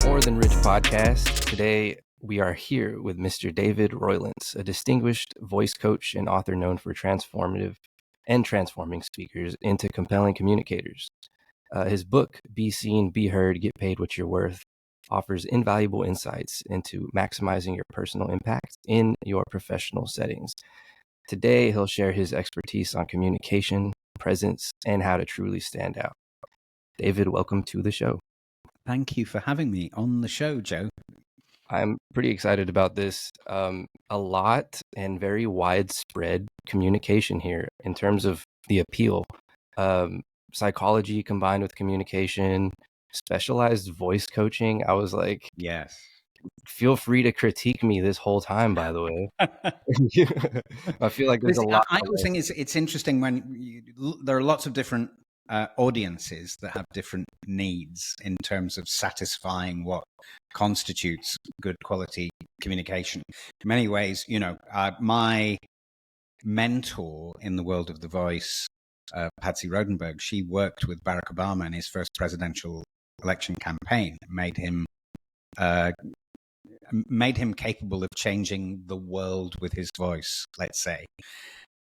More Than Rich podcast. Today, we are here with Mr. David Roylance, a distinguished voice coach and author known for transformative and transforming speakers into compelling communicators. His book, Be Seen, Be Heard, Get Paid What You're Worth, offers invaluable insights into maximizing your personal impact in your professional settings. Today, he'll share his expertise on communication, presence, and how to truly stand out. David, welcome to the show. Thank you for having me on the show, Joe. I'm pretty excited about this. A lot and very widespread communication here in terms of the appeal. Psychology combined with communication, specialized voice coaching. I was like, yes. Feel free to critique me this whole time, by the way. I feel like there's a lot. I always think it's interesting when there are lots of different audiences that have different needs in terms of satisfying what constitutes good quality communication. In many ways, my mentor in the world of the voice, Patsy Rodenberg, she worked with Barack Obama in his first presidential election campaign, made him capable of changing the world with his voice, let's say.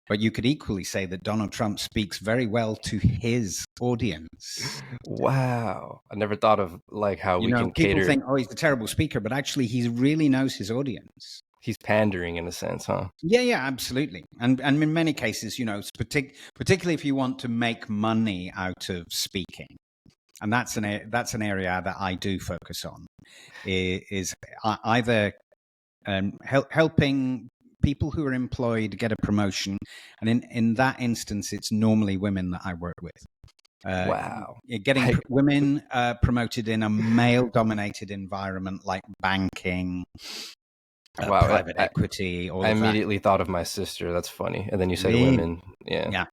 But you could equally say that Donald Trump speaks very well to his audience. Wow. I never thought of like how we can cater. People think, oh, he's a terrible speaker, but actually he really knows his audience. He's pandering in a sense, huh? Yeah, absolutely. And in many cases, particularly if you want to make money out of speaking. And that's an area that I do focus on, is either helping people who are employed get a promotion, and in that instance, it's normally women that I work with. Wow, getting women promoted in a male-dominated environment like banking, private equity. I immediately thought of my sister. That's funny. And then you said women. Yeah,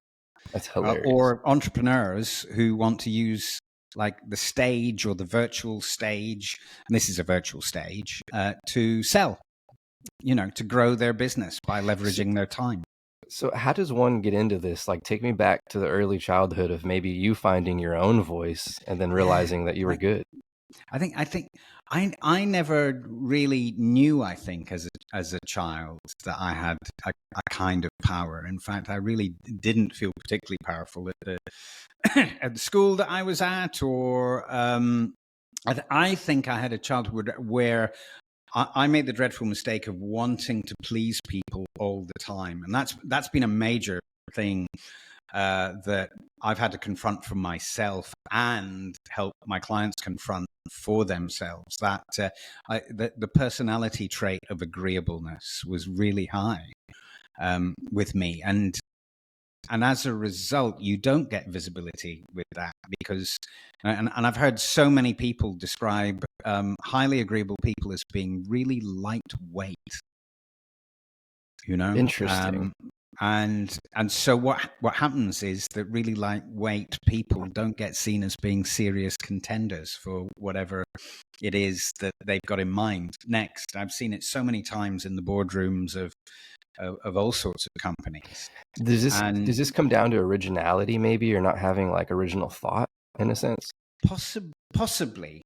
that's hilarious. Or entrepreneurs who want to use like the stage or the virtual stage, and this is a virtual stage, to sell. To grow their business by leveraging their time. So how does one get into this? Like, take me back to the early childhood of maybe you finding your own voice and then realizing that you were good. I think I never really knew, I think, as a child that I had a kind of power. In fact, I really didn't feel particularly powerful at the school that I was at, or I think I had a childhood where I made the dreadful mistake of wanting to please people all the time. And that's been a major thing that I've had to confront for myself and help my clients confront for themselves. That the personality trait of agreeableness was really high with me. And as a result, you don't get visibility with that because, and I've heard so many people describe highly agreeable people as being really lightweight. Interesting. And so what happens is that really lightweight people don't get seen as being serious contenders for whatever it is that they've got in mind next. I've seen it so many times in the boardrooms of all sorts of companies. Does this come down to originality, maybe, or not having like original thought in a sense? Possibly,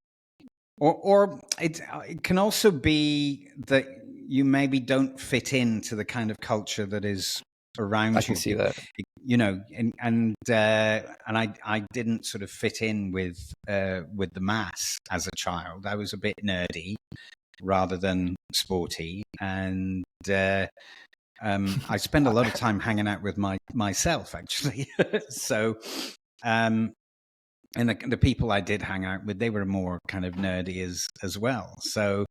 or it can also be that you maybe don't fit into the kind of culture that is around you. I can see that. And I didn't sort of fit in with the mass as a child. I was a bit nerdy rather than sporty, and I spend a lot of time hanging out with myself, actually. So, and the people I did hang out with, they were more kind of nerdy as well. So,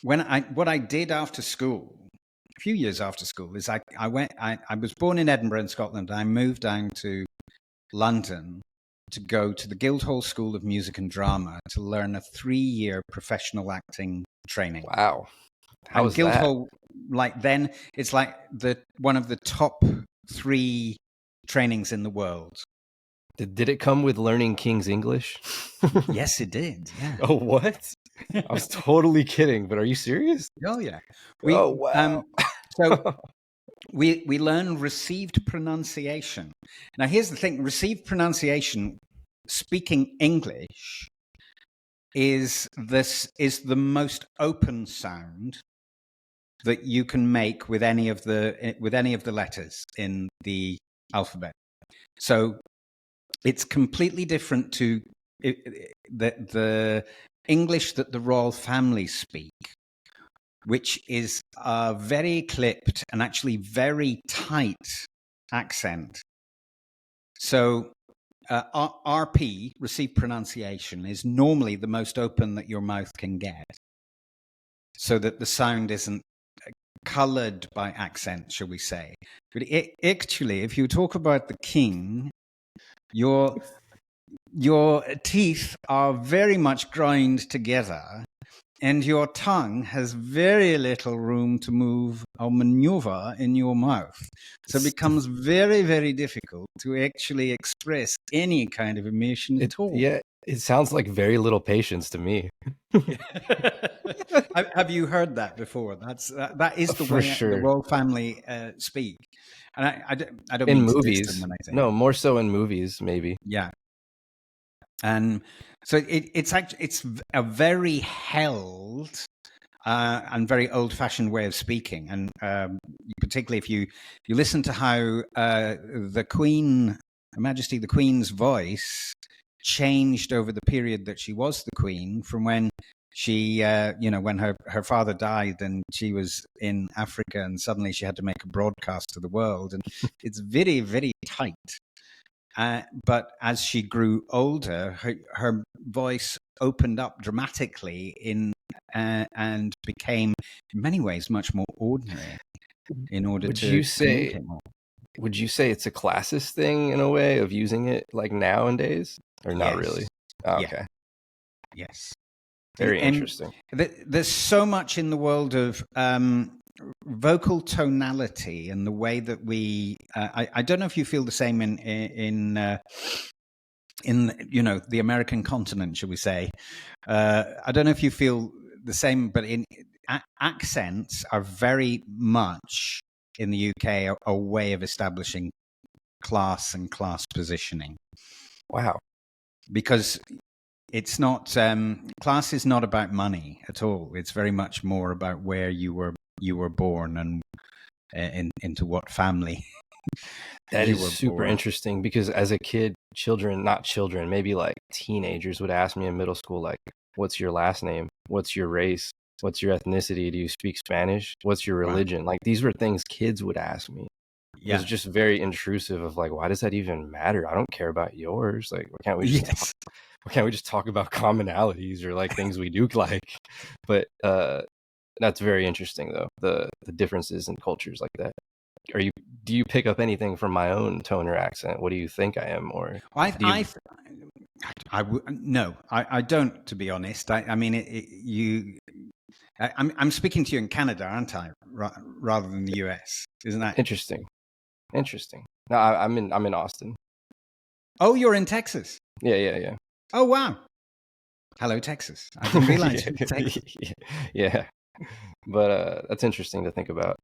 what I did after school, a few years after school, is I was born in Edinburgh in Scotland. I moved down to London to go to the Guildhall School of Music and Drama to learn a 3-year professional acting training. Wow. How was Guildhall, like then, it's like one of the top 3 trainings in the world. Did it come with learning King's English? Yes, it did. Yeah. Oh, what? I was totally kidding, but are you serious? Oh, yeah. Oh, wow. So we learn received pronunciation. Now, here's the thing. Received pronunciation, speaking English, is the most open sound that you can make with any of the letters in the alphabet. So it's completely different to the English that the royal family speak, which is a very clipped and actually very tight accent. So RP, received pronunciation, is normally the most open that your mouth can get, so that the sound isn't colored by accent, shall we say. But actually, if you talk about the king, your teeth are very much ground together, and your tongue has very little room to move or maneuver in your mouth. So it becomes very, very difficult to actually express any kind of emotion at all. Yeah, it sounds like very little patience to me. Have you heard that before? That is the For way sure. the royal family speak. And I don't In mean movies. to diss them when I say no, more so in movies, maybe. Yeah. And so it's a very held and very old-fashioned way of speaking, and particularly if you listen to how the Queen, Her Majesty the Queen's voice changed over the period that she was the Queen, from when she, when her father died and she was in Africa, and suddenly she had to make a broadcast to the world, and it's very, very tight. But as she grew older, her voice opened up dramatically and became, in many ways, much more ordinary in order to communicate more. Would you say it's a classist thing in a way of using it like nowadays, or not really? Oh, okay. Yes. Very interesting. There's so much in the world of vocal tonality and the way that we. I don't know if you feel the same in the American continent, shall we say? I don't know if you feel the same, but accents are very much in the UK a way of establishing class and class positioning. Wow. Because it's not class is not about money at all. It's very much more about where you were born and into what family. That is super interesting, because as a kid, maybe like teenagers would ask me in middle school, like, what's your last name? What's your race? What's your ethnicity? Do you speak Spanish? What's your religion? Wow. Like, these were things kids would ask me. Yeah. It was just very intrusive of like, why does that even matter? I don't care about yours. Like, why can't we just talk about commonalities or like things we do like? But that's very interesting though, the differences in cultures like that. Do you pick up anything from my own tone or accent? What do you think I am? Or no, I don't, to be honest. I mean, I'm speaking to you in Canada, aren't I? Rather than the US, isn't that interesting? No, I'm in Austin. Oh, you're in Texas. Yeah. Oh, wow. Hello, Texas. I didn't realize you were in Texas. Yeah, but that's interesting to think about.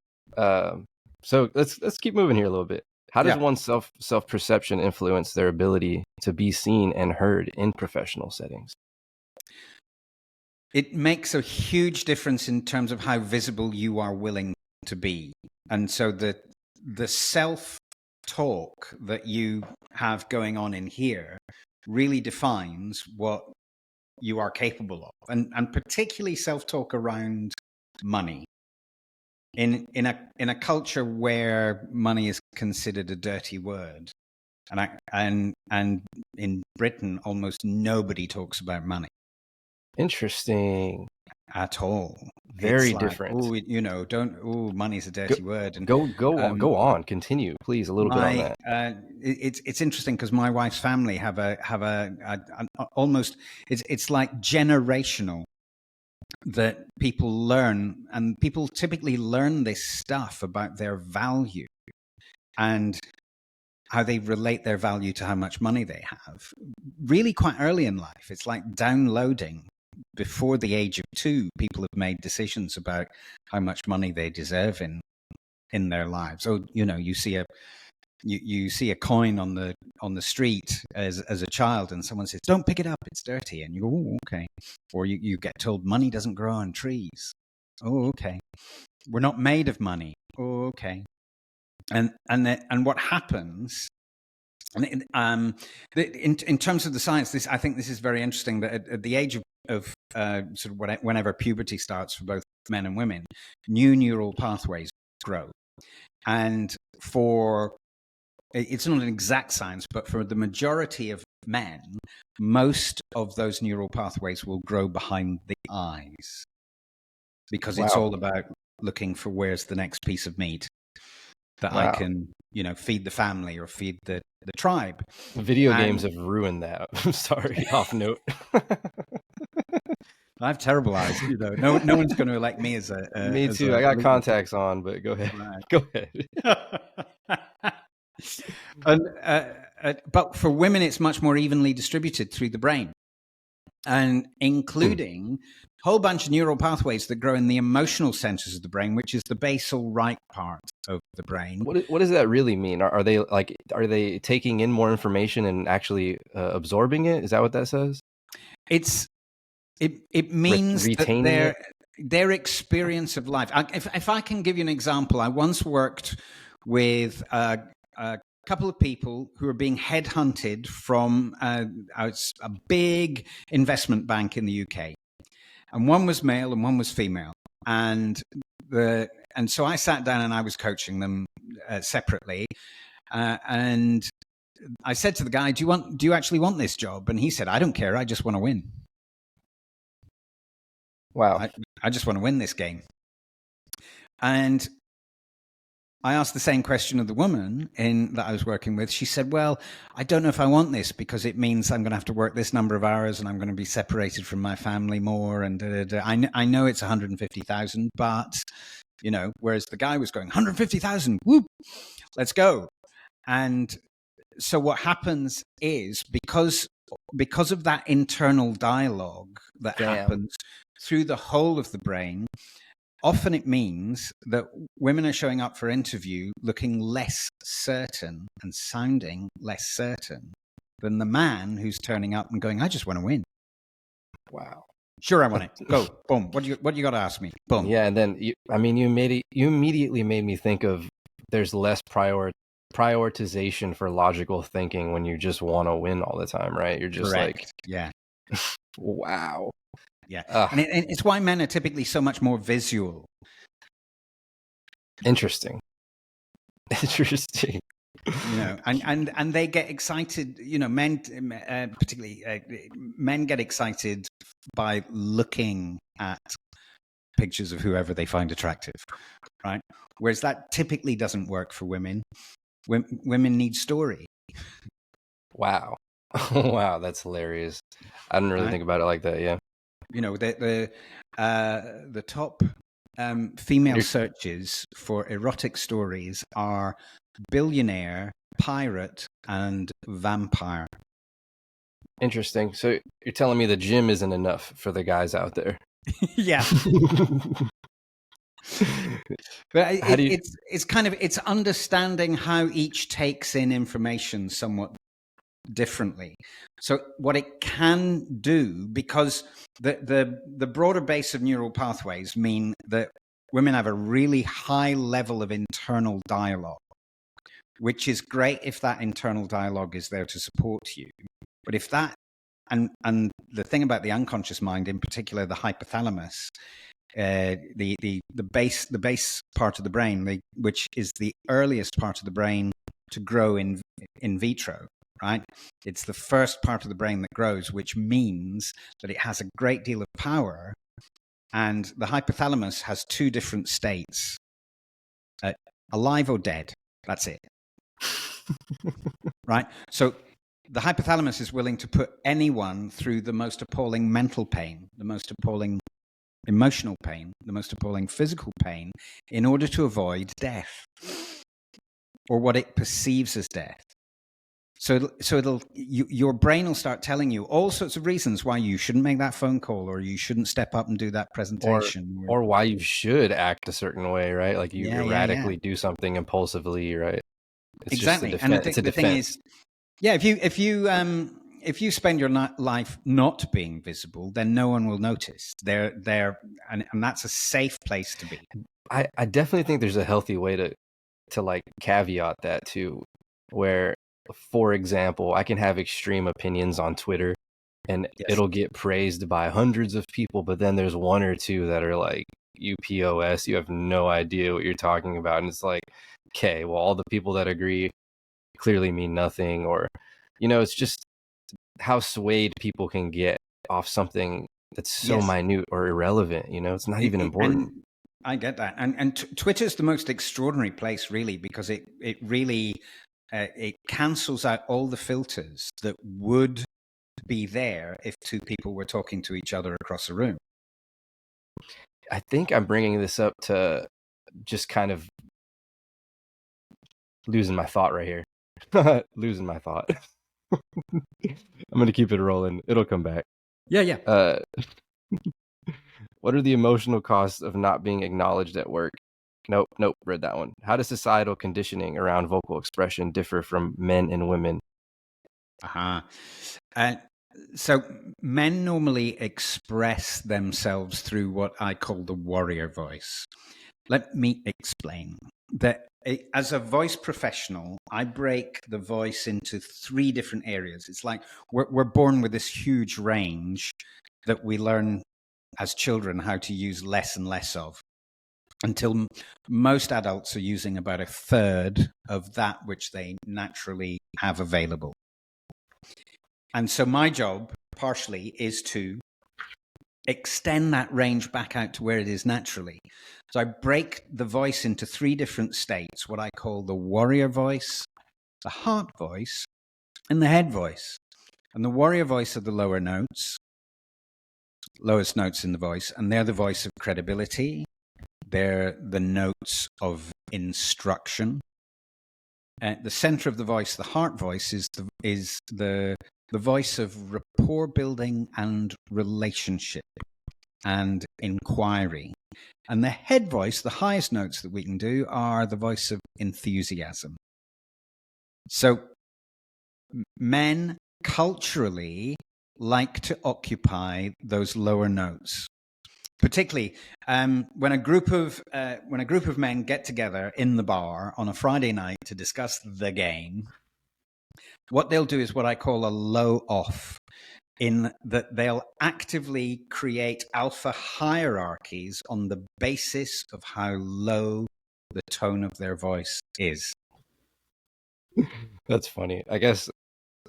So let's keep moving here a little bit. How does one's self-perception influence their ability to be seen and heard in professional settings? It makes a huge difference in terms of how visible you are willing to be. And so the self-talk that you have going on in here really defines what you are capable of. And particularly self-talk around money. In a culture where money is considered a dirty word, and in Britain almost nobody talks about money. Interesting. At all. Very different. Money's a dirty word. And go on, continue, please, a little bit on that. It's interesting because my wife's family have almost it's like generational. That people learn, and people typically learn this stuff about their value and how they relate their value to how much money they have really quite early in life. It's like downloading. Before the age of 2, people have made decisions about how much money they deserve in their lives. So, you see you see a coin on the street as a child, and someone says, "Don't pick it up, it's dirty," and you go, "Oh, okay." Or you get told money doesn't grow on trees. Oh, okay. We're not made of money. Oh, okay. And what happens? And in terms of the science, I think this is very interesting. That at the age of sort of whenever puberty starts for both men and women, new neural pathways grow, and it's not an exact science, but for the majority of men, most of those neural pathways will grow behind the eyes, because it's all about looking for where's the next piece of meat that I can, feed the family or feed the tribe. Video games have ruined that. I'm sorry, off note. I have terrible eyes. No one's going to elect me as a. Me too. I got contacts on, but go ahead. Right. Go ahead. But for women, it's much more evenly distributed through the brain, and including a whole bunch of neural pathways that grow in the emotional centers of the brain, which is the basal right part of the brain. What does that really mean? Are they taking in more information and actually absorbing it? Is that what that says? It means that their experience of life. If I can give you an example, I once worked with a couple of people who were being headhunted from a big investment bank in the UK, and one was male and one was female, and so I sat down and I was coaching them separately, and I said to the guy, "Do you actually want this job?" And he said, "I don't care. I just want to win." Wow. I just want to win this game. And I asked the same question of the woman that I was working with. She said, "Well, I don't know if I want this because it means I'm going to have to work this number of hours and I'm going to be separated from my family more. And I know it's 150,000, but, whereas the guy was going, 150,000, whoop, let's go." And so what happens is because of that internal dialogue that happens through the whole of the brain, often it means that women are showing up for interview looking less certain and sounding less certain than the man who's turning up and going, "I just want to win." Wow. Sure, I want it. Go. Boom. What you got to ask me? Boom. Yeah, and then you immediately made me think of there's less prioritization for logical thinking when you just want to win all the time, right? You're just Correct. Yeah. Wow. Yeah. And it's why men are typically so much more visual. Interesting. And they get excited, men, particularly men get excited by looking at pictures of whoever they find attractive, right? Whereas that typically doesn't work for women. Women need story. Wow. Wow, that's hilarious. I didn't really think about it like that. Yeah. The top female searches for erotic stories are billionaire, pirate, and vampire. Interesting. So you're telling me the gym isn't enough for the guys out there? Yeah. But it's understanding how each takes in information somewhat differently. So what it can do, because the broader base of neural pathways mean that women have a really high level of internal dialogue, which is great if that internal dialogue is there to support you. But if that, and the thing about the unconscious mind, in particular the hypothalamus, the base part of the brain, which is the earliest part of the brain to grow in vitro, right? It's the first part of the brain that grows, which means that it has a great deal of power. And the hypothalamus has two different states, alive or dead. That's it. Right? So the hypothalamus is willing to put anyone through the most appalling mental pain, the most appalling emotional pain, the most appalling physical pain, in order to avoid death, or what it perceives as death. So your brain will start telling you all sorts of reasons why you shouldn't make that phone call, or you shouldn't step up and do that presentation, or why you should act a certain way, right? Like you radically do something impulsively, right? It's just a Exactly. And defense. It's a the thing defense. is, yeah, if you spend your life not being visible, then no one will notice. And that's a safe place to be. I definitely think there's a healthy way to like caveat that too, where, for example, I can have extreme opinions on Twitter and Yes. it'll get praised by hundreds of people, but then there's one or two that are like, you POS, you have no idea what you're talking about. And it's like, okay, well, all the people that agree clearly mean nothing. Or, it's just how swayed people can get off something that's so Yes. minute or irrelevant. It's not even important. And I get that. And Twitter's the most extraordinary place, really, because it really it cancels out all the filters that would be there if two people were talking to each other across a room. I think I'm bringing this up to just kind of losing my thought right here. Losing my thought. I'm going to keep it rolling. It'll come back. Yeah. What are the emotional costs of not being acknowledged at work? Nope, read that one. How does societal conditioning around vocal expression differ from men and women? So men normally express themselves through what I call the warrior voice. Let me explain. That as a voice professional, I break the voice into 3 different areas. It's like we're born with this huge range that we learn as children how to use less and less of, until most adults are using about a third of that which they naturally have available. And so my job, partially, is to extend that range back out to where it is naturally. So I break the voice into 3 different states, what I call the warrior voice, the heart voice, and the head voice. And the warrior voice are the lower notes, lowest notes in the voice, and they're the voice of credibility. They're the notes of instruction. At the center of the voice, the heart voice, is the voice of rapport building and relationship and inquiry. And the head voice, the highest notes that we can do, are the voice of enthusiasm. So men culturally like to occupy those lower notes. Particularly when a group of men get together in the bar on a Friday night to discuss the game, what they'll do is what I call a low off, in that they'll actively create alpha hierarchies on the basis of how low the tone of their voice is. That's funny. I guess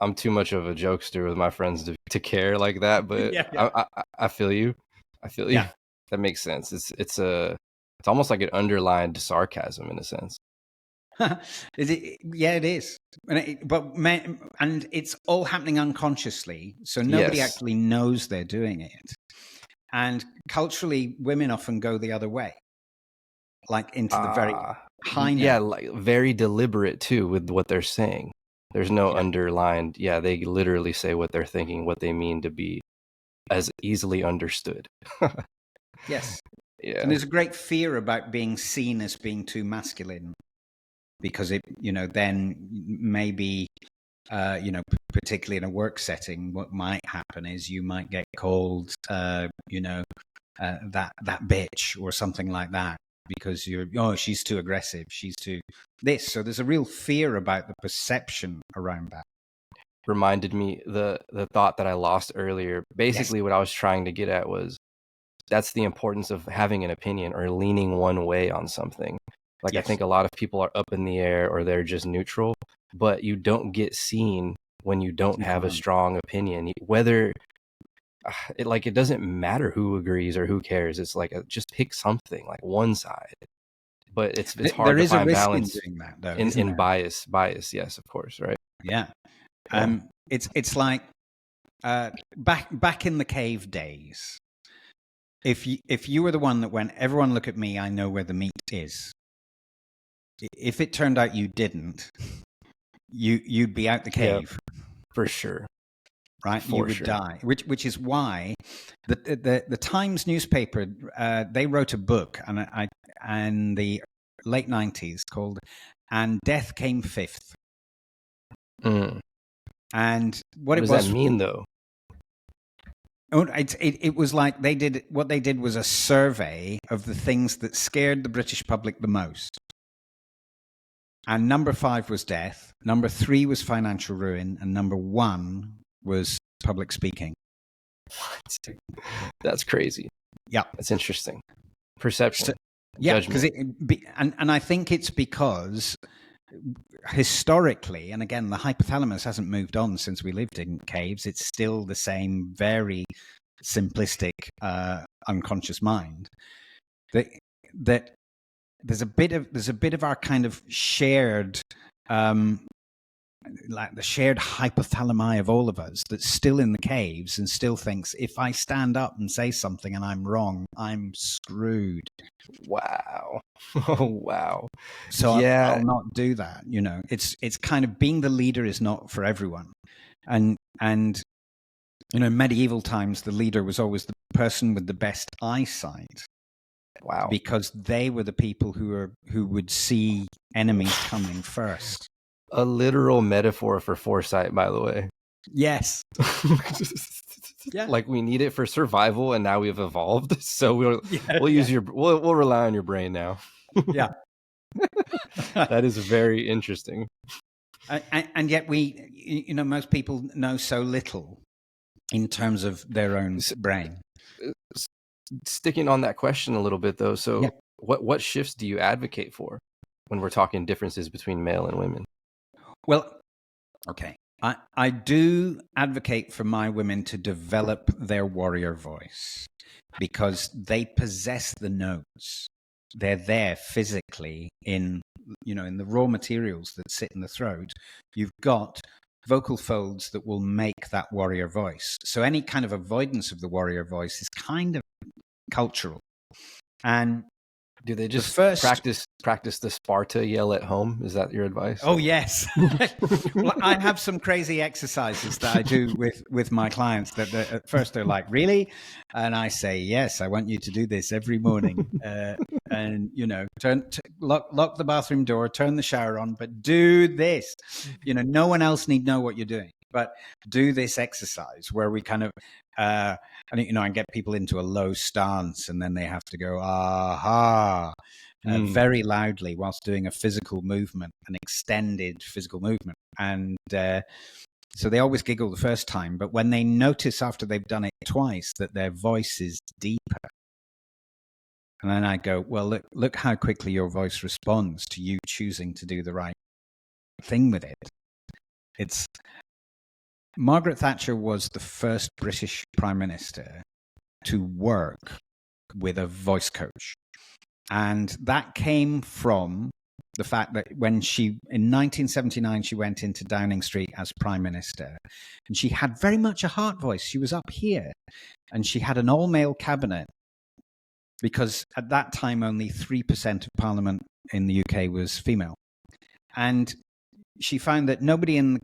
I'm too much of a jokester with my friends to care like that, but yeah. I feel you. Yeah. That makes sense. It's almost like an underlined sarcasm in a sense. Is it? Yeah, it is. And it's all happening unconsciously, so nobody actually knows they're doing it. And culturally, women often go the other way, like into the very high note. Yeah, like very deliberate too with what they're saying. There's no underlined. Yeah, they literally say what they're thinking, what they mean to be as easily understood. Yes. Yeah. And there's a great fear about being seen as being too masculine, because it, then maybe, particularly in a work setting, what might happen is you might get called, that bitch or something like that, because she's too aggressive, she's too this. So there's a real fear about the perception around that. Reminded me the thought that I lost earlier. Basically, what I was trying to get at was that's the importance of having an opinion or leaning one way on something. Like, I think a lot of people are up in the air or they're just neutral, but you don't get seen when you don't have a strong opinion. Whether it doesn't matter who agrees or who cares. It's like just pick something, like one side. But it's hard to find balance in doing that, though, in bias. Yes, of course, right? Yeah. It's like back in the cave days. If you were the one that went, everyone look at me, I know where the meat is. If it turned out you didn't, you'd be out the cave. Yeah, for sure. Right? You would die. Which is why the Times newspaper, they wrote a book in the late 90s called and death came fifth. Mm. And What does that mean, though? It was like what they did was a survey of the things that scared the British public the most. And number 5 was death, number 3 was financial ruin, and number 1 was public speaking. What? That's crazy. Yeah. That's interesting. Perception. So, yeah, because and I think it's because historically, and again, the hypothalamus hasn't moved on since we lived in caves. It's still the same very simplistic unconscious mind. That there's a bit of our kind of shared like the shared hypothalami of all of us that's still in the caves and still thinks, if I stand up and say something and I'm wrong, I'm screwed. Wow. Oh, wow. So I'll not do that. You know, it's kind of being the leader is not for everyone. And you know, in medieval times, the leader was always the person with the best eyesight. Wow. Because they were the people who would see enemies coming first. A literal metaphor for foresight, by the way. Yes. Yeah. Like we need it for survival, and now we've evolved. So we'll rely on your brain now. Yeah. That is very interesting. And yet most people know so little in terms of their own brain. Sticking on that question a little bit, though. So what shifts do you advocate for when we're talking differences between male and women? Well, okay. I do advocate for my women to develop their warrior voice because they possess the notes. They're there physically in the raw materials that sit in the throat. You've got vocal folds that will make that warrior voice. So any kind of avoidance of the warrior voice is kind of cultural. And do they just practice the Sparta yell at home? Is that your advice? Oh, yes. Well, I have some crazy exercises that I do with my clients that at first they're like, really? And I say, yes, I want you to do this every morning. And, lock the bathroom door, turn the shower on, but do this. No one else need know what you're doing. But do this exercise where we kind of, and get people into a low stance, and then they have to go, aha, very loudly whilst doing a physical movement, an extended physical movement. And so they always giggle the first time, but when they notice after they've done it twice that their voice is deeper, and then I go, well, look how quickly your voice responds to you choosing to do the right thing with it. It's Margaret Thatcher was the first British Prime Minister to work with a voice coach. And that came from the fact that in 1979, she went into Downing Street as Prime Minister. And she had very much a heart voice. She was up here. And she had an all-male cabinet because at that time, only 3% of Parliament in the UK was female. And she found that nobody in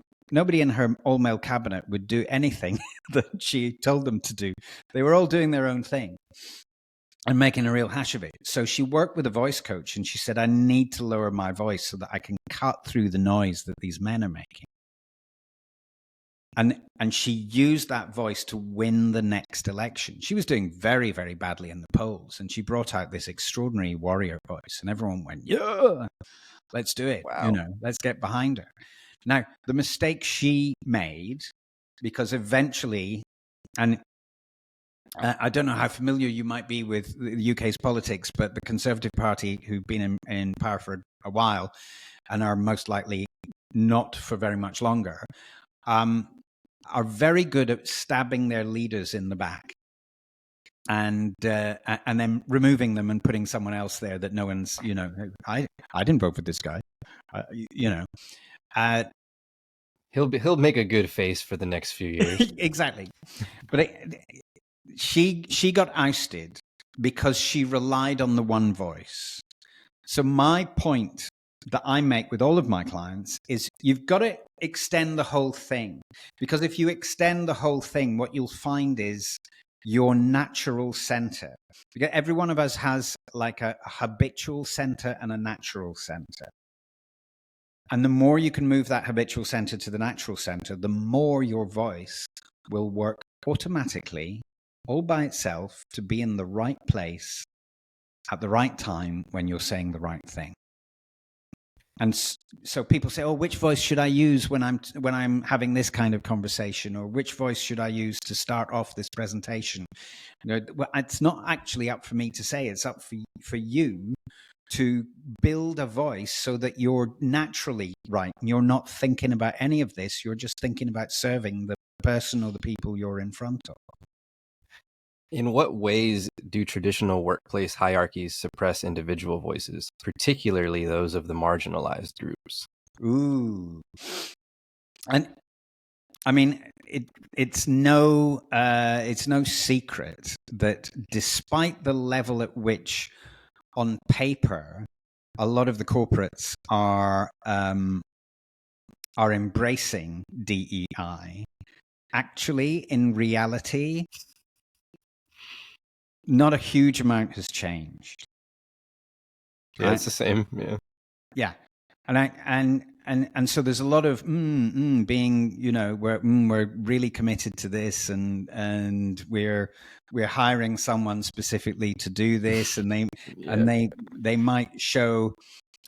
her all-male cabinet would do anything that she told them to do. They were all doing their own thing and making a real hash of it. So she worked with a voice coach, and she said, I need to lower my voice so that I can cut through the noise that these men are making. And she used that voice to win the next election. She was doing very, very badly in the polls, and she brought out this extraordinary warrior voice, and everyone went, yeah, let's do it. Wow. Let's get behind her. Now, the mistake she made, because eventually, and I don't know how familiar you might be with the UK's politics, but the Conservative Party, who've been in power for a while and are most likely not for very much longer, are very good at stabbing their leaders in the back and then removing them and putting someone else there that no one's, I didn't vote for this guy, He'll make a good face for the next few years. Exactly. But she got ousted because she relied on the one voice. So my point that I make with all of my clients is you've got to extend the whole thing, because if you extend the whole thing, what you'll find is your natural center. Because every one of us has like a habitual center and a natural center. And the more you can move that habitual center to the natural center, the more your voice will work automatically, all by itself, to be in the right place at the right time when you're saying the right thing. And so people say, "Oh, which voice should I use when I'm having this kind of conversation, or which voice should I use to start off this presentation?" Well, it's not actually up for me to say. It's up for you to build a voice so that you're naturally right. You're not thinking about any of this. You're just thinking about serving the person or the people you're in front of. In what ways do traditional workplace hierarchies suppress individual voices, particularly those of the marginalized groups? Ooh. And I mean, it's no secret that despite the level at which, on paper, a lot of the corporates are embracing DEI, actually, in reality, not a huge amount has changed. Yeah, right? It's the same. Yeah. Yeah. And so there's a lot of being, we're really committed to this, and we're hiring someone specifically to do this, and they might show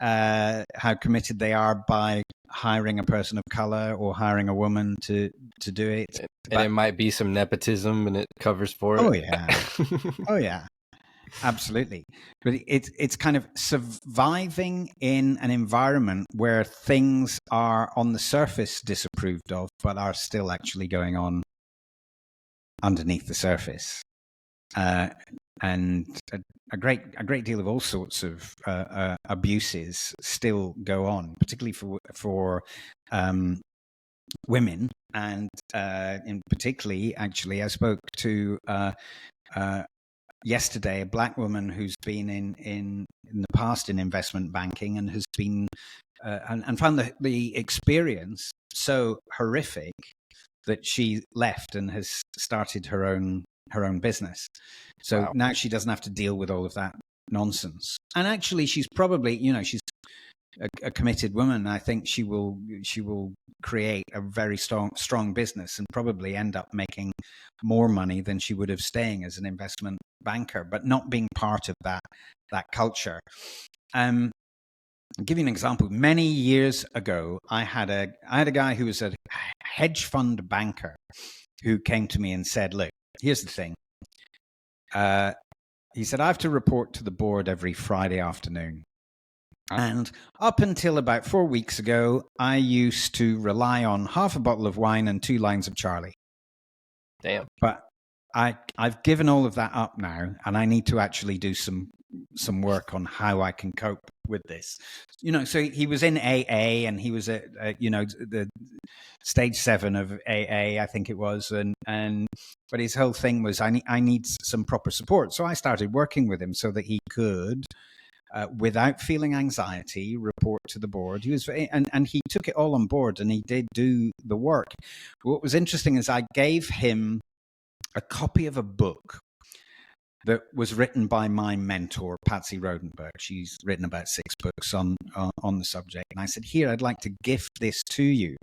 how committed they are by hiring a person of color or hiring a woman to do it. And it might be some nepotism, and it covers for it. Oh yeah, oh yeah. Absolutely. But it's kind of surviving in an environment where things are on the surface disapproved of, but are still actually going on underneath the surface. And a great deal of all sorts of abuses still go on, particularly for women. And in particularly, actually, I spoke to yesterday a black woman who's been in the past in investment banking and has been and found the experience so horrific that she left and has started her own business. So wow. Now she doesn't have to deal with all of that nonsense. And actually, she's probably, she's a committed woman. I think she will create a very strong business and probably end up making more money than she would have staying as an investment banker, but not being part of that culture. I'll give you an example. Many years ago, I had a guy who was a hedge fund banker who came to me and said, "Look, here's the thing." He said, "I have to report to the board every Friday afternoon. And up until about 4 weeks ago, I used to rely on half a bottle of wine and 2 lines of Charlie. Damn. But I've given all of that up now, and I need to actually do some work on how I can cope with this." So he was in AA, and he was at the stage 7 of AA, I think it was, but his whole thing was I need some proper support. So I started working with him so that he could, without feeling anxiety, report to the board. He was, and he took it all on board, and he did do the work. What was interesting is I gave him a copy of a book that was written by my mentor, Patsy Rodenberg. She's written about 6 books on the subject. And I said, "Here, I'd like to gift this to you."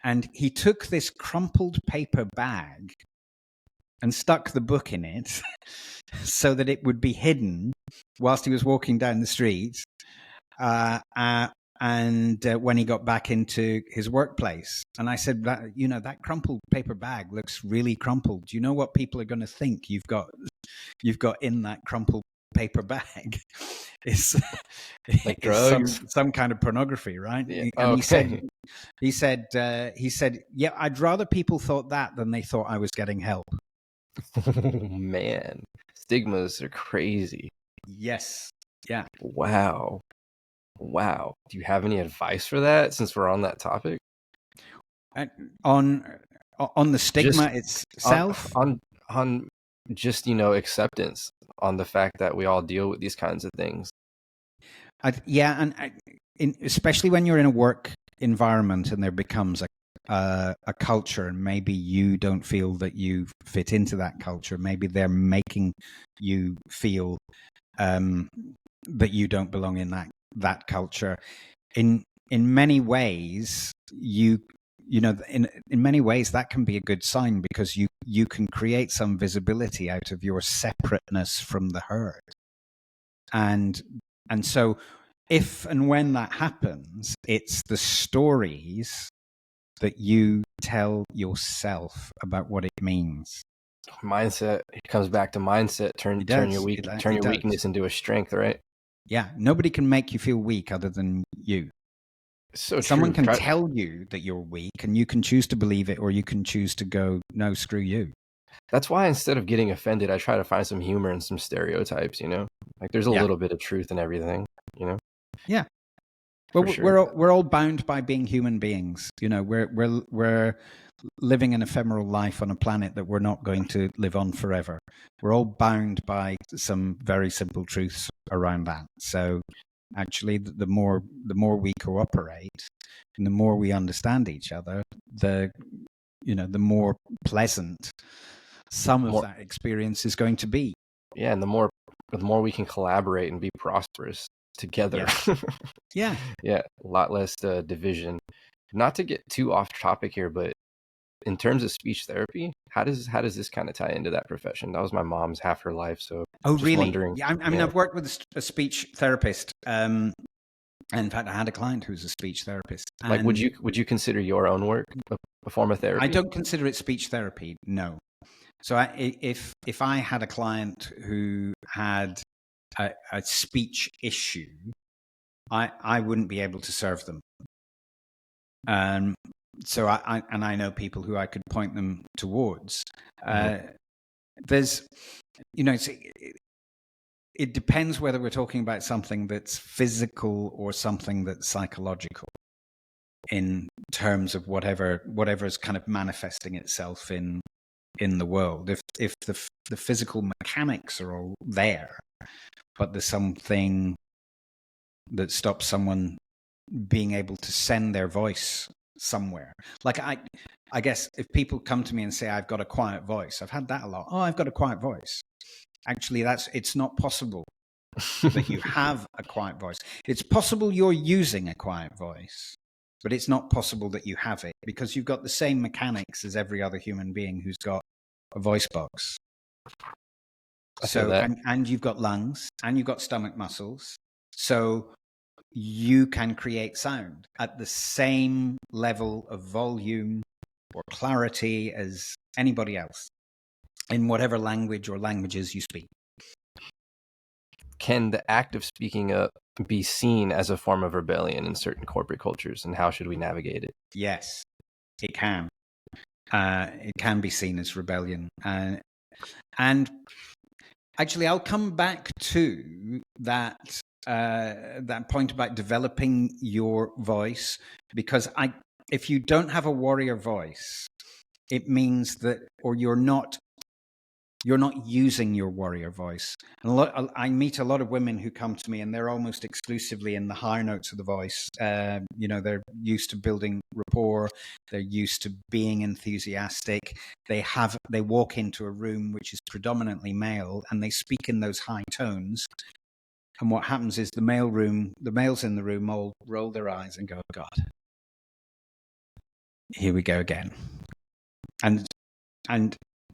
And he took this crumpled paper bag and stuck the book in it so that it would be hidden whilst he was walking down the street. And when he got back into his workplace. And I said, that crumpled paper bag looks really crumpled. Do you know what people are going to think you've got in that crumpled paper bag? It's like drugs, some kind of pornography, right? Yeah. And okay. he said, "Yeah, I'd rather people thought that than they thought I was getting help." Oh, man, stigmas are crazy. Yes. Yeah. Wow. Do you have any advice for that, since we're on that topic? On the stigma itself? On just, acceptance on the fact that we all deal with these kinds of things. Especially when you're in a work environment and there becomes a culture, and maybe you don't feel that you fit into that culture. Maybe they're making you feel that you don't belong in that culture. In in many ways, in many ways that can be a good sign, because you can create some visibility out of your separateness from the herd. And so if and when that happens, it's the stories that you tell yourself about what it means. Mindset. It comes back to mindset. Turn your weakness into a strength, right? Yeah. Nobody can make you feel weak other than you. So someone true. can tell you that you're weak, and you can choose to believe it, or you can choose to go, no, screw you. That's why instead of getting offended, I try to find some humor and some stereotypes, like there's a little bit of truth in everything, Yeah. Well, sure. we're all bound by being human beings. We're living an ephemeral life on a planet that we're not going to live on forever. We're all bound by some very simple truths around that. So actually, the more we cooperate and the more we understand each other, the more pleasant some of that experience is going to be. Yeah, and the more we can collaborate and be prosperous together. Yeah. Yeah, a lot less division. Not to get too off topic here, but in terms of speech therapy, how does this kind of tie into that profession? That was my mom's half her life, so just really? Wondering, yeah, I mean, I've worked with a speech therapist. In fact, I had a client who's a speech therapist. Like, would you consider your own work a form of therapy? I don't consider it speech therapy. No. So if I had a client who had a speech issue, I wouldn't be able to serve them. So I know people who I could point them towards. There's, it depends whether we're talking about something that's physical or something that's psychological, in terms of whatever's kind of manifesting itself in the world. If the physical mechanics are all there, but there's something that stops someone being able to send their voice somewhere. Like I guess if people come to me and say, I've got a quiet voice, I've had that a lot. Oh, I've got a quiet voice. Actually, it's not possible that you have a quiet voice. It's possible you're using a quiet voice, but it's not possible that you have it, because you've got the same mechanics as every other human being who's got a voice box. So, and you've got lungs, and you've got stomach muscles. So you can create sound at the same level of volume or clarity as anybody else in whatever language or languages you speak. Can the act of speaking up be seen as a form of rebellion in certain corporate cultures, and how should we navigate it? Yes, it can. It can be seen as rebellion. And actually, I'll come back to that point about developing your voice, because if you don't have a warrior voice, it means that, or you're not using your warrior voice. And I meet a lot of women who come to me, and they're almost exclusively in the higher notes of the voice. They're used to building rapport. They're used to being enthusiastic. They walk into a room which is predominantly male, and they speak in those high tones. And what happens is the males in the room all roll their eyes and go, oh, God, here we go again. And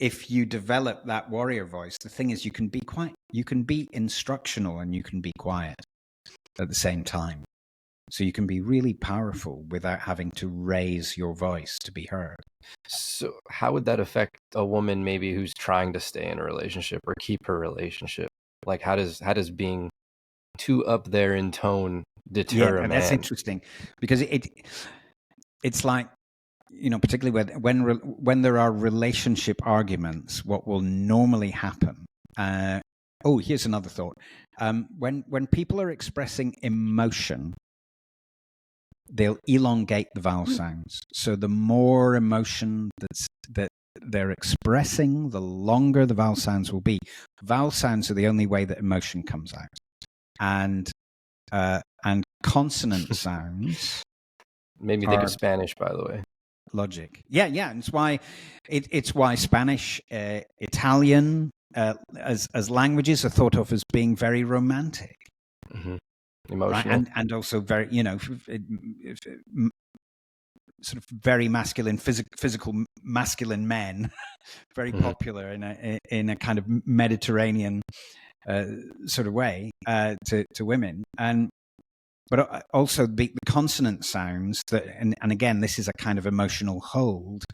if you develop that warrior voice, the thing is, you can be instructional and you can be quiet at the same time. So you can be really powerful without having to raise your voice to be heard. So how would that affect a woman maybe who's trying to stay in a relationship or keep her relationship? Like, how does being too up there in tone deter a man? That's interesting, because it's like, particularly when there are relationship arguments, what will normally happen. Here's another thought. When people are expressing emotion, they'll elongate the vowel sounds. So the more emotion that they're expressing, the longer the vowel sounds will be. Vowel sounds are the only way that emotion comes out, and consonant sounds. Made me think of Spanish, by the way. Logic. Yeah. It's why Spanish, Italian, as languages are thought of as being very romantic. Mm-hmm. Emotional. right? And also very, sort of very masculine, physical masculine men, very popular in a kind of Mediterranean sort of way to women, but also the consonant sounds that, and again, this is a kind of emotional hold,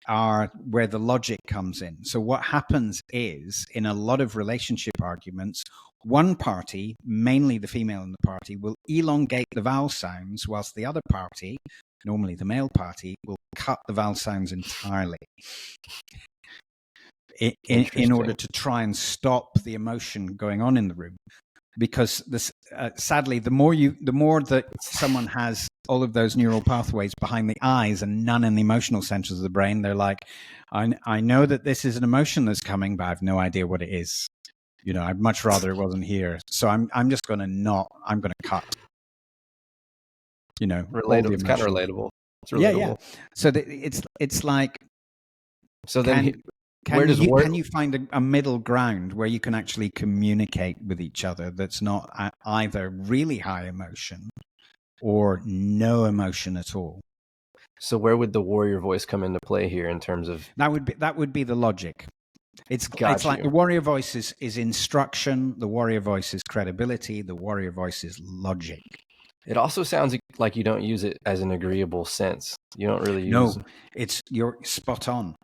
are where the logic comes in. So what happens is, in a lot of relationship arguments, one party, mainly the female in the party, will elongate the vowel sounds, whilst the other party, normally the male party, will cut the vowel sounds entirely in order to try and stop the emotion going on in the room. Because this, sadly, the more that someone has all of those neural pathways behind the eyes and none in the emotional centers of the brain, they're like, I know that this is an emotion that's coming, but I have no idea what it is. I'd much rather it wasn't here. So I'm just going to I'm going to cut. Relatable. It's kind of relatable. It's relatable. Yeah. So it's like. So then, can you find a middle ground where you can actually communicate with each other that's not either really high emotion or no emotion at all? So where would the warrior voice come into play here in terms of that would be the logic. It's like the warrior voice is instruction, the warrior voice is credibility, the warrior voice is logic. It also sounds like you don't use it as an agreeable sense. You don't really use. No, you're spot on.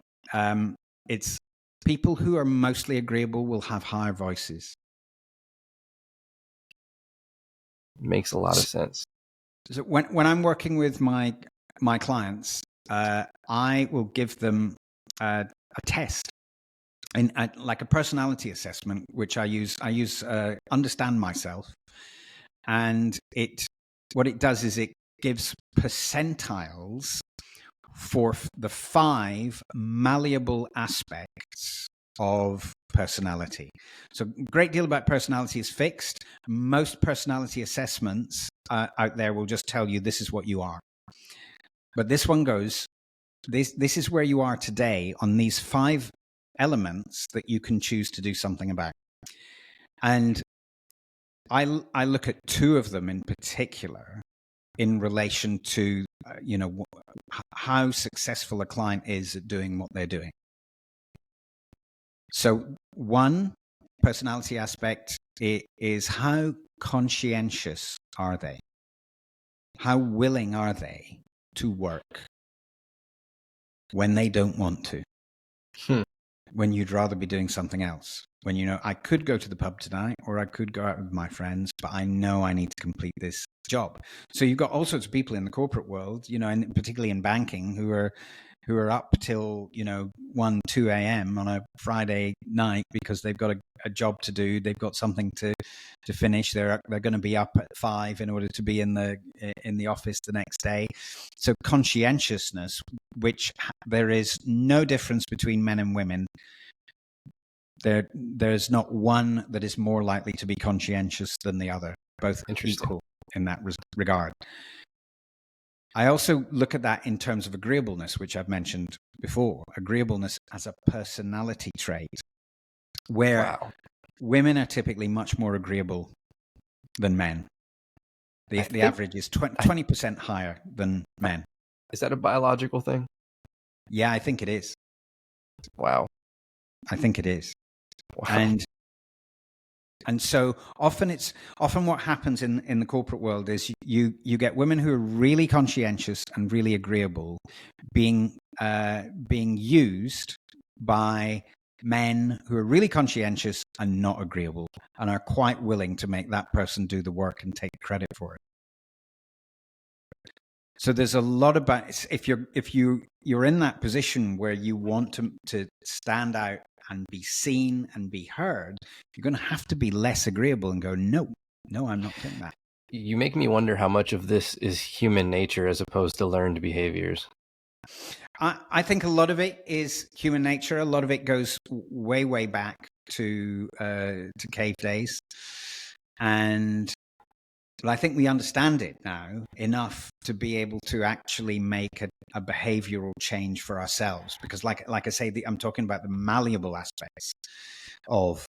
It's people who are mostly agreeable will have higher voices. Makes a lot of sense. So when I'm working with my clients, I will give them a test, like a personality assessment, which I use Understand Myself, and what it does is it gives percentiles for the 5 malleable aspects of personality. So a great deal about personality is fixed. Most personality assessments out there will just tell you this is what you are. But this one goes, this is where you are today on these 5 elements that you can choose to do something about. And I look at 2 of them in particular in relation to how successful a client is at doing what they're doing. So one personality aspect is how conscientious are they? How willing are they to work when they don't want to? When you'd rather be doing something else? When I could go to the pub tonight, or I could go out with my friends, but I know I need to complete this job. So you've got all sorts of people in the corporate world, and particularly in banking, who are up till 1, 2 a.m. on a Friday night because they've got a job to do. They've got something to finish. They're going to be up at 5 in order to be in the office the next day. So conscientiousness, which there is no difference between men and women. There's not one that is more likely to be conscientious than the other. Both equal in that regard. I also look at that in terms of agreeableness, which I've mentioned before. Agreeableness as a personality trait, where women are typically much more agreeable than men. The average is 20% higher than men. Is that a biological thing? Yeah, I think it is. Wow. I think it is. Wow. And so often what happens in the corporate world is you get women who are really conscientious and really agreeable being used by men who are really conscientious and not agreeable and are quite willing to make that person do the work and take credit for it. So there's a lot about, if you're in that position where you want to stand out and be seen and be heard, you're going to have to be less agreeable and go, no, I'm not doing that. You make me wonder how much of this is human nature as opposed to learned behaviors. I think a lot of it is human nature. A lot of it goes way, way back to cave days. But I think we understand it now enough to be able to actually make a behavioral change for ourselves. Because like I say, I'm talking about the malleable aspects of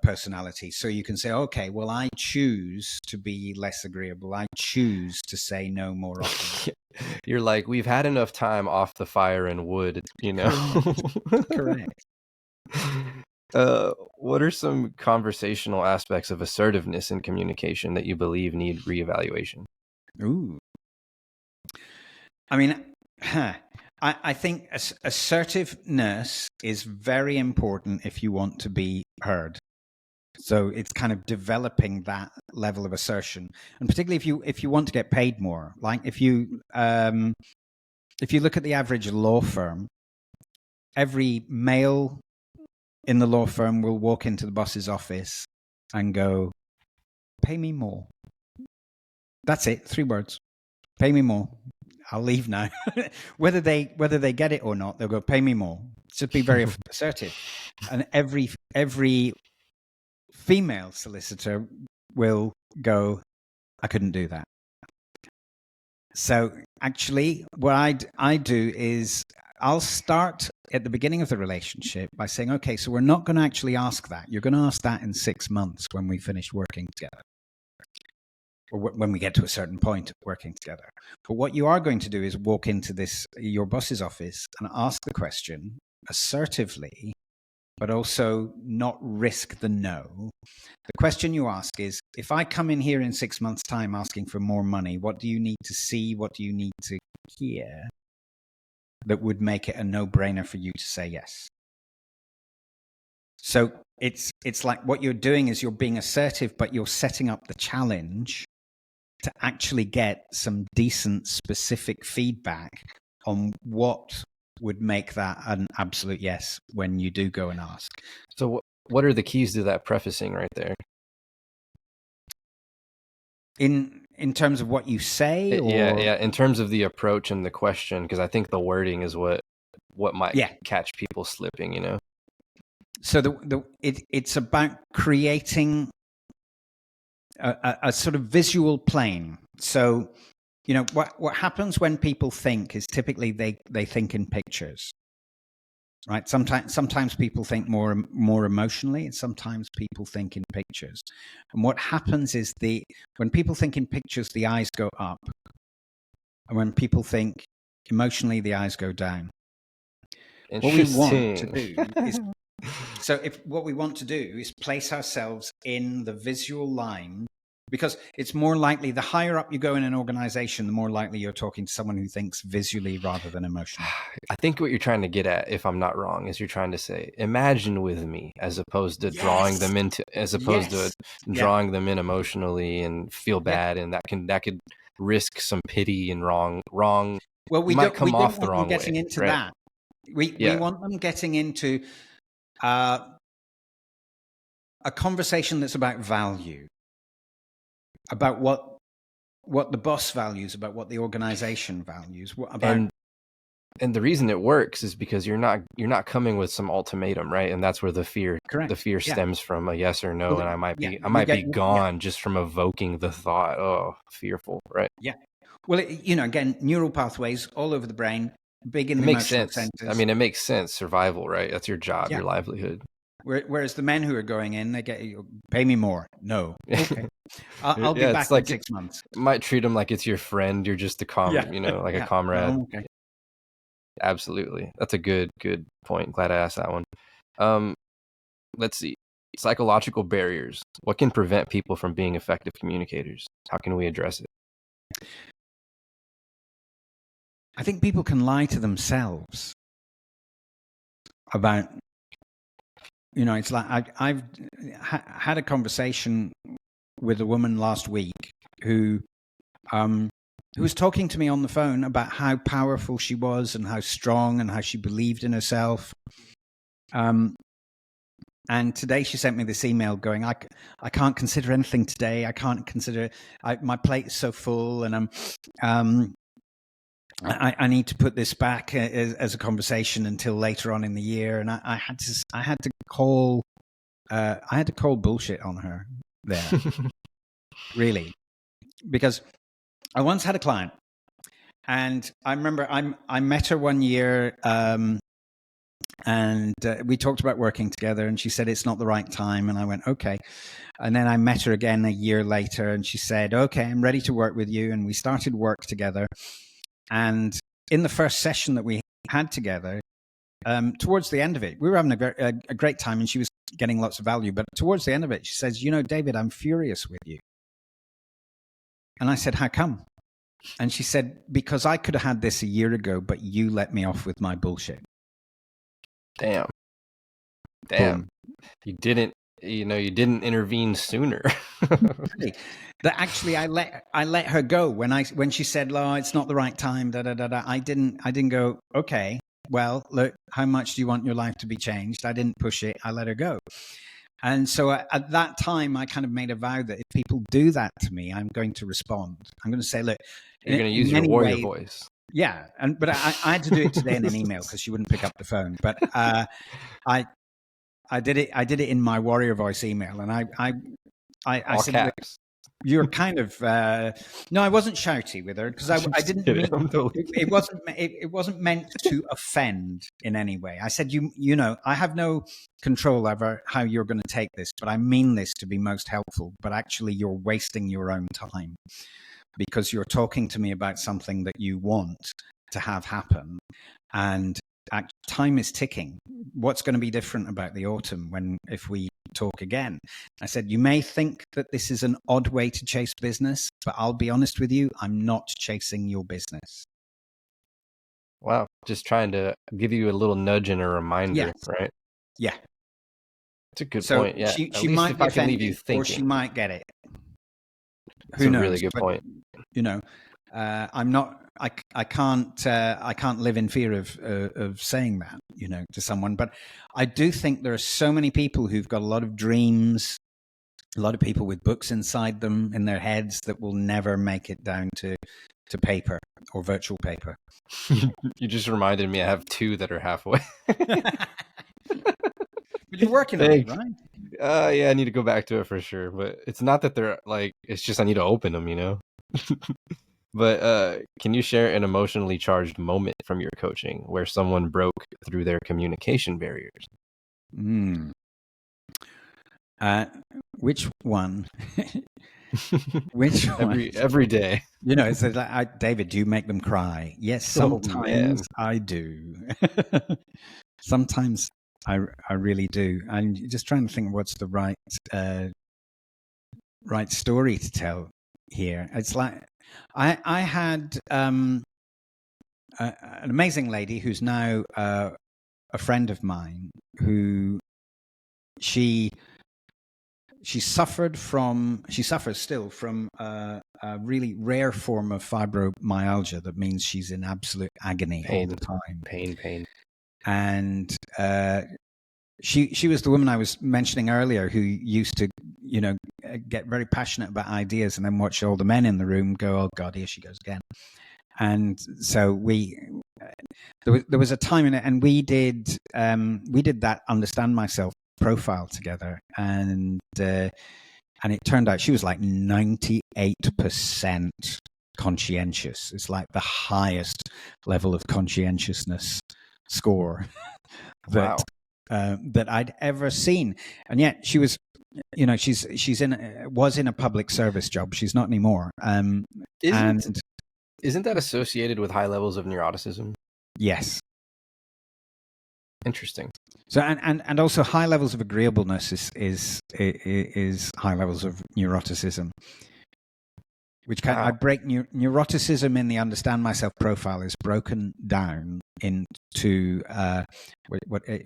personality. So you can say, okay, well, I choose to be less agreeable. I choose to say no more often. You're like, we've had enough time off the fire and wood, you know? Correct. What are some conversational aspects of assertiveness in communication that you believe need reevaluation? Ooh. I mean, I think assertiveness is very important if you want to be heard. So it's kind of developing that level of assertion, and particularly if you want to get paid more. Like if you look at the average law firm, every male in the law firm will walk into the boss's office and go, "Pay me more." That's it. 3 words. Pay me more. I'll leave now. whether they get it or not, they'll go, "Pay me more." Just be very assertive. And every female solicitor will go, "I couldn't do that." So actually, what I do is I'll start at the beginning of the relationship by saying, okay, so we're not going to actually ask that. You're going to ask that in 6 months when we finish working together, or when we get to a certain point of working together. But what you are going to do is walk into your boss's office and ask the question assertively, but also not risk the no. The question you ask is, if I come in here in 6 months' time asking for more money, what do you need to see? What do you need to hear that would make it a no-brainer for you to say yes? So it's like what you're doing is you're being assertive, but you're setting up the challenge to actually get some decent, specific feedback on what would make that an absolute yes when you do go and ask. So what are the keys to that prefacing right there? In terms of what you say? Or? Yeah. In terms of the approach and the question, because I think the wording is what might catch people slipping, you know? So it's about creating a sort of visual plane. So, you know, what happens when people think is typically they think in pictures, right? Sometimes people think more emotionally, and sometimes people think in pictures. And what happens is when people think in pictures, the eyes go up, and when people think emotionally, the eyes go down. What we want to do is what we want to do is place ourselves in the visual line, because it's more likely, the higher up you go in an organization, the more likely you're talking to someone who thinks visually rather than emotionally. I think what you're trying to get at, if I'm not wrong, is you're trying to say, imagine with me, as opposed to drawing them into, drawing them in emotionally and feel bad. And that could risk some pity and wrong. Well, we might don't, come we off don't the want wrong them getting way, into right? that. We want them getting into a conversation that's about value, about what the boss values, about what the organization values, and the reason it works is because you're not coming with some ultimatum, right? And that's where the fear stems from, a yes or no. And I might be gone just from evoking the thought. Oh, fearful, right? Yeah. Well, again, neural pathways all over the brain, big in the emotional centers. I mean, it makes sense. Survival, right? That's your job, your livelihood. Whereas the men who are going in, they get, pay me more. No. Okay. I'll be back in 6 months. Might treat them like it's your friend. You're just a a comrade. Oh, okay. Absolutely. That's a good point. Glad I asked that one. Let's see. Psychological barriers. What can prevent people from being effective communicators? How can we address it? I think people can lie to themselves about, it's like I've had a conversation with a woman last week who was talking to me on the phone about how powerful she was and how strong and how she believed in herself. And today she sent me this email going, I can't consider anything today. I can't consider, my plate is so full, and I need to put this back as a conversation until later on in the year. And I had to call bullshit on her there, really, because I once had a client, and I remember I met her one year And we talked about working together, and she said it's not the right time. And I went, okay. And then I met her again a year later, and she said, okay, I'm ready to work with you. And we started work together. And in the first session that we had together, towards the end of it, we were having a great time, and she was getting lots of value. But towards the end of it, she says, David, I'm furious with you. And I said, how come? And she said, because I could have had this a year ago, but you let me off with my bullshit. Damn. Boom. You didn't intervene sooner. That actually, I let her go when she said, "Oh, it's not the right time." I didn't go, okay, well, look, how much do you want your life to be changed? I didn't push it. I let her go. And so at that time, I kind of made a vow that if people do that to me, I'm going to respond. I'm going to say, look, you're going to use your warrior voice. Yeah. But I had to do it today in an email because she wouldn't pick up the phone. But I did it in my warrior voice email. And I said, caps. You're kind of no, I wasn't shouty with her because I didn't mean it wasn't meant to offend in any way. I said, you know, I have no control over how you're going to take this, but I mean this to be most helpful. But actually, you're wasting your own time because you're talking to me about something that you want to have happen, and time is ticking. What's going to be different about the autumn if we talk again? I said, you may think that this is an odd way to chase business, but I'll be honest with you, I'm not chasing your business. Wow. Just trying to give you a little nudge and a reminder, right? Yeah. It's a good point. Yeah. She might be offended, or she might get it. Who knows? A really good point. You know, I'm not. I can't live in fear of saying that, you know, to someone. But I do think there are so many people who've got a lot of dreams, a lot of people with books inside them in their heads that will never make it down to paper or virtual paper. You just reminded me I have 2 that are halfway. But you're working on it, right? Yeah, I need to go back to it for sure. But it's not that they're like, it's just I need to open them, you know? But can you share an emotionally charged moment from your coaching where someone broke through their communication barriers? Which one? Which one? Every day. You know, it's like, David, do you make them cry? Yes, sometimes I do. Sometimes I really do. I'm just trying to think what's the right story to tell here. It's like I had an amazing lady who's now a friend of mine who she suffers still from a really rare form of fibromyalgia that means she's in absolute agony all the time. Pain. And she was the woman I was mentioning earlier who used to, you know, get very passionate about ideas and then watch all the men in the room go, oh God, here she goes again. And so there was a time in it, and we did that Understand Myself profile together, and it turned out she was like 98% conscientious. It's like the highest level of conscientiousness score that I'd ever seen. And yet she was, you know, was in a public service job. She's not anymore. Isn't that associated with high levels of neuroticism? Yes. Interesting. So and also high levels of agreeableness is high levels of neuroticism. Which I break neuroticism in the Understand Myself profile is broken down into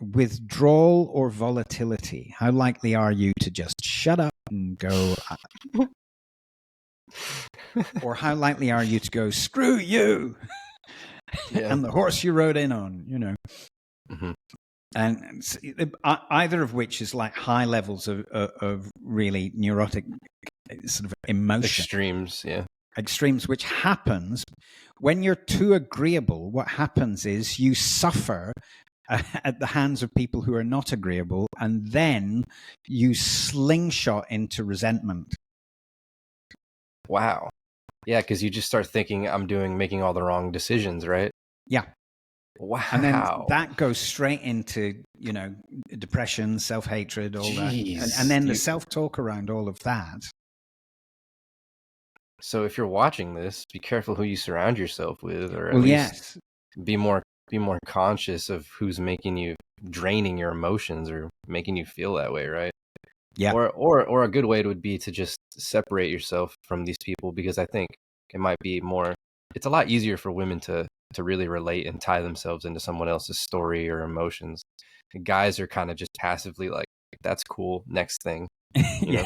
withdrawal or volatility. How likely are you to just shut up and go? Or how likely are you to go, screw you, and the horse you rode in on, you know? Mm-hmm. And either of which is like high levels of really neurotic sort of emotion. Extremes, which happens when you're too agreeable. What happens is you suffer at the hands of people who are not agreeable, and then you slingshot into resentment. Wow. Yeah, because you just start thinking I'm making all the wrong decisions, right? Yeah. And then Wow. that goes straight into, depression, self-hatred, all that. And Jeez. then the self-talk around all of that. So if you're watching this, be careful who you surround yourself with, or at Well, least yes. be more conscious of who's making you draining your emotions or making you feel that way, right? Yeah. Or a good way would be to just separate yourself from these people, because I think it might be it's a lot easier for women to really relate and tie themselves into someone else's story or emotions. And guys are kind of just passively like, that's cool, next thing, you know.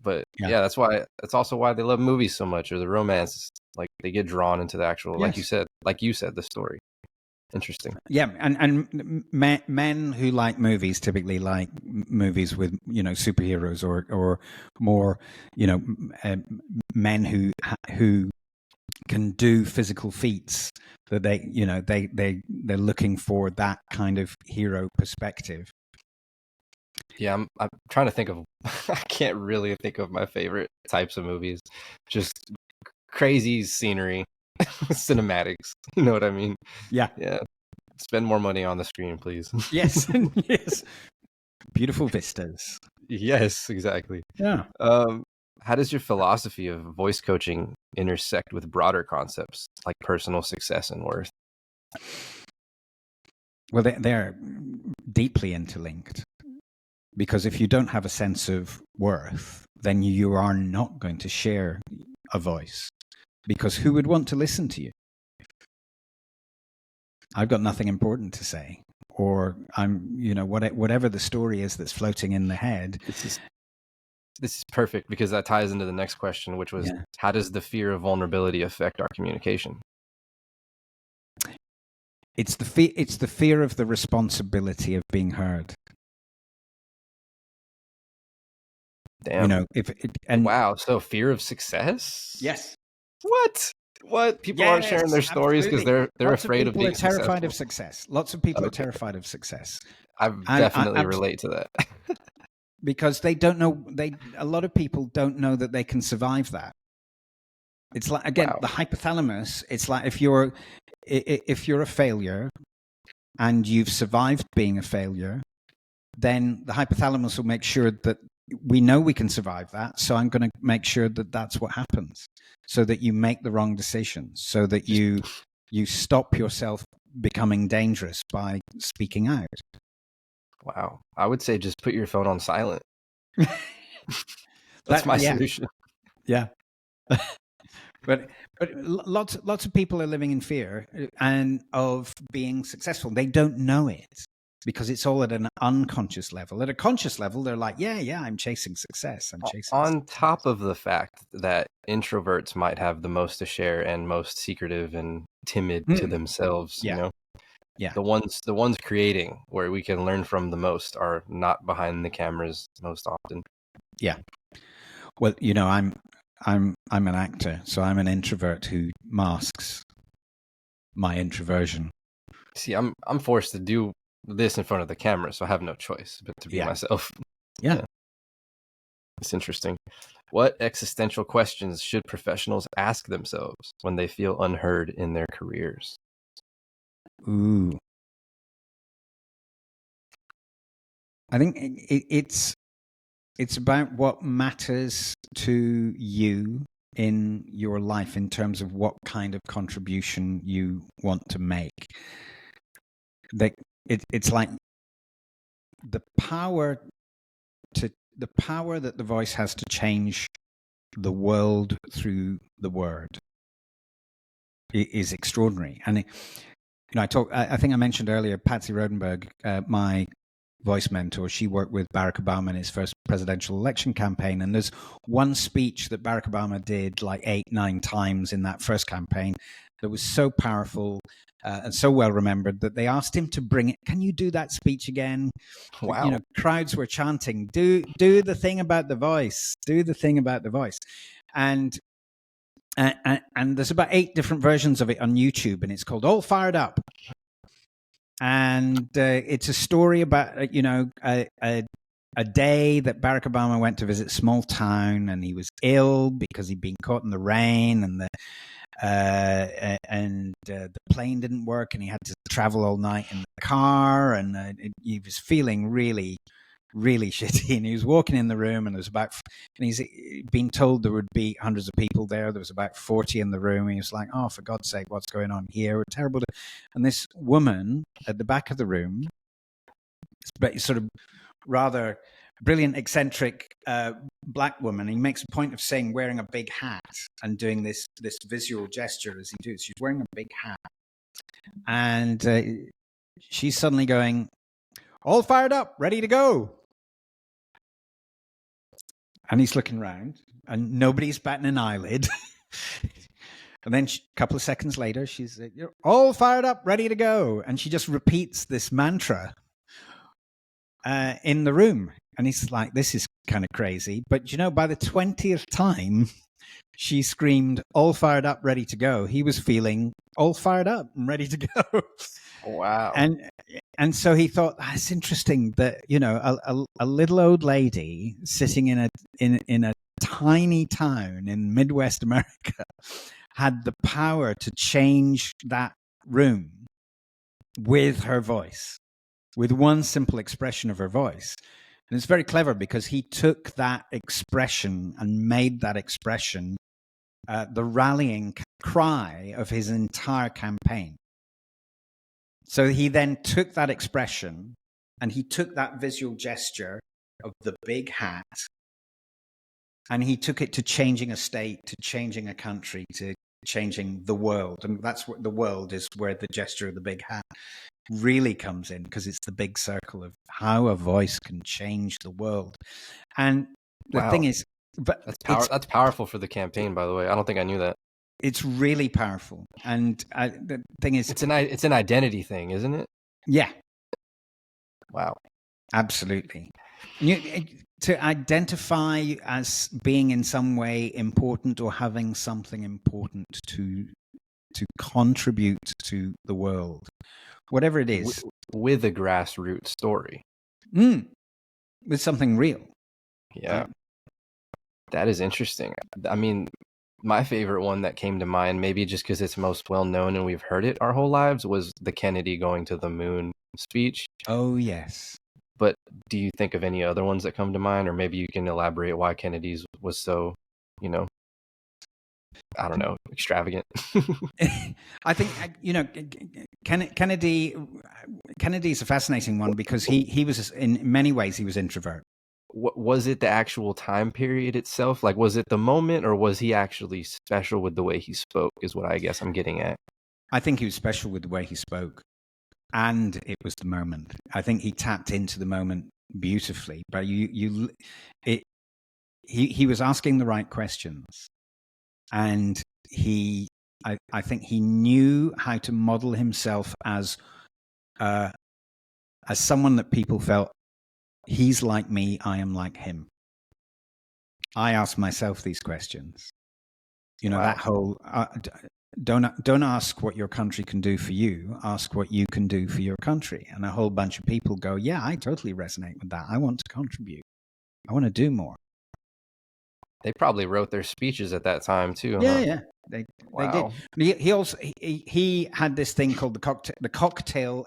But yeah, that's also why they love movies so much, or the romance. Like they get drawn into the actual, like you said, the story. Interesting. Yeah, and men who like movies typically like movies with superheroes or more men who can do physical feats, that they're looking for that kind of hero perspective. Yeah, I'm trying to think of I can't really think of my favorite types of movies. Just crazy scenery, cinematics. You know what I mean? Yeah. Yeah. Spend more money on the screen, please. Yes. Yes. Beautiful vistas. Yes, exactly. Yeah. How does your philosophy of voice coaching intersect with broader concepts like personal success and worth? Well, they're deeply interlinked, because if you don't have a sense of worth, then you are not going to share a voice, because who would want to listen to you? I've got nothing important to say, or I'm, whatever the story is that's floating in the head. This is perfect, because that ties into the next question, which was, how does the fear of vulnerability affect our communication? It's the fear of the responsibility of being heard. Damn. And wow. So fear of success? Yes. What? People aren't sharing their stories because they're afraid of being successful. Terrified of success. Lots of people are terrified of success. I definitely relate to that. Because they don't know. A lot of people don't know that they can survive that. It's like, again, the hypothalamus. It's like if you're a failure and you've survived being a failure, then the hypothalamus will make sure that we know we can survive that. So I'm going to make sure that that's what happens, so that you make the wrong decisions, so that you stop yourself becoming dangerous by speaking out. Wow. I would say just put your phone on silent. That's my solution. Yeah. But lots of people are living in fear and of being successful. They don't know it, because it's all at an unconscious level. At a conscious level, they're like, yeah, I'm chasing success. On top of the fact that introverts might have the most to share and most secretive and timid to themselves, Yeah. The ones creating, where we can learn from the most, are not behind the cameras most often. Yeah. Well, I'm an actor, so I'm an introvert who masks my introversion. See, I'm forced to do this in front of the camera, so I have no choice but to be myself. Yeah. It's interesting. What existential questions should professionals ask themselves when they feel unheard in their careers? Ooh. I think it's about what matters to you in your life, in terms of what kind of contribution you want to make. It's like the power that the voice has to change the world through the word is extraordinary. And I think I mentioned earlier, Patsy Rodenberg, my voice mentor. She worked with Barack Obama in his first presidential election campaign, and there's one speech that Barack Obama did like 8-9 times in that first campaign that was so powerful and so well remembered that they asked him to bring it. Can you do that speech again? Wow. Crowds were chanting, do the thing about the voice, do the thing about the voice. And there's about 8 different versions of it on YouTube, and it's called All Fired Up. And it's a story about, a day that Barack Obama went to visit a small town, and he was ill because he'd been caught in the rain, and the plane didn't work, and he had to travel all night in the car, and he was feeling really, really shitty. And he was walking in the room, and and he's been told there would be hundreds of people there. There was about 40 in the room. And he was like, "Oh, for God's sake, what's going on here? Terrible." And this woman at the back of the room, sort of rather brilliant, eccentric black woman. He makes a point of saying wearing a big hat and doing this visual gesture as he does. She's wearing a big hat. And she's suddenly going, "All fired up, ready to go." And he's looking around, and nobody's batting an eyelid. And then a couple of seconds later, she's all fired up, ready to go. And she just repeats this mantra in the room. And he's like, this is kind of crazy. But, by the 20th time she screamed, all fired up, ready to go, he was feeling all fired up and ready to go. Wow. And so he thought, that's interesting that, a little old lady sitting in a tiny town in Midwest America had the power to change that room with her voice, with one simple expression of her voice. And it's very clever because he took that expression and made that expression the rallying cry of his entire campaign. So he then took that expression and he took that visual gesture of the big hat and he took it to changing a state, to changing a country, to changing the world. And that's what the world is, where the gesture of the big hat really comes in, because it's the big circle of how a voice can change the world. And the thing is, but that's powerful for the campaign, by the way. I don't think I knew that. It's really powerful. And the thing is, it's an identity thing, isn't it? Yeah. Wow. Absolutely. To identify as being in some way important or having something important to contribute to the world, whatever it is, with a grassroots story, with something real. Yeah. That is interesting. I mean, my favorite one that came to mind, maybe just because it's most well known and we've heard it our whole lives, was the Kennedy going to the moon speech. Oh, yes. But do you think of any other ones that come to mind? Or maybe you can elaborate why Kennedy's was so, I don't know, extravagant. I think, Kennedy's a fascinating one because he was, in many ways, he was introvert. Was it the actual time period itself? Like, was it the moment, or was he actually special with the way he spoke, is what I guess I'm getting at. I think he was special with the way he spoke. And it was the moment. I think he tapped into the moment beautifully. But he was asking the right questions, and I think he knew how to model himself as someone that people felt, he's like me, I am like him. I ask myself these questions. Wow. That whole. Don't ask what your country can do for you. Ask what you can do for your country. And a whole bunch of people go, yeah, I totally resonate with that. I want to contribute. I want to do more. They probably wrote their speeches at that time too. Yeah, huh? yeah, they did. He also he had this thing called the cocktail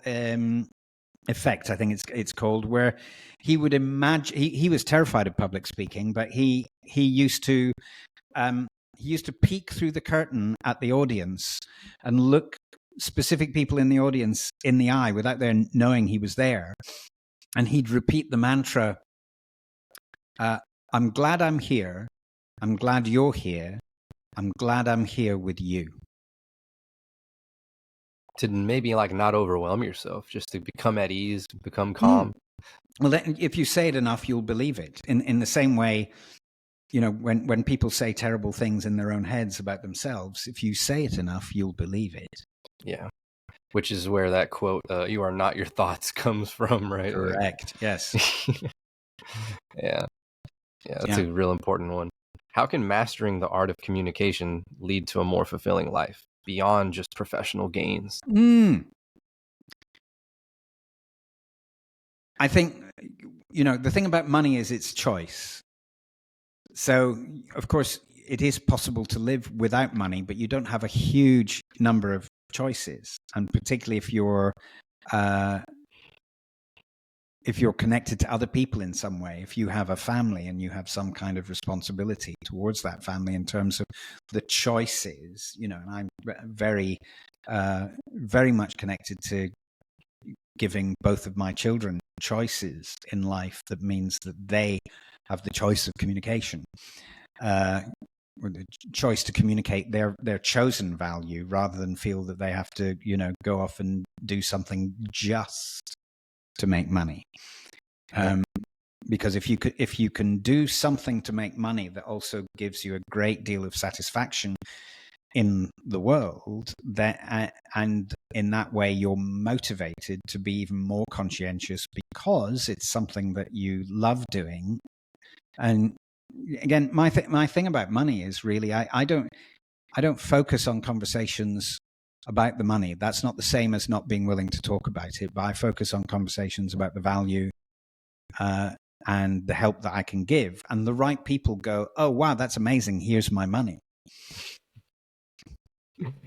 effect, I think it's called, where he would imagine he was terrified of public speaking, but he used to. He used to peek through the curtain at the audience and look specific people in the audience in the eye without their knowing he was there. And he'd repeat the mantra, I'm glad I'm here. I'm glad you're here. I'm glad I'm here with you. To maybe not overwhelm yourself, just to become at ease, become calm. Well, if you say it enough, you'll believe it. In the same way, when people say terrible things in their own heads about themselves, if you say it enough, you'll believe it. Yeah. Which is where that quote, you are not your thoughts, comes from, right? Correct. Yes. Yeah. Yeah, that's a real important one. How can mastering the art of communication lead to a more fulfilling life beyond just professional gains? I think, the thing about money is it's choice. So, of course, it is possible to live without money, but you don't have a huge number of choices, and particularly if you're connected to other people in some way, if you have a family and you have some kind of responsibility towards that family in terms of the choices, and I'm very, very much connected to giving both of my children choices in life. That means that they have the choice of communication, or the choice to communicate their chosen value rather than feel that they have to, go off and do something just to make money. Because if you can do something to make money that also gives you a great deal of satisfaction in the world, and in that way you're motivated to be even more conscientious because it's something that you love doing. And again, my thing about money is really I don't focus on conversations about the money. That's not the same as not being willing to talk about it, but I focus on conversations about the value and the help that I can give. And the right people go, oh, wow, that's amazing. Here's my money.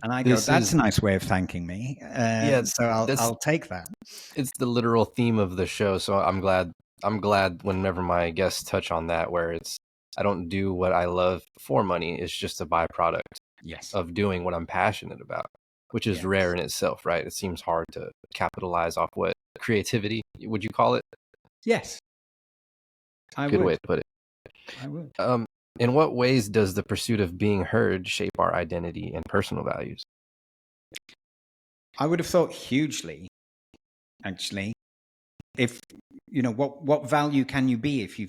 And I go, that's a nice way of thanking me. So I'll take that. It's the literal theme of the show. So I'm glad whenever my guests touch on that, where I don't do what I love for money. It's just a byproduct of doing what I'm passionate about, which is rare in itself, right? It seems hard to capitalize off what creativity, would you call it? Yes. Good way to put it. I would. In what ways does the pursuit of being heard shape our identity and personal values? I would have thought hugely, actually. If what value can you be if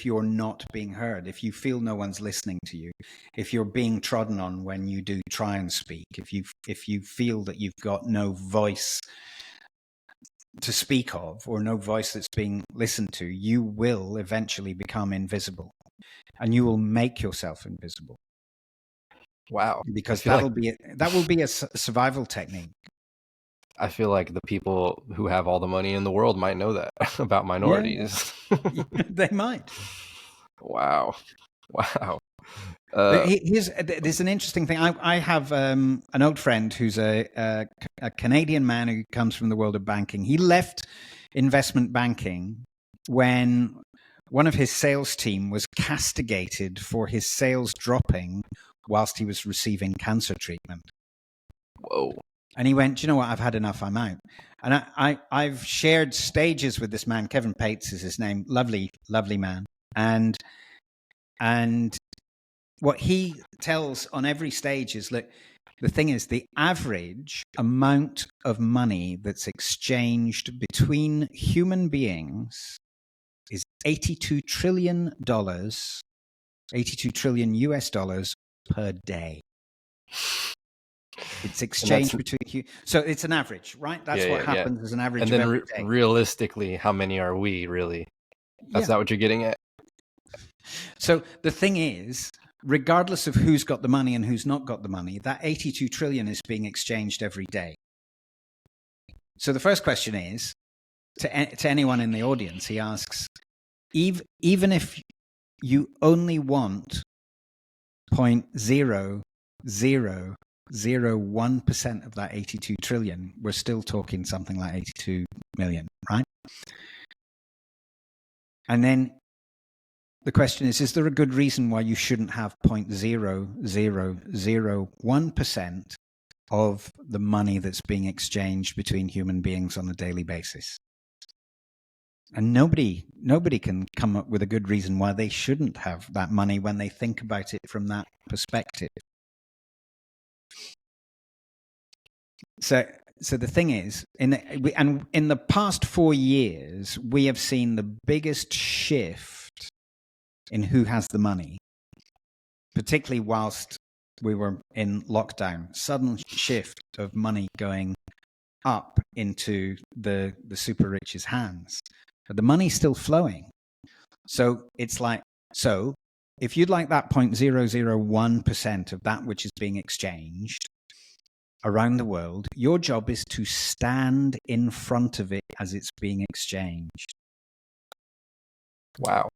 you're not being heard, if you feel no one's listening to you, if you're being trodden on when you do try and speak, if you feel that you've got no voice to speak of or no voice that's being listened to, you will eventually become invisible, and you will make yourself invisible. Wow. Because that will be a survival technique. I feel like the people who have all the money in the world might know that about minorities. Yeah. They might. Wow. There's an interesting thing. I have an old friend who's a Canadian man who comes from the world of banking. He left investment banking when one of his sales team was castigated for his sales dropping whilst he was receiving cancer treatment. Whoa. And he went, you know what, I've had enough, I'm out. And I've shared stages with this man. Kevin Pates is his name. Lovely, lovely man. And what he tells on every stage is, look, the thing is, the average amount of money that's exchanged between human beings is $82 trillion, 82 trillion US dollars per day. It's exchanged between, so it's an average, right? That's what happens as an average. And then realistically, how many are we really? That's not what you're getting at. So the thing is, regardless of who's got the money and who's not got the money, that 82 trillion is being exchanged every day. So the first question is, to anyone in the audience, he asks, even if you only want 0.0001% of that 82 trillion, we're still talking something like 82 million, right? And then the question is there a good reason why you shouldn't have 0.0001% of the money that's being exchanged between human beings on a daily basis? And nobody can come up with a good reason why they shouldn't have that money when they think about it from that perspective. So the thing is, in the past 4 years, we have seen the biggest shift in who has the money, particularly whilst we were in lockdown. Sudden shift of money going up into the super rich's hands. But the money's still flowing. So it's like, so if you'd like that 0.001% of that which is being exchanged around the world, your job is to stand in front of it as it's being exchanged. Wow.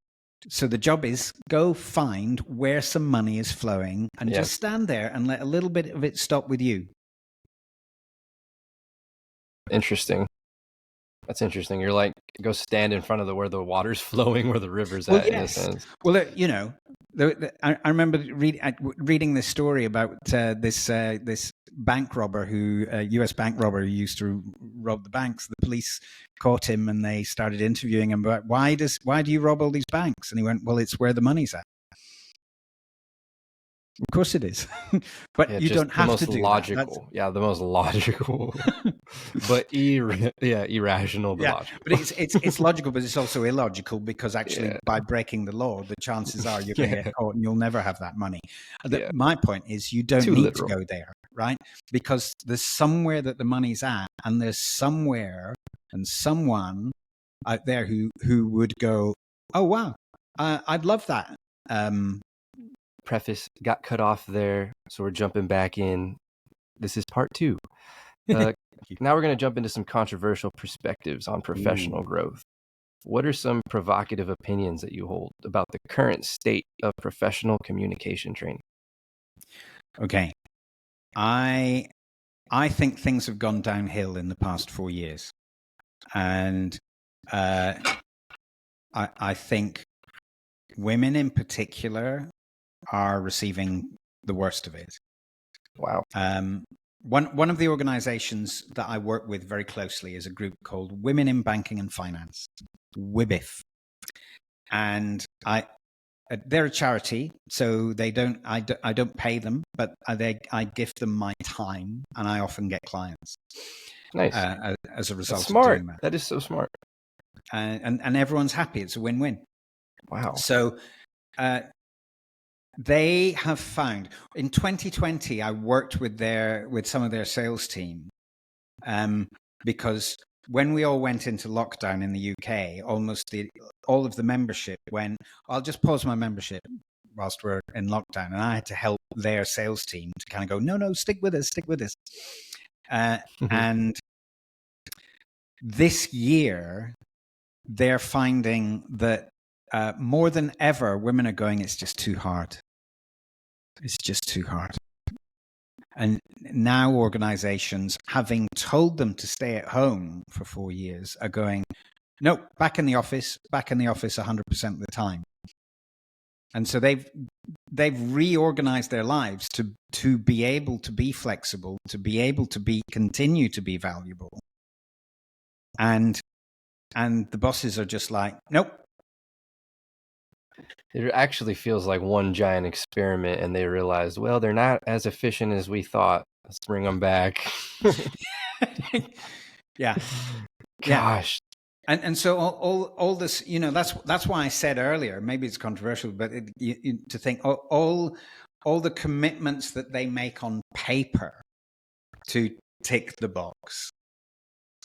So the job is go find where some money is flowing and just stand there and let a little bit of it stop with you. Interesting. That's interesting. You're like, go stand in front of where the water's flowing, where the river's Well, at, in a yes. sense. Well, you know, I remember reading this story about this bank robber U.S. bank robber who used to rob the banks. The police caught him and they started interviewing him about why do you rob all these banks? And he went, well, it's where the money's at. Of course it is, but you don't have to do logical. The most logical, but irrational. But logical. But it's logical, but it's also illogical because actually by breaking the law, the chances are you're going to get caught and you'll never have that money. My point is you don't need to go there, right? Because there's somewhere that the money's at, and there's somewhere and someone out there who would go, oh wow, I'd love that. Preface got cut off there, so we're jumping back in. This is part 2. Now we're going to jump into some controversial perspectives on professional growth. What are some provocative opinions that you hold about the current state of professional communication training? Okay. I think things have gone downhill in the past 4 years. And I think women in particular are receiving the worst of it. Wow. One of the organizations that I work with very closely is a group called Women in Banking and Finance, WIBIF. And they're a charity, so I don't pay them, but I gift them my time, and I often get clients. Nice. As a result That's smart. of doing that. That is so smart. And everyone's happy. It's a win-win. Wow. So they have found in 2020, I worked with some of their sales team, because when we all went into lockdown in the UK, all of the membership went, I'll just pause my membership whilst we're in lockdown. And I had to help their sales team to kind of go, no, stick with us. And this year, they're finding that more than ever, women are going, it's just too hard. It's just too hard. And now organizations, having told them to stay at home for 4 years, are going, no, back in the office 100% of the time. And so they've reorganized their lives to be able to be flexible, to be able to continue to be valuable. And the bosses are just like, nope. It actually feels like one giant experiment, and they realized, well, they're not as efficient as we thought. Let's bring them back. Yeah. Gosh. And so all this, that's why I said earlier, maybe it's controversial, but to think all the commitments that they make on paper to tick the box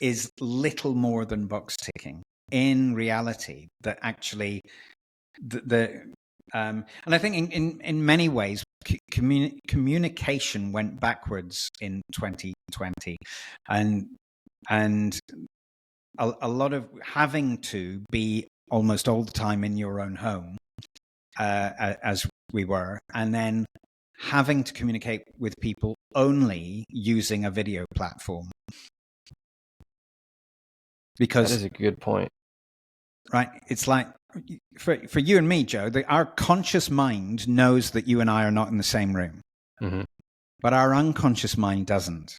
is little more than box ticking. In reality, that actually and I think in many ways communication went backwards in 2020, and a lot of having to be almost all the time in your own home, as we were, and then having to communicate with people only using a video platform. Because that is a good point. Right? It's like for you and me, Joe, our conscious mind knows that you and I are not in the same room, but our unconscious mind doesn't.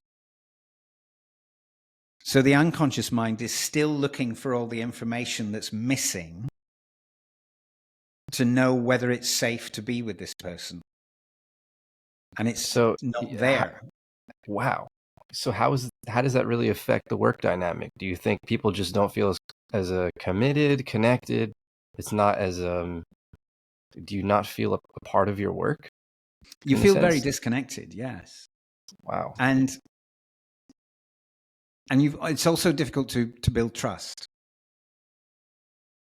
So the unconscious mind is still looking for all the information that's missing to know whether it's safe to be with this person. And it's not there. Wow. So how does that really affect the work dynamic? Do you think people just don't feel as committed, connected? It's not as do you not feel a part of your work? You feel very disconnected, yes. Wow. And it's also difficult to build trust.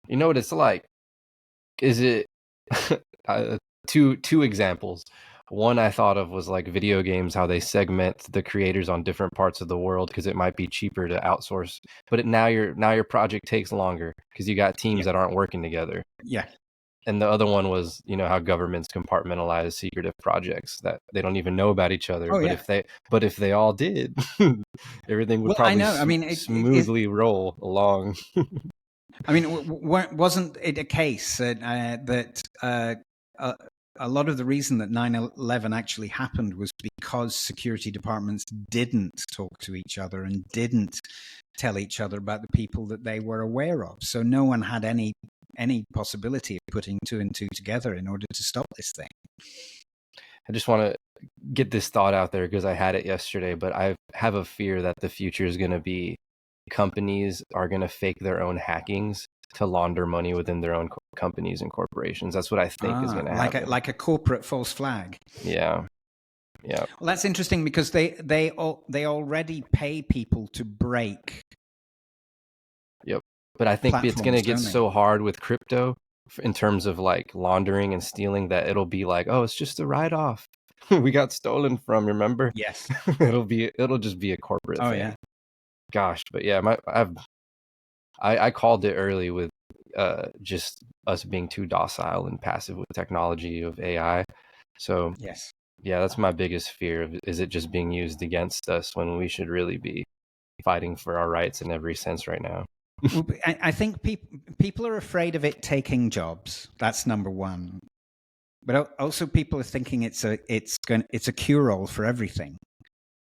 You know what it's like? Is it two examples? One I thought of was like video games, how they segment the creators on different parts of the world because it might be cheaper to outsource. But now your project takes longer because you got teams that aren't working together. Yeah. And the other one was, how governments compartmentalize secretive projects that they don't even know about each other. Oh But yeah. if they all did, everything would Well, I probably know. I mean, smoothly roll along. I mean, wasn't it a case that a lot of the reason that 9/11 actually happened was because security departments didn't talk to each other and didn't tell each other about the people that they were aware of. So no one had any possibility of putting two and two together in order to stop this thing. I just want to get this thought out there because I had it yesterday, but I have a fear that the future is going to be companies are going to fake their own hackings to launder money within their own companies and corporations. That's what I think is going to happen. Like a corporate false flag. Yeah. Yeah. Well, that's interesting because they already pay people to break. Yep. But I think it's going to get so hard with crypto in terms of like laundering and stealing that it'll be like, oh, it's just a write-off. We got stolen from, remember? Yes. it'll just be a corporate thing. Yeah. Gosh, but yeah, I called it early with just us being too docile and passive with technology of AI. So yes. Yeah, that's my biggest fear. Is it just being used against us when we should really be fighting for our rights in every sense right now? Well, I think people are afraid of it taking jobs. That's number one. But also, people are thinking it's a cure-all for everything.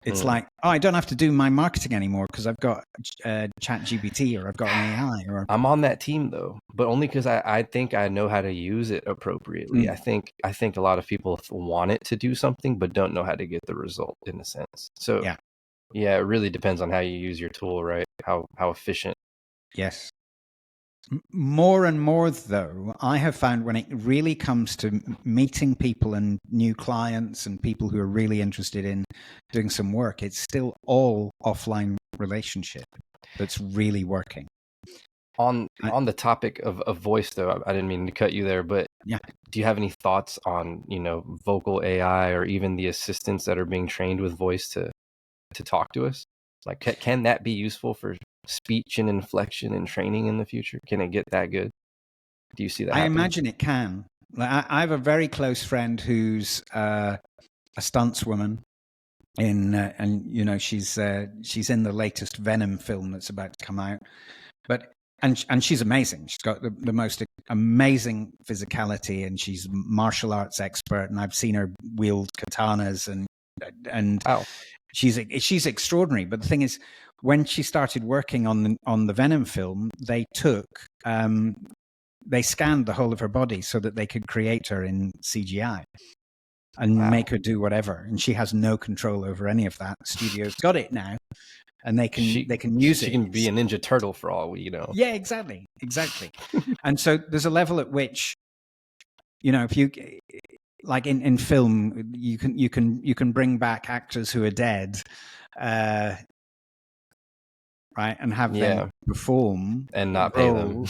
It's like, oh, I don't have to do my marketing anymore because I've got ChatGPT or I've got an AI. Or I'm on that team though, but only because I think I know how to use it appropriately. I think a lot of people want it to do something, but don't know how to get the result in a sense. So yeah, it really depends on how you use your tool, right? How efficient. Yes. More and more, though, I have found when it really comes to meeting people and new clients and people who are really interested in doing some work, it's still all offline relationship that's really working. On the topic of voice, though, I didn't mean to cut you there, but do you have any thoughts on, vocal AI or even the assistants that are being trained with voice to talk to us? Like, can that be useful for speech and inflection and training in the future? Can it get that good? Do you see that happening? I imagine it can. I have a very close friend who's a stunts woman and she's in the latest Venom film that's about to come out. But and she's amazing. She's got the most amazing physicality, and she's a martial arts expert. And I've seen her wield katanas, and wow. She's extraordinary. But the thing is, when she started working on the Venom film, they scanned the whole of her body so that they could create her in CGI and make her do whatever. And she has no control over any of that. The studio's got it now, and they can use it. She can be a Ninja Turtle for all we know. Yeah, exactly. And so there's a level at which, if you like in film, you can bring back actors who are dead, right, and have them perform and not pay them.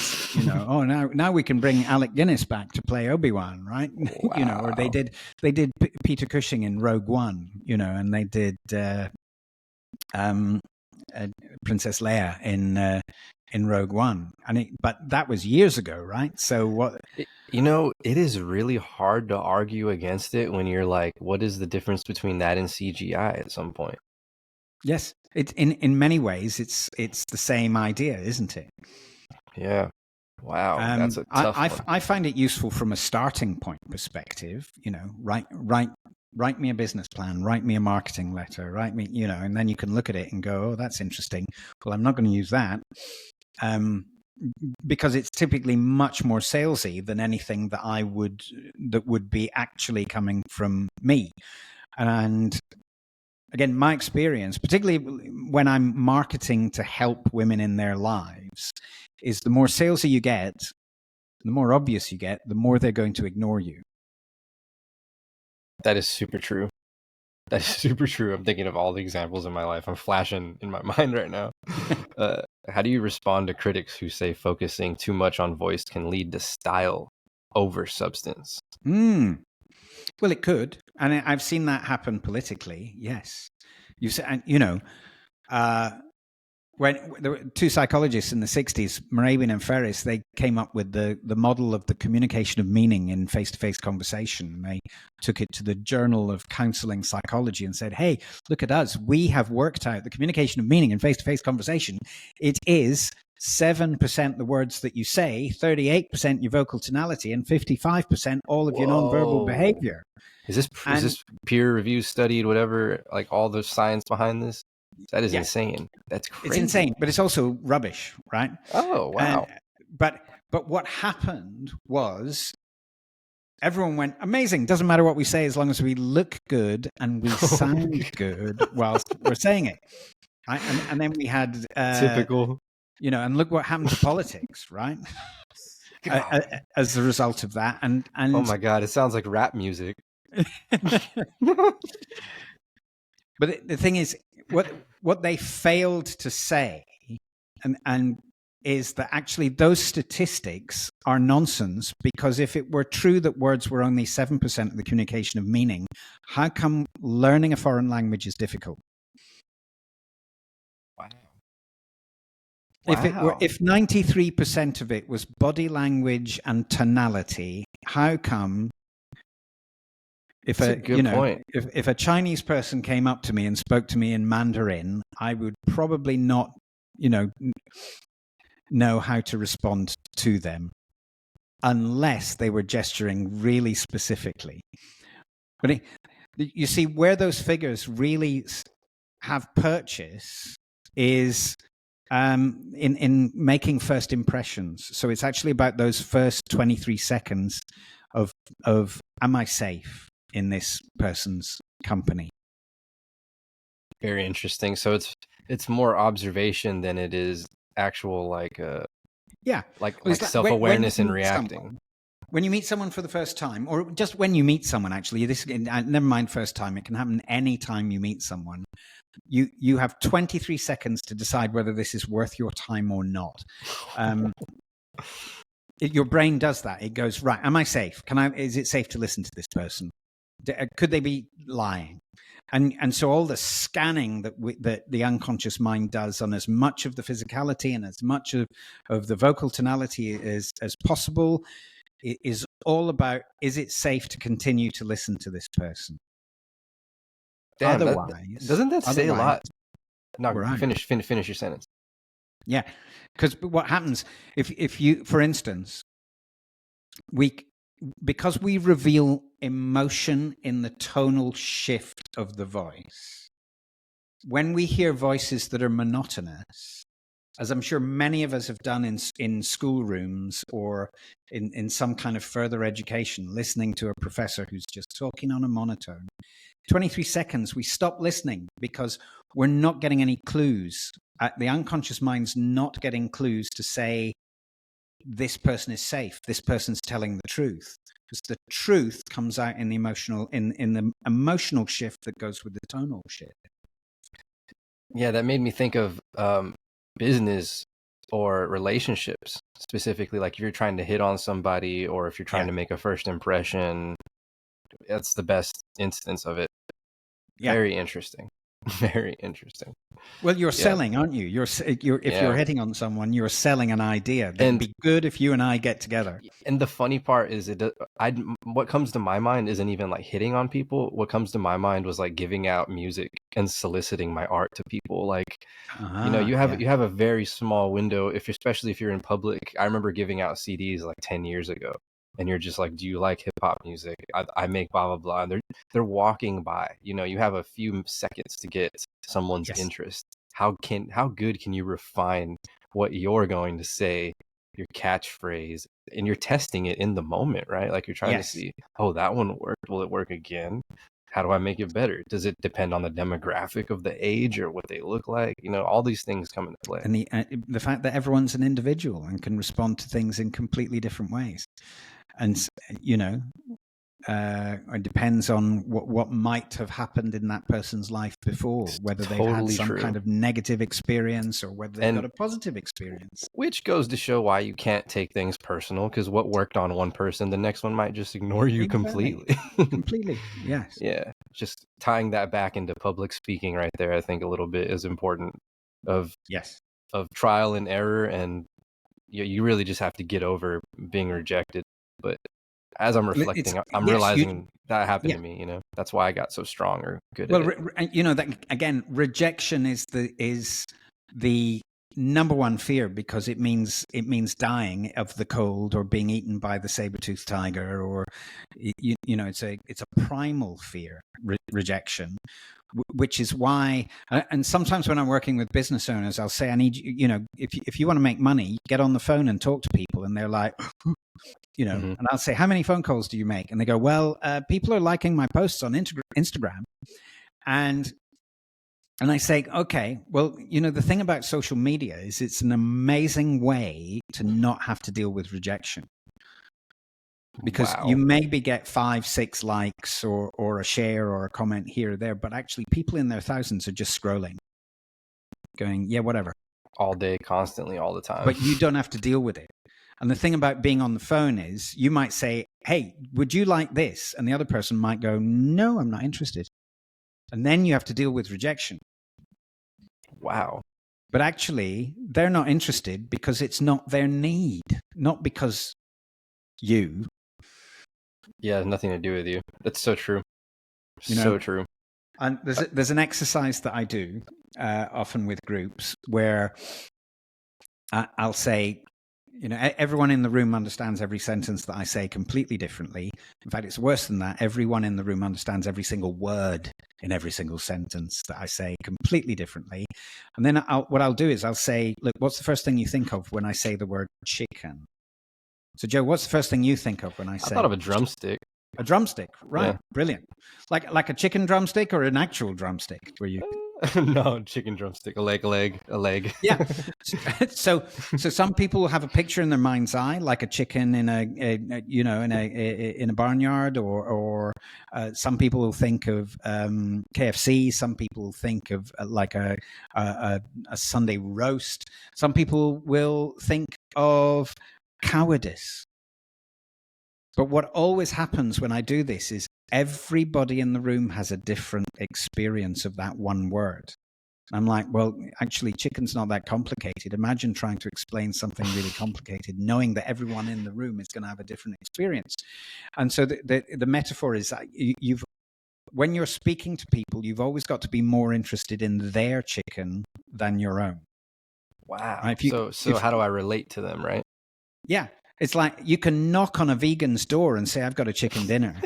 Oh, now we can bring Alec Guinness back to play Obi-Wan, right? Wow. Or they did Peter Cushing in Rogue One, and they did Princess Leia in Rogue One, but that was years ago, right? So what? It is really hard to argue against it when you're like, what is the difference between that and CGI at some point? Yes, in many ways it's the same idea, isn't it? Yeah. Wow, that's a tough one. I find it useful from a starting point perspective. Write me a business plan, write me a marketing letter, write me, and then you can look at it and go, oh, that's interesting. Well, I'm not going to use that because it's typically much more salesy than anything that would be actually coming from me. And again, my experience, particularly when I'm marketing to help women in their lives, is the more salesy you get, the more obvious you get, the more they're going to ignore you. That is super true. I'm thinking of all the examples in my life. I'm flashing in my mind right now. How do you respond to critics who say focusing too much on voice can lead to style over substance? Well, it could. And I've seen that happen politically. Yes. You say, when there were two psychologists in the 60s, Morabian and Ferris, they came up with the model of the communication of meaning in face-to-face conversation. They took it to the Journal of Counseling Psychology and said, hey, look at us. We have worked out the communication of meaning in face-to-face conversation. It is 7% the words that you say, 38% your vocal tonality, and 55% all of your nonverbal behavior. Is this peer review studied, whatever, like all the science behind this? That is insane. That's crazy. It's insane, but it's also rubbish, right? Oh, wow. But what happened was everyone went, amazing. Doesn't matter what we say as long as we look good and we sound good whilst we're saying it. Right? And then we had... typical. And look what happened to politics, right? As a result of that. And oh my God, it sounds like rap music. But the thing is, what they failed to say, and is that actually those statistics are nonsense, because if it were true that words were only 7% of the communication of meaning, how come learning a foreign language is difficult? Wow. If 93% of it was body language and tonality, how come if if a Chinese person came up to me and spoke to me in Mandarin, I would probably not, know how to respond to them unless they were gesturing really specifically. But you see, where those figures really have purchase is in making first impressions. So it's actually about those first 23 seconds of am I safe in this person's company? Very interesting. So it's more observation than it is actual like self-awareness and reacting. When you meet someone for the first time, or just when you meet someone, actually, never mind first time, it can happen any time you meet someone. You have 23 seconds to decide whether this is worth your time or not. Your brain does that. It goes, right, am I safe? Is it safe to listen to this person? Could they be lying? And so all the scanning that the unconscious mind does on as much of the physicality and as much of the vocal tonality as possible is all about, is it safe to continue to listen to this person? Damn, otherwise, doesn't that say a lot? No, right. Finish your sentence. Yeah, because what happens if you, for instance, because we reveal emotion in the tonal shift of the voice, when we hear voices that are monotonous, as I'm sure many of us have done in schoolrooms or in some kind of further education, listening to a professor who's just talking on a monotone, 23 seconds, we stop listening because we're not getting any clues. The unconscious mind's not getting clues to say, this person is safe, this person's telling the truth. Because the truth comes out in the emotional shift that goes with the tonal shift. Yeah, that made me think of business or relationships, specifically, like if you're trying to hit on somebody or if you're trying to make a first impression, that's the best instance of it. Yeah. Very interesting. Very interesting. Well, you're selling, aren't you? If you're hitting on someone, you're selling an idea. It'd be good if you and I get together. And the funny part is, what comes to my mind isn't even like hitting on people. What comes to my mind was like giving out music and soliciting my art to people. Like, you have a very small window, especially if you're in public. I remember giving out CDs like 10 years ago. And you're just like, do you like hip hop music? I make blah, blah, blah. And they're walking by, you have a few seconds to get someone's interest. How good can you refine what you're going to say, your catchphrase, and you're testing it in the moment, right? Like you're trying to see, oh, that one worked. Will it work again? How do I make it better? Does it depend on the demographic of the age or what they look like? All these things come into play. And the fact that everyone's an individual and can respond to things in completely different ways. And, it depends on what might have happened in that person's life before, whether they've had some kind of negative experience or whether they've got a positive experience. Which goes to show why you can't take things personal, because what worked on one person, the next one might just ignore you completely. Completely, yes. Yeah, just tying that back into public speaking right there, I think a little bit is important. of Yes. trial and error, and you really just have to get over being rejected. But as I'm reflecting, I'm realizing that happened to me. You know, that's why I got so strong or good at it. You know, that again, rejection is the number one fear, because it means dying of the cold or being eaten by the saber-toothed tiger, or you know, it's a primal fear, rejection, which is why. And sometimes when I'm working with business owners, I'll say, I need you know, if you want to make money, get on the phone and talk to people, and they're like, you know, and I'll say, how many phone calls do you make? And they go, well, people are liking my posts on Instagram. And I say, okay, well, you know, the thing about social media is it's an amazing way to not have to deal with rejection. Because you maybe get 5, 6 likes or a share or a comment here or there, but actually people in their thousands are just scrolling, going, yeah, whatever. All day, constantly, all the time. But you don't have to deal with it. And the thing about being on the phone is you might say, hey, would you like this? And the other person might go, no, I'm not interested. And then you have to deal with rejection. Wow. But actually, they're not interested because it's not their need, not because you. Yeah, nothing to do with you. That's so true. You know, so true. And there's an exercise that I do often with groups where I'll say, you know, everyone in the room understands every sentence that I say completely differently. In fact, it's worse than that. Everyone in the room understands every single word in every single sentence that I say completely differently. And then what I'll do is I'll say, look, what's the first thing you think of when I say the word chicken? So, Joe, what's the first thing you think of when I say? I thought of a drumstick. A drumstick, right? Yeah. Brilliant. Like a chicken drumstick or an actual drumstick? Where you? No, chicken drumstick, a leg. Yeah. So some people have a picture in their mind's eye, like a chicken in a barnyard, or some people will think of KFC. Some people will think of like a Sunday roast. Some people will think of cowardice. But what always happens when I do this is everybody in the room has a different experience of that one word. I'm like, well, actually, chicken's not that complicated. Imagine trying to explain something really complicated, knowing that everyone in the room is going to have a different experience. And so the metaphor is that when you're speaking to people, you've always got to be more interested in their chicken than your own. Wow. Right? So how do I relate to them, right? Yeah. It's like you can knock on a vegan's door and say, I've got a chicken dinner,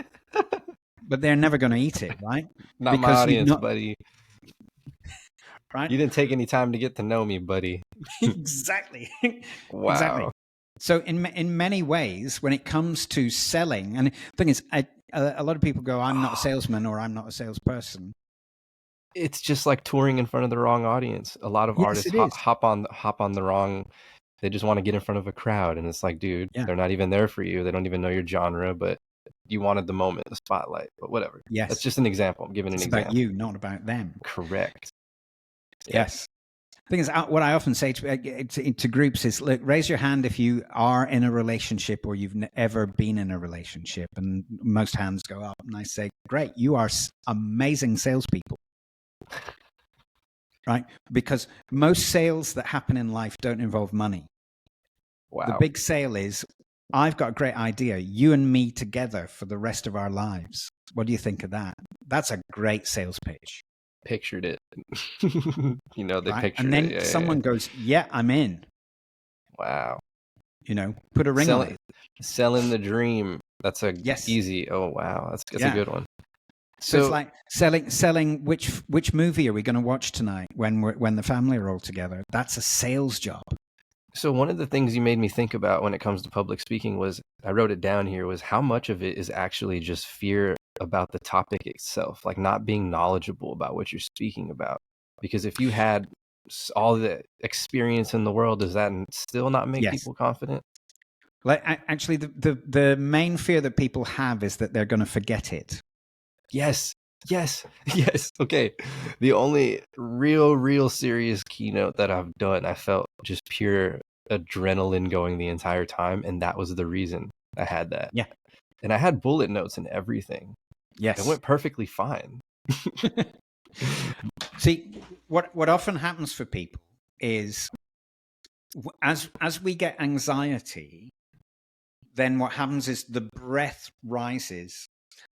but they're never going to eat it, right? Not because my audience, buddy. Right? You didn't take any time to get to know me, buddy. Exactly. Wow. Exactly. So in many ways, when it comes to selling, and the thing is, a lot of people go, I'm not a salesman or I'm not a salesperson. It's just like touring in front of the wrong audience. A lot of artists hop on the wrong. They just want to get in front of a crowd, and it's like, dude, they're not even there for you. They don't even know your genre, but you wanted the moment, the spotlight, but whatever. Yes. That's just an example. I'm giving an example. It's about you, not about them. Correct. Yes. The thing is, what I often say to groups is, look, raise your hand if you are in a relationship or you've ever been in a relationship. And most hands go up. And I say, great, you are amazing salespeople. Right? Because most sales that happen in life don't involve money. Wow. The big sale is, I've got a great idea, you and me together for the rest of our lives. What do you think of that? That's a great sales pitch. Pictured it. You know, they pictured it. And then someone goes, yeah, I'm in. Wow. You know, put a ring on it. Selling the dream. That's easy. Oh, wow. That's a good one. So it's like selling which movie are we going to watch tonight when the family are all together? That's a sales job. So one of the things you made me think about when it comes to public speaking was, I wrote it down here, was how much of it is actually just fear about the topic itself, like not being knowledgeable about what you're speaking about. Because if you had all the experience in the world, does that still not make people confident? Like actually, the main fear that people have is that they're going to forget it. Yes. Okay. The only real serious keynote that I've done, I felt just pure adrenaline going the entire time. And that was the reason I had that. Yeah. And I had bullet notes and everything. Yes. It went perfectly fine. See, what often happens for people is as we get anxiety, then what happens is the breath rises.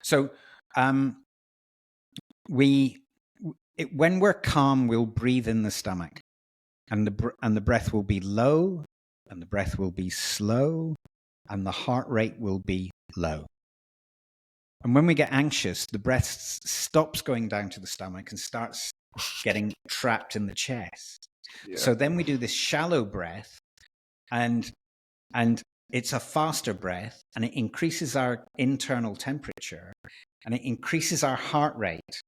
So when we're calm, we'll breathe in the stomach, and the breath will be low, and the breath will be slow, and the heart rate will be low. And when we get anxious, the breath stops going down to the stomach and starts getting trapped in the chest. Yeah. So then we do this shallow breath, and it's a faster breath, and it increases our internal temperature, and it increases our heart rate.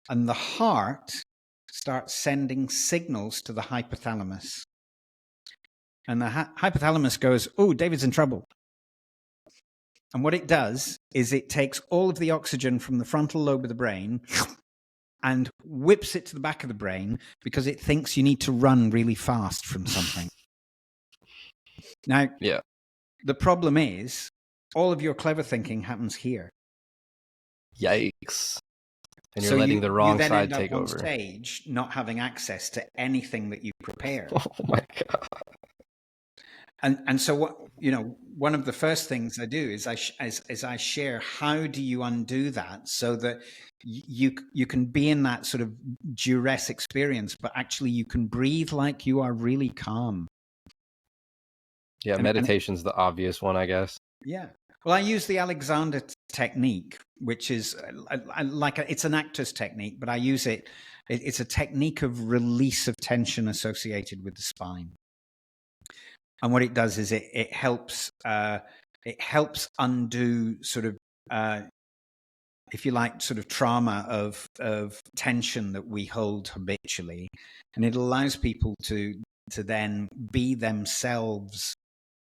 And the heart starts sending signals to the hypothalamus. And the hypothalamus goes, oh, David's in trouble. And what it does is it takes all of the oxygen from the frontal lobe of the brain and whips it to the back of the brain because it thinks you need to run really fast from something. Now, the problem is all of your clever thinking happens here. Yikes. And you're letting the wrong side take over. On stage, not having access to anything that you prepared. Oh my God. And so what, one of the first things I do is I share how do you undo that so that you can be in that sort of duress experience, but actually you can breathe like you are really calm. Yeah, meditation's the obvious one, I guess. Yeah. Well, I use the Alexander technique, which is it's an actor's technique, but I use it. It's a technique of release of tension associated with the spine. And what it does is it helps undo sort of, if you like, sort of trauma of tension that we hold habitually, and it allows people to then be themselves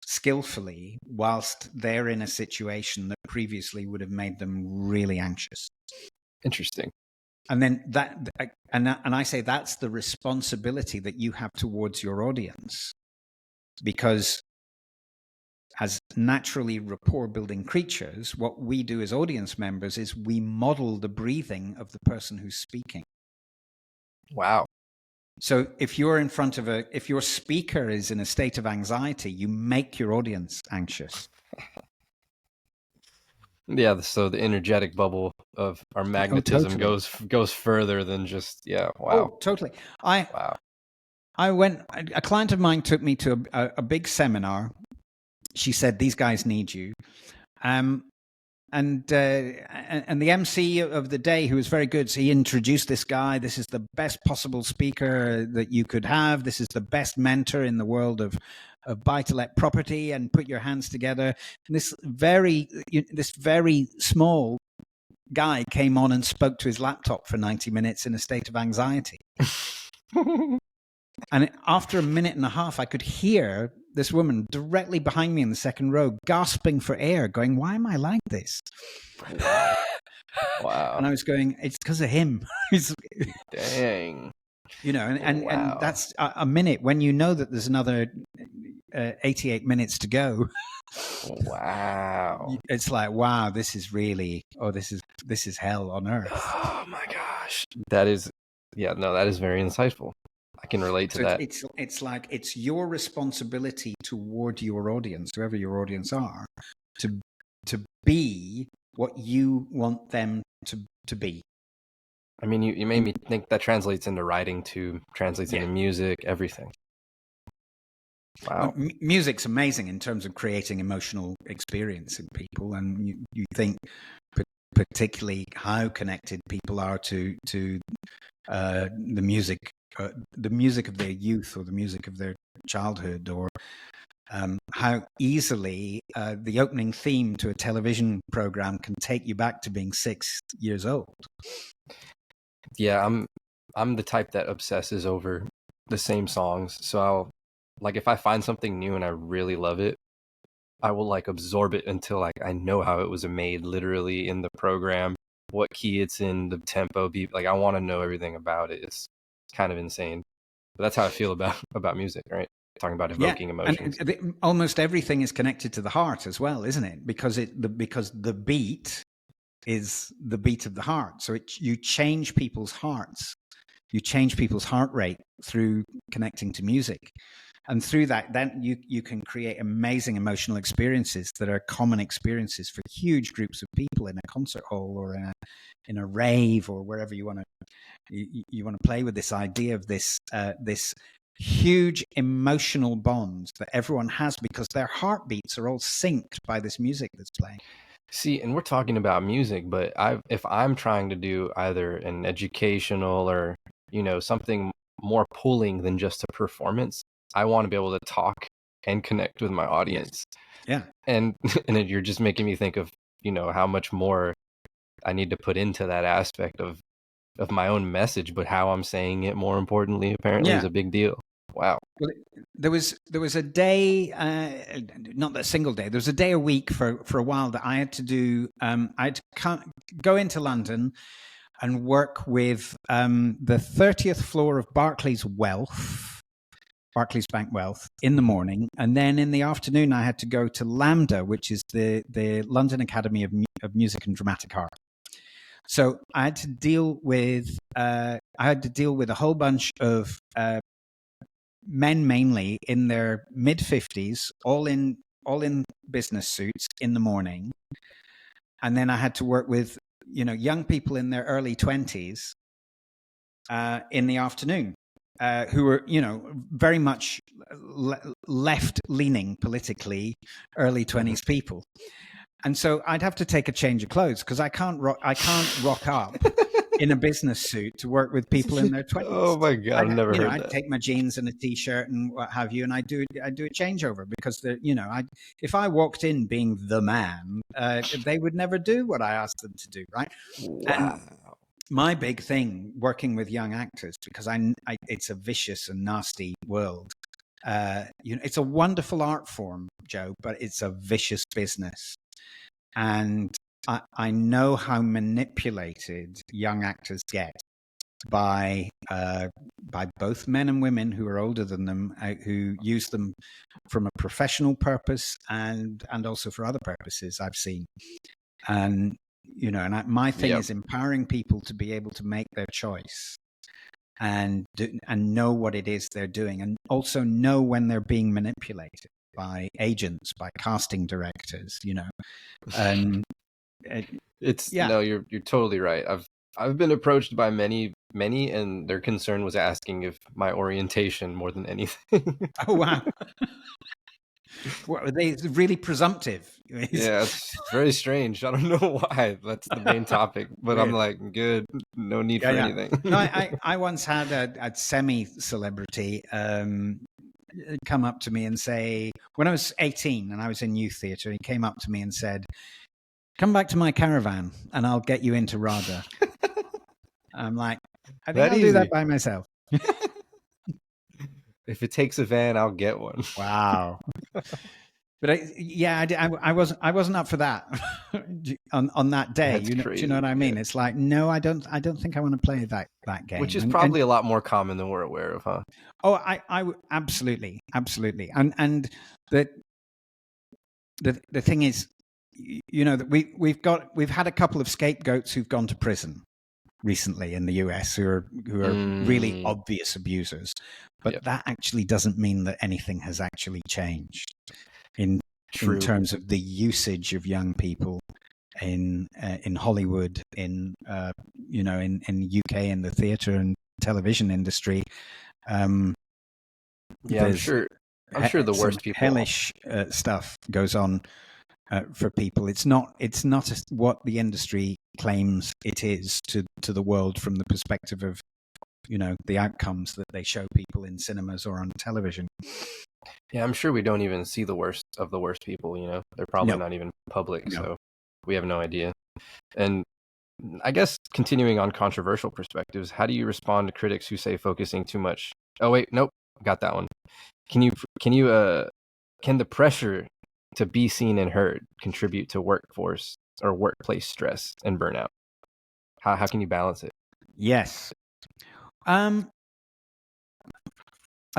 skillfully whilst they're in a situation that previously would have made them really anxious. Interesting. And then and I say that's the responsibility that you have towards your audience, because as naturally rapport building creatures, what we do as audience members is we model the breathing of the person who's speaking. Wow. So if you're in front of if your speaker is in a state of anxiety, you make your audience anxious. Yeah, so the energetic bubble of our magnetism goes further than just, wow. Oh, totally. A client of mine took me to a big seminar. She said, these guys need you. And the MC of the day, who was very good, so he introduced this guy. This is the best possible speaker that you could have. This is the best mentor in the world of buy-to-let property, and put your hands together. And this very small guy came on and spoke to his laptop for 90 minutes in a state of anxiety. And after a minute and a half, I could hear this woman directly behind me in the second row gasping for air, going, why am I like this? Wow. And I was going, it's because of him. Dang. And that's a minute when you know that there's another 88 minutes to go. Wow. It's like, wow, this is really, this is hell on earth. Oh my gosh. That is very insightful. I can relate to that. It's like it's your responsibility toward your audience, whoever your audience are, to be what you want them to be. I mean, you made me think that translates into writing too, translates into music, everything. Wow. Well, music's amazing in terms of creating emotional experience in people, and you think particularly how connected people are to the music of their youth or the music of their childhood, or how easily the opening theme to a television program can take you back to being 6 years old. Yeah, I'm the type that obsesses over the same songs. So if I find something new and I really love it, I will absorb it until I know how it was made, literally in the program, what key it's in, the tempo beat. I want to know everything about it. It's kind of insane, but that's how I feel about music, right? Talking about evoking emotions. And almost everything is connected to the heart as well, isn't it? Because the beat is the beat of the heart. So you change people's hearts You change people's heart rate through connecting to music. And through that, then you can create amazing emotional experiences that are common experiences for huge groups of people in a concert hall or in a rave or wherever you want to play with this idea of this huge emotional bond that everyone has because their heartbeats are all synced by this music that's playing. See, and we're talking about music, but if I'm trying to do either an educational or, something more pulling than just a performance, I want to be able to talk and connect with my audience. Yeah. And you're just making me think of, how much more I need to put into that aspect of my own message, but how I'm saying it, more importantly, apparently is a big deal. Wow. Well, there was a day, not a single day. There was a day a week for a while that I had to do. I had to go into London and work with the 30th floor of Barclays Bank Wealth in the morning, and then in the afternoon I had to go to LAMDA, which is the London Academy of Music and Dramatic Art. So I had to deal with a whole bunch of men, mainly in their mid-50s, all in business suits in the morning, and then I had to work with young people in their early 20s in the afternoon, who were very much left-leaning politically, early 20s people. And so I'd have to take a change of clothes because I can't rock up in a business suit to work with people in their 20s. Oh my God, I've never heard that. I'd take my jeans and a t-shirt and what have you, and I do a changeover because if I walked in being the man, they would never do what I asked them to do, right? Wow. And my big thing working with young actors, because it's a vicious and nasty world. It's a wonderful art form, Joe, but it's a vicious business. And I know how manipulated young actors get by both men and women who are older than them, who use them from a professional purpose and also for other purposes I've seen. And my thing is empowering people to be able to make their choice and know what it is they're doing, and also know when they're being manipulated by agents, by casting directors, and no, you're totally right. I've been approached by many, and their concern was asking if my orientation more than anything. Oh wow. What, are they really presumptive? Yeah, it's very strange. I don't know why. That's the main topic, but I'm like, good, no need for anything. No, I once had a semi-celebrity come up to me and say, when I was 18 and I was in youth theatre, he came up to me and said, "Come back to my caravan and I'll get you into RADA." I'm like, I think I'll do that by myself. If it takes a van, I'll get one. Wow. But I wasn't up for that on that day. Do you know what I mean? Yeah. It's like, no, I don't think I want to play that game. Which is probably a lot more common than we're aware of, huh? Oh, I absolutely. And the thing is, that we've had a couple of scapegoats who've gone to prison recently in the US who are really obvious abusers, but that actually doesn't mean that anything has actually changed in terms of the usage of young people in Hollywood, in UK, in the theatre and television industry. I'm sure the worst people, hellish stuff goes on for people. It's not what the industry claims it is to the world from the perspective of the outcomes that they show people in cinemas or on television. Yeah, I'm sure we don't even see the worst of the worst people. They're probably not even public, so we have no idea. And I guess continuing on controversial perspectives, how do you respond to critics who say focusing too much? Oh wait, nope, got that one. Can the pressure to be seen and heard contribute to workforce or workplace stress and burnout? How can you balance it? Yes. I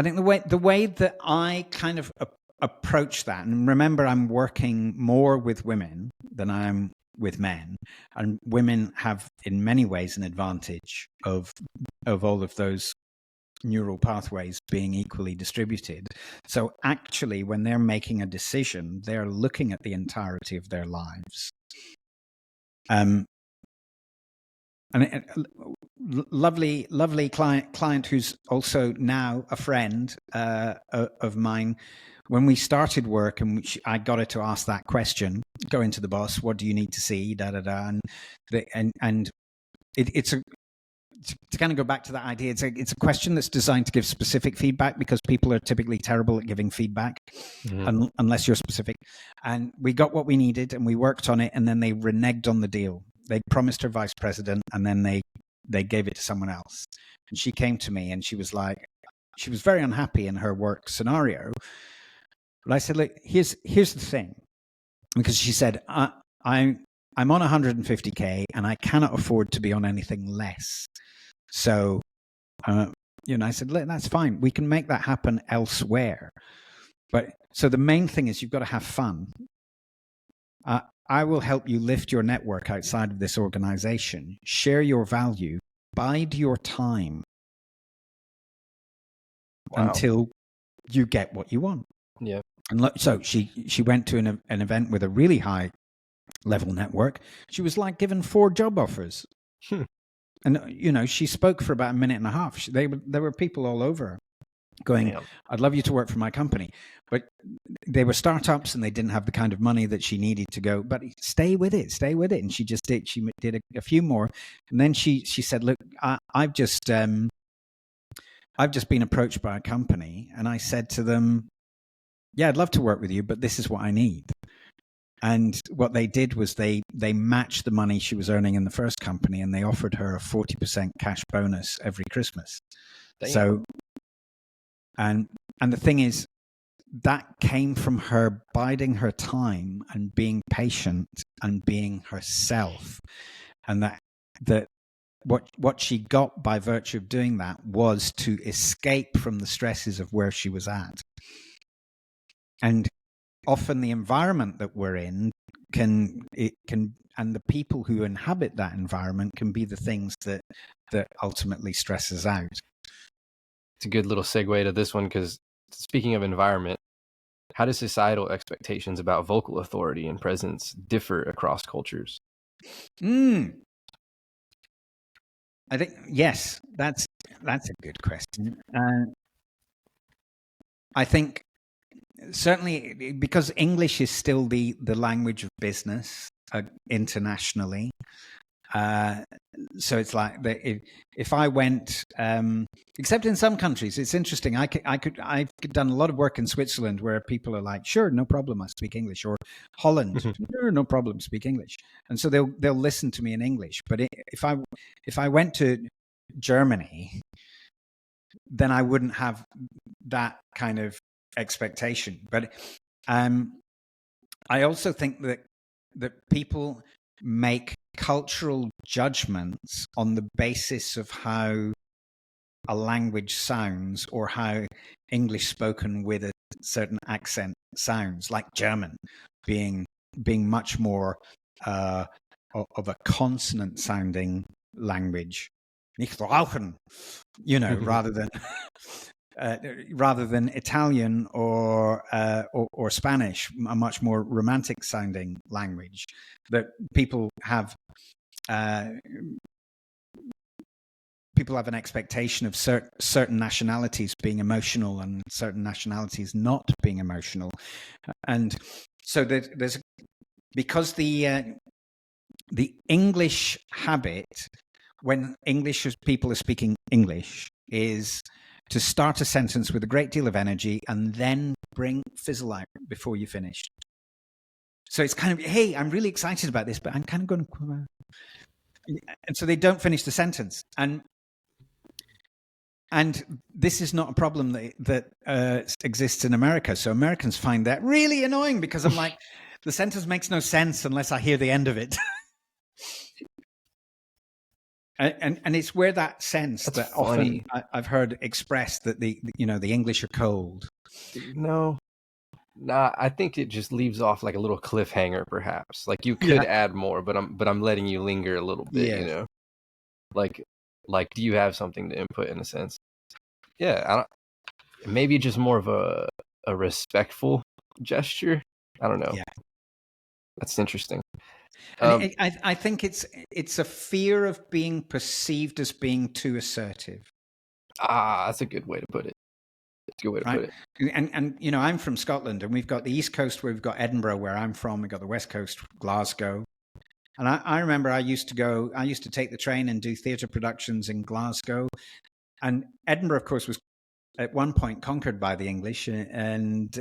think the way that I kind of approach that, and remember, I'm working more with women than I am with men, and women have in many ways an advantage of all of those neural pathways being equally distributed. So actually, when they're making a decision, they're looking at the entirety of their lives. And lovely client who's also now a friend of mine. When we started work, and I got her to ask that question, going to the boss, what do you need to see, da da da, and it's a, to kind of go back to that idea, it's a question that's designed to give specific feedback, because people are typically terrible at giving feedback unless you're specific. And we got what we needed, and we worked on it, and then they reneged on the deal. They promised her vice president, and then they gave it to someone else. And she came to me, and she was very unhappy in her work scenario. But I said, look, here's the thing, because she said, I'm on 150K, and I cannot afford to be on anything less. So, I said, look, that's fine. We can make that happen elsewhere. But so the main thing is you've got to have fun. I will help you lift your network outside of this organization, share your value, bide your time until you get what you want. Yeah. And so she went to an event with a really high level network. She was like given 4 job offers. And, she spoke for about a minute and a half. There were people all over her going, damn, I'd love you to work for my company. But they were startups, and they didn't have the kind of money that she needed to go, but stay with it. And she just did. She did a few more. And then she said, look, I've just been approached by a company. And I said to them, yeah, I'd love to work with you, but this is what I need. And what they did was they matched the money she was earning in the first company, and they offered her a 40% cash bonus every Christmas. Damn. So, and the thing is, that came from her biding her time and being patient and being herself. And that what she got by virtue of doing that was to escape from the stresses of where she was at. And often the environment that we're in and the people who inhabit that environment can be the things that ultimately stress us out. It's a good little segue to this one, because speaking of environment, how do societal expectations about vocal authority and presence differ across cultures? I think, yes, that's a good question. I think certainly because English is still the language of business internationally. So it's like if I went, except in some countries, it's interesting. I've done a lot of work in Switzerland where people are like, sure, no problem, I speak English, or Holland, sure, no problem, speak English, and so they'll listen to me in English. But if I went to Germany, then I wouldn't have that kind of expectation. But I also think that people make cultural judgments on the basis of how a language sounds, or how English spoken with a certain accent sounds, like German being much more of a consonant sounding language. Nicht rauchen, rather than Italian or Spanish, a much more romantic sounding language that people have an expectation of certain nationalities being emotional and certain nationalities not being emotional. And so there's because the English habit, when people are speaking English, is to start a sentence with a great deal of energy and then fizzle out before you finish. So it's kind of, hey, I'm really excited about this, but I'm kind of going to... And so they don't finish the sentence. And this is not a problem that exists in America. So Americans find that really annoying, because I'm like, the sentence makes no sense unless I hear the end of it. And it's where that sense That's that funny. often I've heard expressed that the English are cold. No, I think it just leaves off like a little cliffhanger, perhaps. Like you could add more, but I'm letting you linger a little bit, Like Like, do you have something to input in a sense? Yeah, I don't, maybe just more of a respectful gesture. I don't know. Yeah. That's interesting. And I think it's a fear of being perceived as being too assertive. That's a good way to put it. That's a good way to Right. put it. And you know, I'm from Scotland, and we've got the East Coast where we've got Edinburgh, where I'm from. We've got the West Coast, Glasgow. And I remember I used to take the train and do theatre productions in Glasgow. And Edinburgh, of course, was at one point conquered by the English. And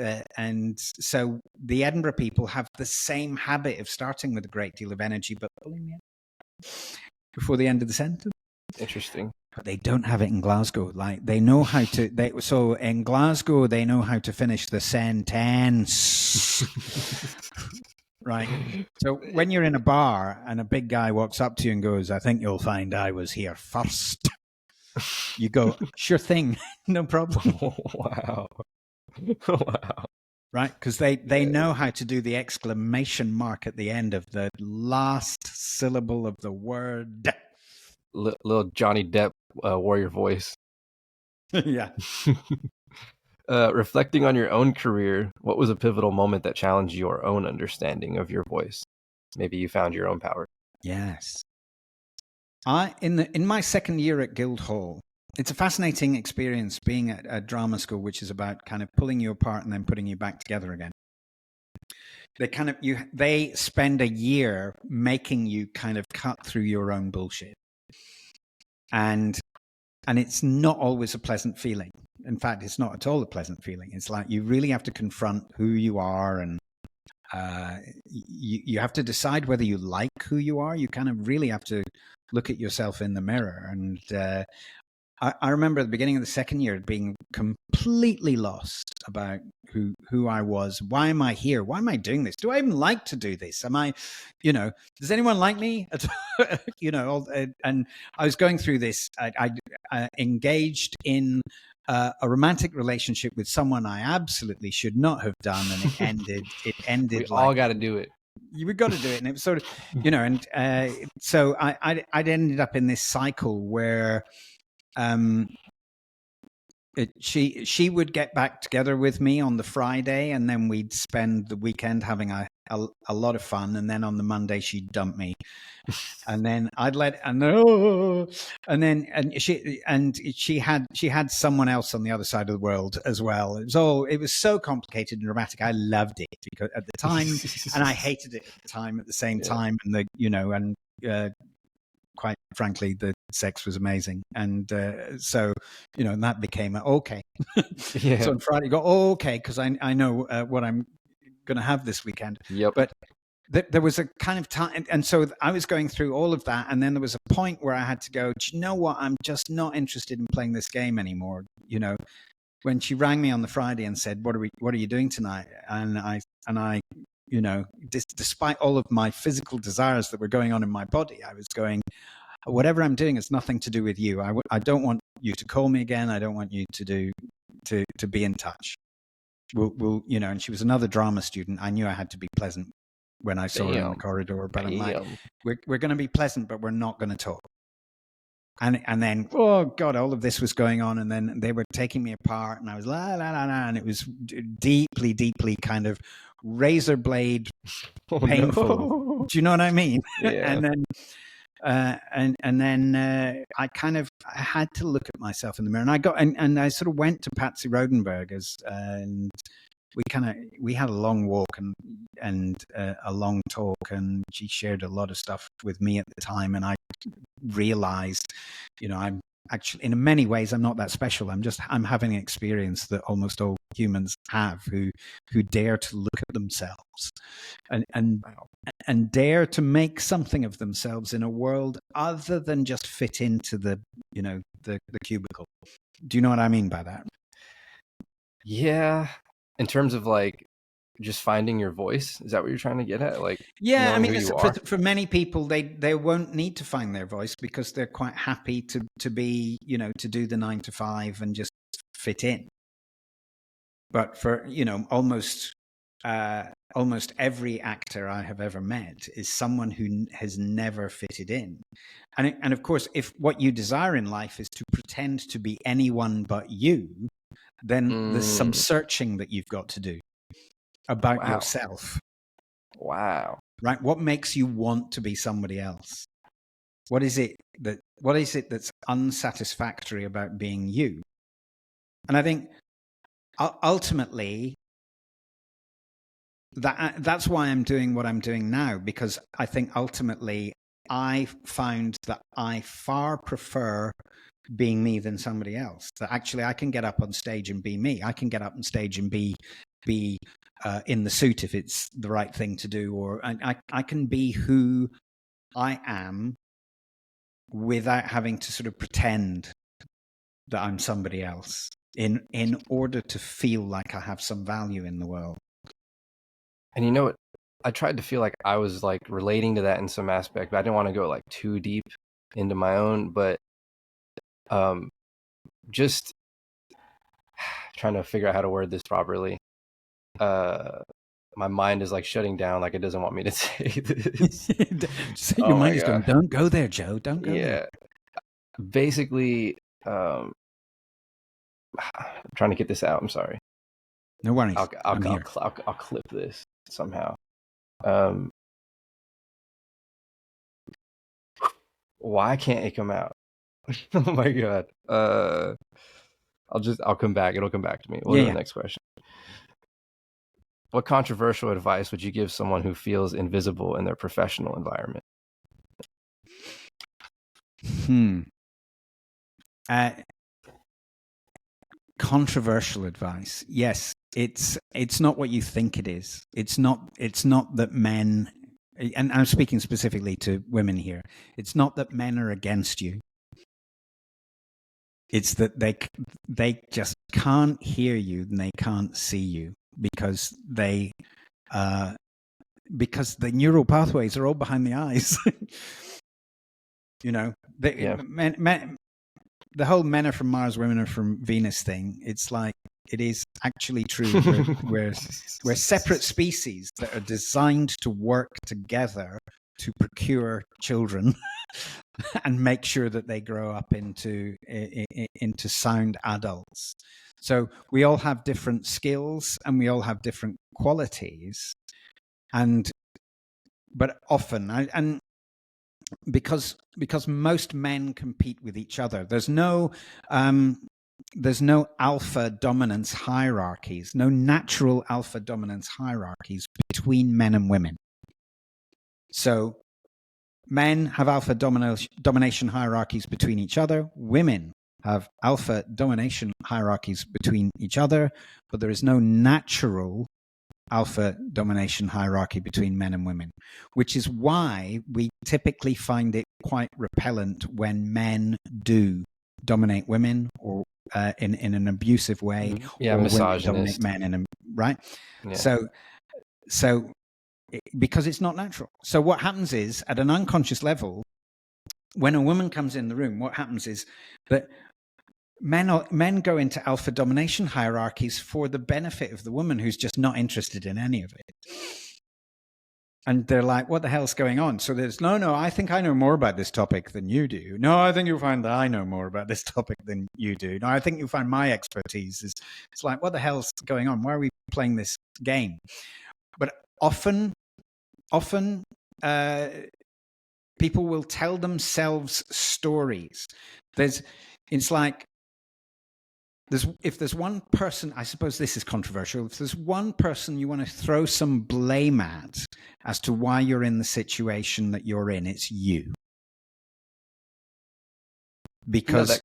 so the Edinburgh people have the same habit of starting with a great deal of energy, but pulling me out before the end of the sentence. Interesting. But they don't have it in Glasgow. Like they know how to. So in Glasgow, they know how to finish the sentence. Right. So when you're in a bar and a big guy walks up to you and goes, "I think you'll find I was here first," you go, "Sure thing, no problem." Wow. Wow. Right? Because they know how to do the exclamation mark at the end of the last syllable of the word. Little Johnny Depp warrior voice. Yeah. Reflecting on your own career, what was a pivotal moment that challenged your own understanding of your voice? Maybe you found your own power. Yes. In my second year at Guildhall, it's a fascinating experience being at a drama school, which is about kind of pulling you apart and then putting you back together again. They spend a year making you kind of cut through your own bullshit. And it's not always a pleasant feeling. In fact, it's not at all a pleasant feeling. It's like you really have to confront who you are, and you have to decide whether you like who you are. You kind of really have to look at yourself in the mirror. And I remember at the beginning of the second year being completely lost about who I was. Why am I here? Why am I doing this? Do I even like to do this? Am I, does anyone like me? And I was going through this. I engaged in a romantic relationship with someone I absolutely should not have done, and it ended. We all got to do it. You got to do it, and it was sort of, and so I'd ended up in this cycle where. She would get back together with me on the Friday, and then we'd spend the weekend having a lot of fun. And then on the Monday, she'd dump me, and then I'd she had someone else on the other side of the world as well. It was so complicated and dramatic. I loved it because at the time, and I hated it at the time at the same time. And quite frankly, the sex was amazing. And so, and that became okay. Yeah. So on Friday, you go, okay, because I know what I'm going to have this weekend. Yep. But there was a kind of time. And so I was going through all of that. And then there was a point where I had to go, do you know what? I'm just not interested in playing this game anymore. When she rang me on the Friday and said, what are you doing tonight? And I despite all of my physical desires that were going on in my body, I was going, whatever I'm doing has nothing to do with you. I don't want you to call me again. I don't want you to be in touch. We'll and she was another drama student. I knew I had to be pleasant when I saw her in the corridor, but I'm like, we're going to be pleasant, but we're not going to talk. And then, oh God, all of this was going on. And then they were taking me apart, and I was la, la, la, la, and it was deeply, deeply kind of razor blade painful. No. Do you know what I mean? Yeah. And then I had to look at myself in the mirror, and I sort of went to Patsy Rodenberger's, and we had a long walk and a long talk, and she shared a lot of stuff with me at the time, and I realized, I'm actually, in many ways, I'm not that special. I'm having an experience that almost all humans have, who dare to look at themselves and dare to make something of themselves in a world other than just fit into the cubicle. Do you know what I mean by that? Yeah. In terms of like just finding your voice, is that what you're trying to get at? Like, yeah, I mean, for many people, they won't need to find their voice because they're quite happy to be, to do the 9 to 5 and just fit in. But for almost almost every actor I have ever met is someone who has never fitted in. And of course, if what you desire in life is to pretend to be anyone but you, then there's some searching that you've got to do about yourself. Wow. Right? What makes you want to be somebody else? What is it that's unsatisfactory about being you? And I think ultimately that's why I'm doing what I'm doing now, because I think ultimately I found that I far prefer being me than somebody else. That actually I can get up on stage and be me. I can get up on stage and be in the suit if it's the right thing to do, or I can be who I am without having to sort of pretend that I'm somebody else in order to feel like I have some value in the world. And you know what? I tried to feel like I was like relating to that in some aspect, but I didn't want to go like too deep into my own, but just trying to figure out how to word this properly. My mind is like shutting down, like it doesn't want me to say this. So your mind is going, don't go there, Joe. Don't go there. Basically, I'm trying to get this out. I'm sorry. No worries. I'll clip this somehow. Why can't it come out? Oh my god. I'll come back. It'll come back to me. We'll go to the next question. What controversial advice would you give someone who feels invisible in their professional environment? Controversial advice. Yes, it's not what you think it is. It's not that men, and I'm speaking specifically to women here, it's not that men are against you. It's that they just can't hear you and they can't see you because because the neural pathways are all behind the eyes. You know, men, the whole men are from Mars, women are from Venus thing. It's like, it is actually true. We're separate species that are designed to work together to procure children and make sure that they grow up into sound adults. So we all have different skills and we all have different qualities, but often because most men compete with each other. There's no alpha dominance hierarchies, no natural alpha dominance hierarchies between men and women. So men have alpha domination hierarchies between each other. Women have alpha domination hierarchies between each other, but there is no natural alpha domination hierarchy between men and women, which is why we typically find it quite repellent when men do dominate women or in an abusive way, or women dominate men right? Yeah. So because it's not natural. So what happens is, at an unconscious level, when a woman comes in the room, what happens is that men go into alpha domination hierarchies for the benefit of the woman who's just not interested in any of it. And they're like, what the hell's going on? So there's, no, I think I know more about this topic than you do. No, I think you'll find that I know more about this topic than you do. No, I think you'll find my expertise is, it's like, what the hell's going on? Why are we playing this game? But often people will tell themselves stories. It's like, if there's one person, I suppose this is controversial, if there's one person you want to throw some blame at as to why you're in the situation that you're in, it's you. Because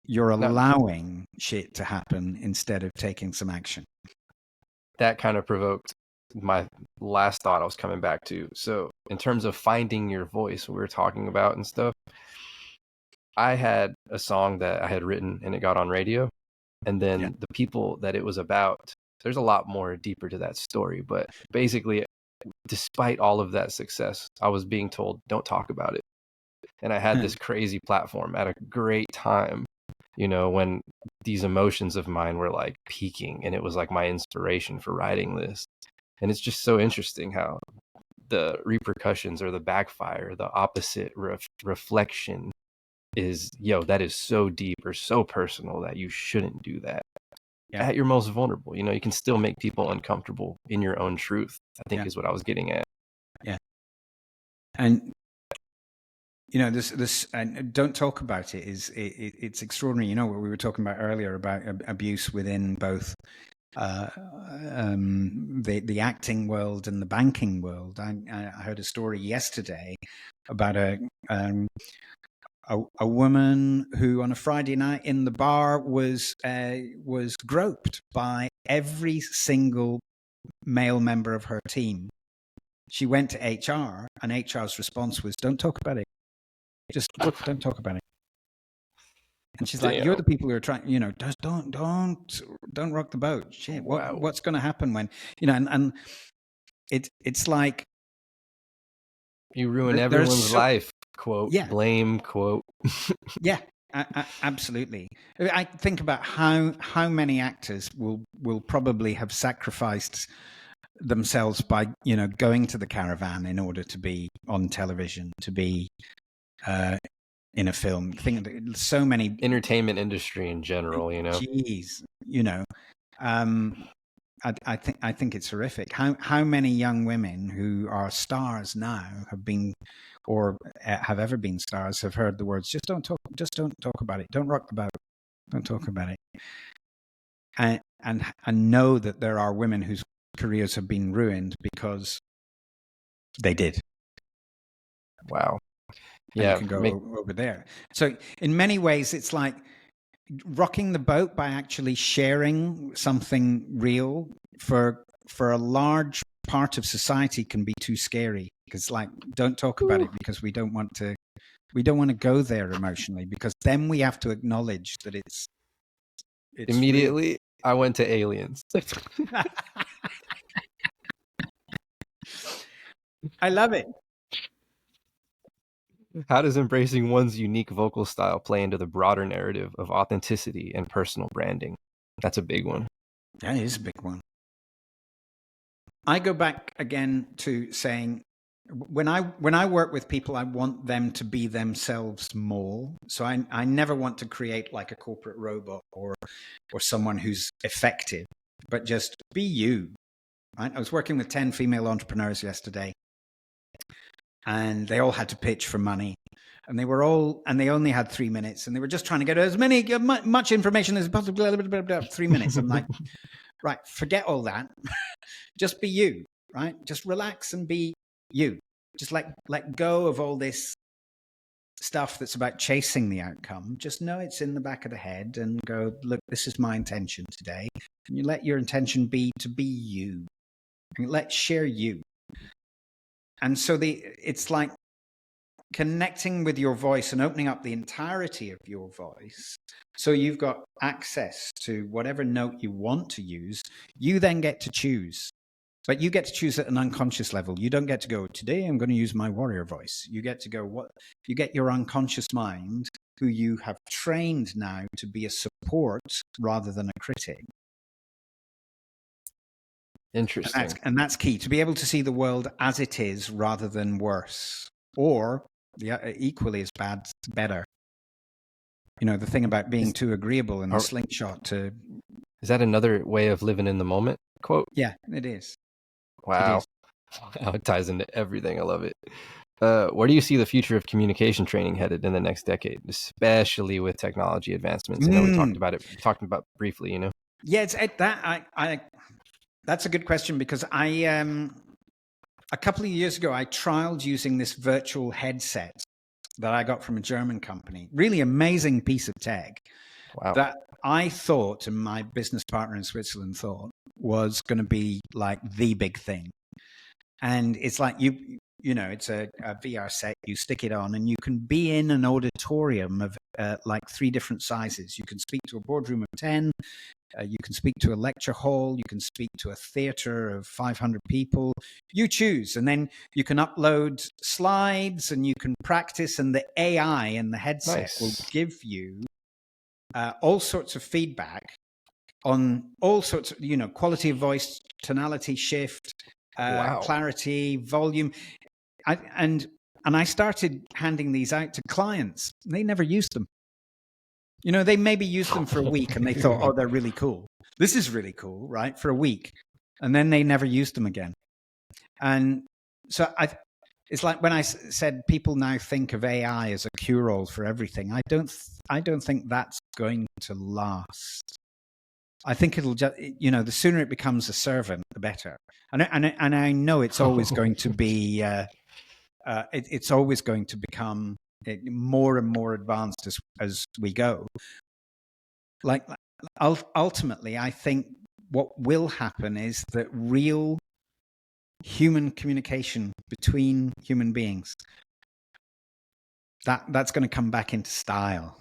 you're allowing shit to happen instead of taking some action. That kind of provoked my last thought I was coming back to. So in terms of finding your voice, what we were talking about and stuff, I had a song that I had written and it got on radio. And then the people that it was about, there's a lot more deeper to that story. But basically, despite all of that success, I was being told, don't talk about it. And I had this crazy platform at a great time, you know, when these emotions of mine were like peaking, and it was like my inspiration for writing this. And it's just so interesting how the repercussions or the backfire, the opposite reflection is, that is so deep or so personal that you shouldn't do that at your most vulnerable. You can still make people uncomfortable in your own truth, I think is what I was getting at. Yeah. And this and don't talk about it it's extraordinary. What we were talking about earlier about abuse within both the acting world and the banking world. I heard a story yesterday about a woman who on a Friday night in the bar was groped by every single male member of her team. She went to HR, and HR's response was, "Don't talk about it. Just don't talk about it." And she's like, "You're the people who are trying, just don't rock the boat. Shit, what's going to happen when, and it's like you ruin everyone's life." Quote, blame, quote. Yeah, absolutely. I think about how many actors will probably have sacrificed themselves by going to the caravan in order to be on television, to be in a film. Think of so many entertainment industry in general. Jeez, I think it's horrific. How many young women who are stars now have been, or have ever been stars, have heard the words, just don't talk about it. Don't rock the boat. Don't talk about it. And know that there are women whose careers have been ruined because they did. Wow. And you can go over there. So in many ways, it's like rocking the boat by actually sharing something real for a large part of society can be too scary, because don't talk about it, because we don't want to go there emotionally, because then we have to acknowledge that it's immediately real. I went to aliens. I love it. How does embracing one's unique vocal style play into the broader narrative of authenticity and personal branding? That's a big one. That is a big one. I go back again to saying, when I work with people, I want them to be themselves more. So I never want to create like a corporate robot or someone who's effective, but just be you. Right? I was working with 10 female entrepreneurs yesterday, and they all had to pitch for money, and they only had 3 minutes, and they were just trying to get as much information as possible. 3 minutes. I'm like, right, forget all that. Just be you, right? Just relax and be you. Just let go of all this stuff that's about chasing the outcome. Just know it's in the back of the head, and go, look, this is my intention today. And you let your intention be to be you. And let's share you. And so it's like connecting with your voice and opening up the entirety of your voice. So you've got access to whatever note you want to use. You then get to choose. But you get to choose at an unconscious level. You don't get to go, today I'm going to use my warrior voice. You get to go, you get your unconscious mind, who you have trained now to be a support rather than a critic. Interesting. And that's key, to be able to see the world as it is rather than worse, or equally as bad, better. The thing about being too agreeable and the slingshot to... Is that another way of living in the moment? Quote? Yeah, it is. Wow. How it ties into everything. I love it. Where do you see the future of communication training headed in the next decade, especially with technology advancements? I know we talked about briefly, Yeah, it's that that's a good question, because a couple of years ago, I trialed using this virtual headset that I got from a German company. Really amazing piece of tech. Wow. That I thought, and my business partner in Switzerland thought, was going to be like the big thing. And it's like, it's a VR set, you stick it on, and you can be in an auditorium of like 3 different sizes. You can speak to a boardroom of 10. You can speak to a lecture hall. You can speak to a theater of 500 people. You choose. And then you can upload slides, and you can practice, and the AI in the headset will give you all sorts of feedback on all sorts of, quality of voice, tonality shift, Wow. clarity, volume. And I started handing these out to clients. They never used them. They maybe used them for a week and they thought, oh, they're really cool. This is really cool, right? For a week. And then they never used them again. And so it's like when I said people now think of AI as a cure-all for everything. I don't think that's going to last. I think it'll just, the sooner it becomes a servant, the better. And I know it's always going to be, it's always going to become more and more advanced as we go. Like ultimately, I think what will happen is that real human communication between human beings, that's going to come back into style.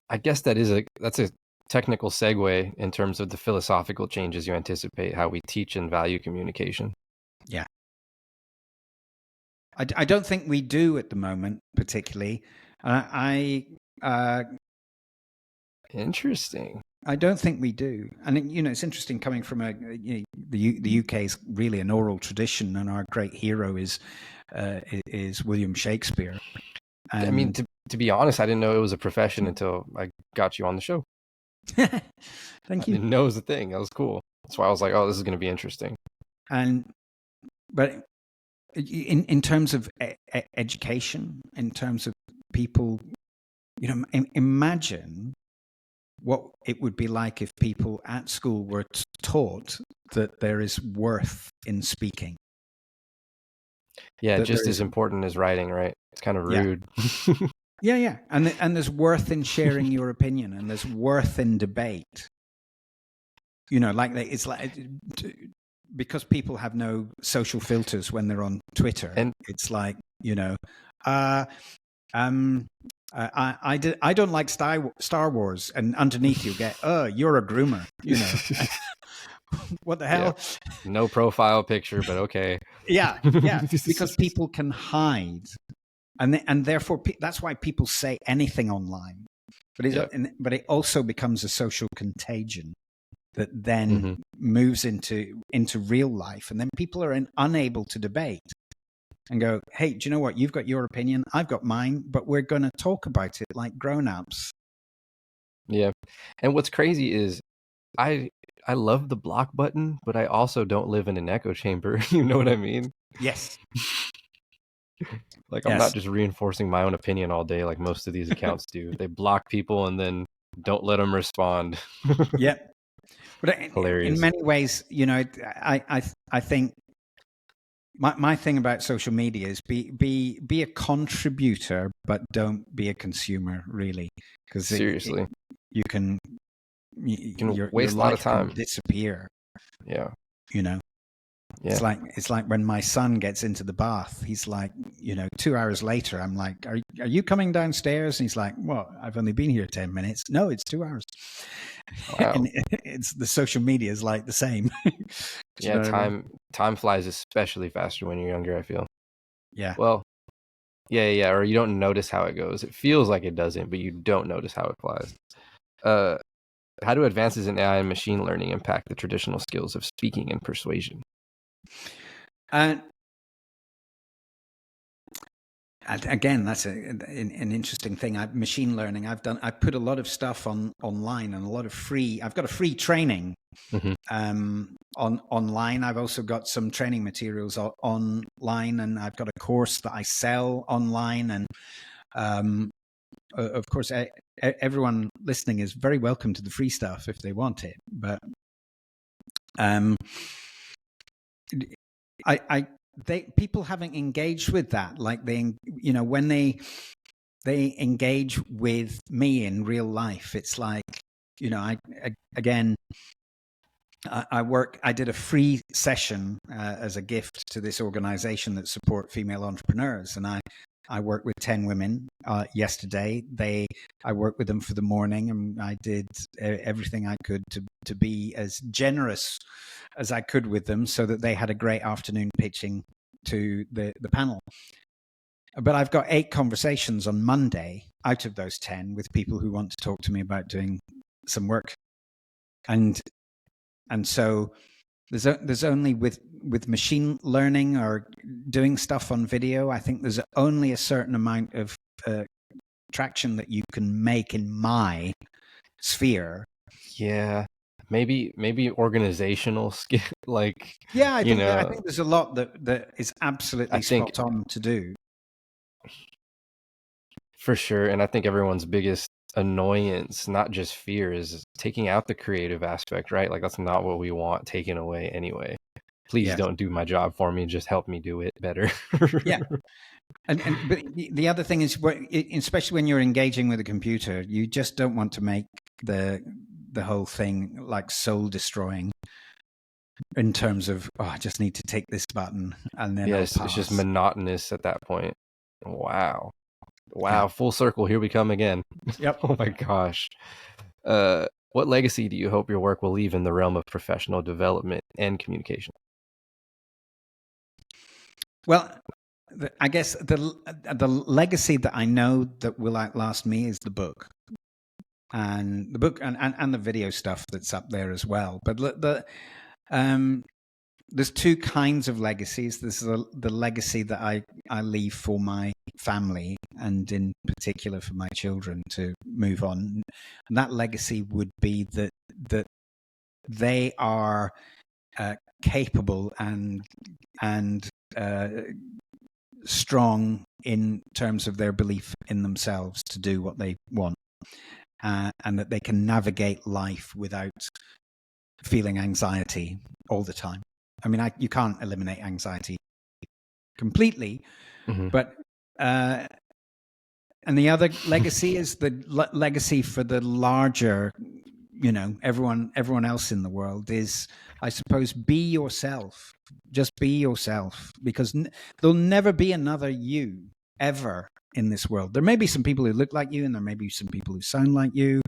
I guess that's a technical segue in terms of the philosophical changes you anticipate how we teach and value communication. Yeah. I don't think we do at the moment, particularly. Interesting. I don't think we do. And, it's interesting coming from the UK is really an oral tradition, and our great hero is William Shakespeare. And, I mean, to be honest, I didn't know it was a profession until I got you on the show. Thank you. I didn't know it was a thing. That was cool. That's why I was like, oh, this is going to be interesting. But in terms of education, in terms of people, imagine what it would be like if people at school were taught that there is worth in speaking. Yeah, just as important as writing, right? It's kind of rude. Yeah. And there's worth in sharing your opinion, and there's worth in debate. It's like because people have no social filters when they're on Twitter. And it's like, I don't like Star Wars, and underneath you get, you're a groomer, What the hell? Yeah. No profile picture, but okay. Yeah, because people can hide, and therefore that's why people say anything online. But it also becomes a social contagion that then moves into real life, and then people are unable to debate and go, hey, do you know what? You've got your opinion, I've got mine, but we're going to talk about it like grown-ups. Yeah. And what's crazy is I love the block button, but I also don't live in an echo chamber. You know what I mean? Yes. I'm not just reinforcing my own opinion all day like most of these accounts do. They block people and then don't let them respond. Yeah. But hilarious. In many ways, I think my thing about social media is be a contributor, but don't be a consumer, really. Because seriously, you can waste a lot of time, disappear. Yeah. Yeah. It's like when my son gets into the bath, he's like, 2 hours later, I'm like, are you coming downstairs? And he's like, well, I've only been here 10 minutes. No, it's 2 hours. Wow. And it's the social media is like the same. Yeah. Time flies especially faster when you're younger, I feel. Yeah. Well, yeah. Or you don't notice how it goes. It feels like it doesn't, but you don't notice how it flies. How do advances in AI and machine learning impact the traditional skills of speaking and persuasion? Again, that's an interesting thing. Machine learning. I put a lot of stuff online and a lot of free. I've got a free training online. I've also got some training materials online, and I've got a course that I sell online. And of course, everyone listening is very welcome to the free stuff if they want it. But people haven't engaged with that. Like when they engage with me in real life, it's like, I did a free session as a gift to this organization that support female entrepreneurs. And I worked with 10 women yesterday. I worked with them for the morning, and I did everything I could to be as generous as I could with them so that they had a great afternoon pitching to the panel. But I've got 8 conversations on Monday out of those 10 with people who want to talk to me about doing some work. And so There's only with machine learning or doing stuff on video, I think there's only a certain amount of traction that you can make in my sphere. Yeah, maybe organizational skill, like, Yeah, I you think know, there's a lot that is I absolutely think spot on to do. for sure, and I think everyone's biggest annoyance, not just fear, is taking out the creative aspect, right? Like that's not what we want taken away anyway. Please Yes. don't do my job for me, just help me do it better. Yeah. But the other thing is, especially when you're engaging with a computer, you just don't want to make the whole thing like soul destroying in terms of, oh, I just need to take this button and then Yeah, I'll it's just pass. monotonous at that point. Wow. Yeah. Wow, full circle, here we come again. Yep. Oh my gosh. What legacy do you hope your work will leave in the realm of professional development and communication? Well, I guess the legacy that I know that will outlast me is the book, and the video stuff that's up there as well. But there's two kinds of legacies. There's the legacy that I leave for my family, and in particular for my children to move on. And that legacy would be that they are capable and strong in terms of their belief in themselves to do what they want, and that they can navigate life without feeling anxiety all the time. I mean, you can't eliminate anxiety completely, but and the other legacy is the legacy for the larger, everyone else in the world is, I suppose, be yourself. Just be yourself, because there'll never be another you ever in this world. There may be some people who look like you, and there may be some people who sound like you,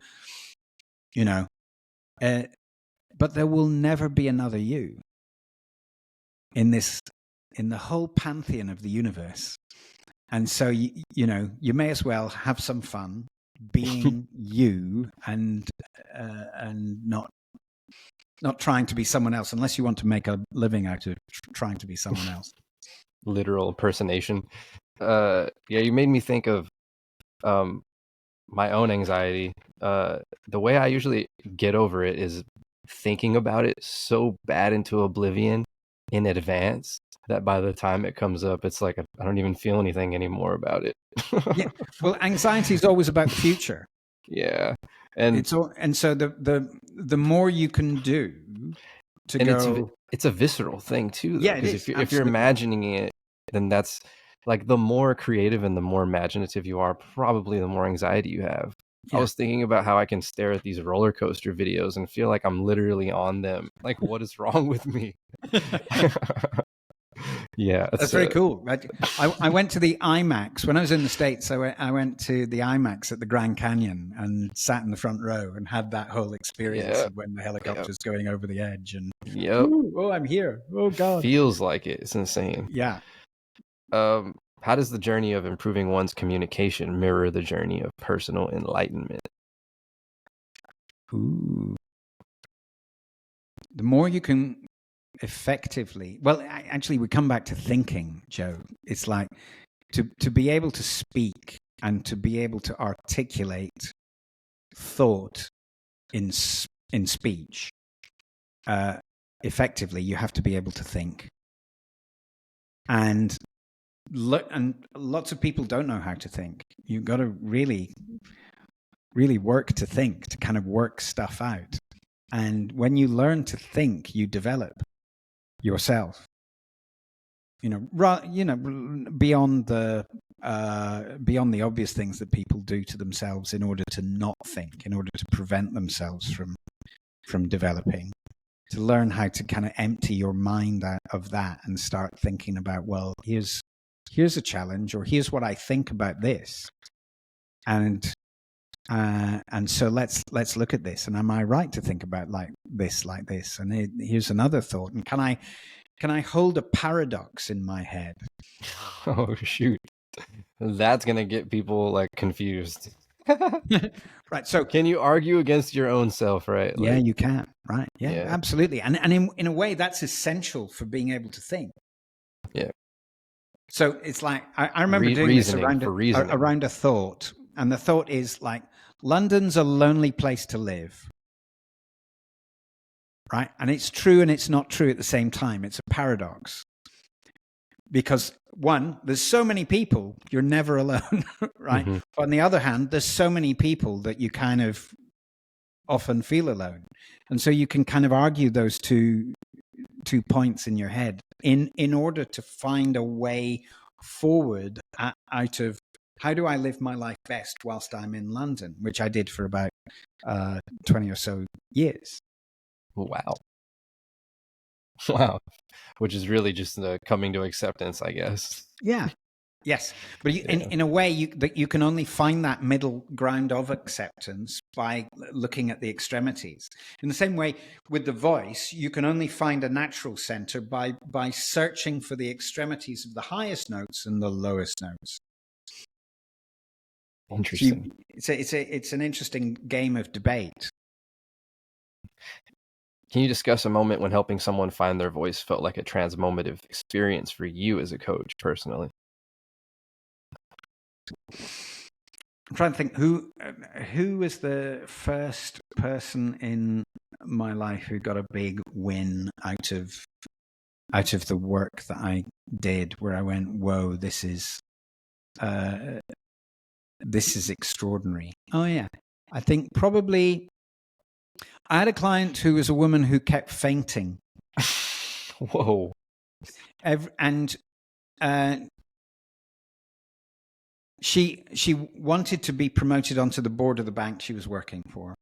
but there will never be another you in the whole pantheon of the universe. And so you may as well have some fun being you, and not trying to be someone else, unless you want to make a living out of trying to be someone else. Literal impersonation. Yeah, you made me think of my own anxiety. The way I usually get over it is thinking about it so bad into oblivion in advance that by the time it comes up, it's like I don't even feel anything anymore about it. Yeah. Well, anxiety is always about the future. Yeah. And so the more you can do to go, it's a visceral thing too, though, yeah, because if you're imagining it, then that's like the more creative and the more imaginative you are, probably the more anxiety you have. Yeah. I was thinking about how I can stare at these roller coaster videos and feel like I'm literally on them. Like, what is wrong with me? Yeah, that's very cool. I went to the IMAX when I was in the States. I went to the IMAX at the Grand Canyon and sat in the front row and had that whole experience of when the helicopter's going over the edge, and oh, I'm here. Oh God, feels like it. It's insane. Yeah. How does the journey of improving one's communication mirror the journey of personal enlightenment? Ooh. The more you can effectively, well, actually, we come back to thinking, Joe. It's like to be able to speak and to be able to articulate thought in speech effectively. You have to be able to think, and lots of people don't know how to think. You've got to really, really work to think, to kind of work stuff out. And when you learn to think, you develop yourself. Beyond the obvious things that people do to themselves in order to not think, in order to prevent themselves from developing. To learn how to kind of empty your mind out of that and start thinking about, well, here's a challenge, or here's what I think about this, and so let's look at this, and am I right to think about like this, and here's another thought, and can I hold a paradox in my head? Oh shoot, that's gonna get people like confused. Right. So Can you argue against your own self, right? yeah, Like, you can. Right. Yeah, yeah. absolutely. And in a way, that's essential for being able to think. Yeah. So it's like I remember doing this Reasoning for reasoning. around a thought, and the thought is like, London's a lonely place to live, right? And it's true and it's not true at the same time. It's a paradox because one, there's so many people, you're never alone, right? Mm-hmm. But on the other hand, there's so many people that you kind of often feel alone, and so you can kind of argue those two points in your head in order to find a way forward out of how do I live my life best whilst I'm in London, which I did for about 20 or so years. Wow. Wow. Which is really just the coming to acceptance, I guess. Yeah. Yes, but in a way, you can only find that middle ground of acceptance by looking at the extremities. In the same way, with the voice, you can only find a natural center by searching for the extremities of the highest notes and the lowest notes. Interesting. So it's an interesting game of debate. Can you discuss a moment when helping someone find their voice felt like a transformative experience for you as a coach personally? I'm trying to think who was the first person in my life who got a big win out of the work that I did, where I went, whoa, this is extraordinary. Oh yeah, I think probably I had a client who was a woman who kept fainting. Whoa. She wanted to be promoted onto the board of the bank she was working for.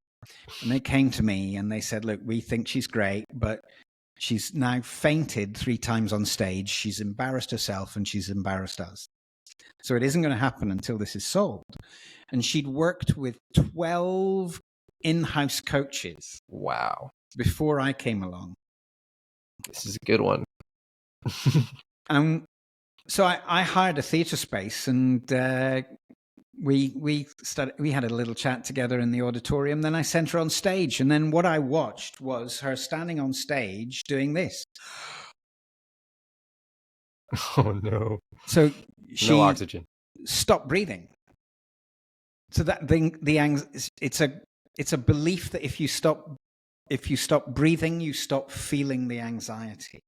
And they came to me and they said, look, we think she's great, but she's now fainted 3 times on stage. She's embarrassed herself and she's embarrassed us. So it isn't going to happen until this is solved. And she'd worked with 12 in-house coaches. Wow. Before I came along. This is a good one. So I hired a theatre space, and we had a little chat together in the auditorium. Then I sent her on stage, and then what I watched was her standing on stage doing this. Oh no! So she no oxygen. Stopped breathing. So that it's a belief that if you stop breathing, you stop feeling the anxiety.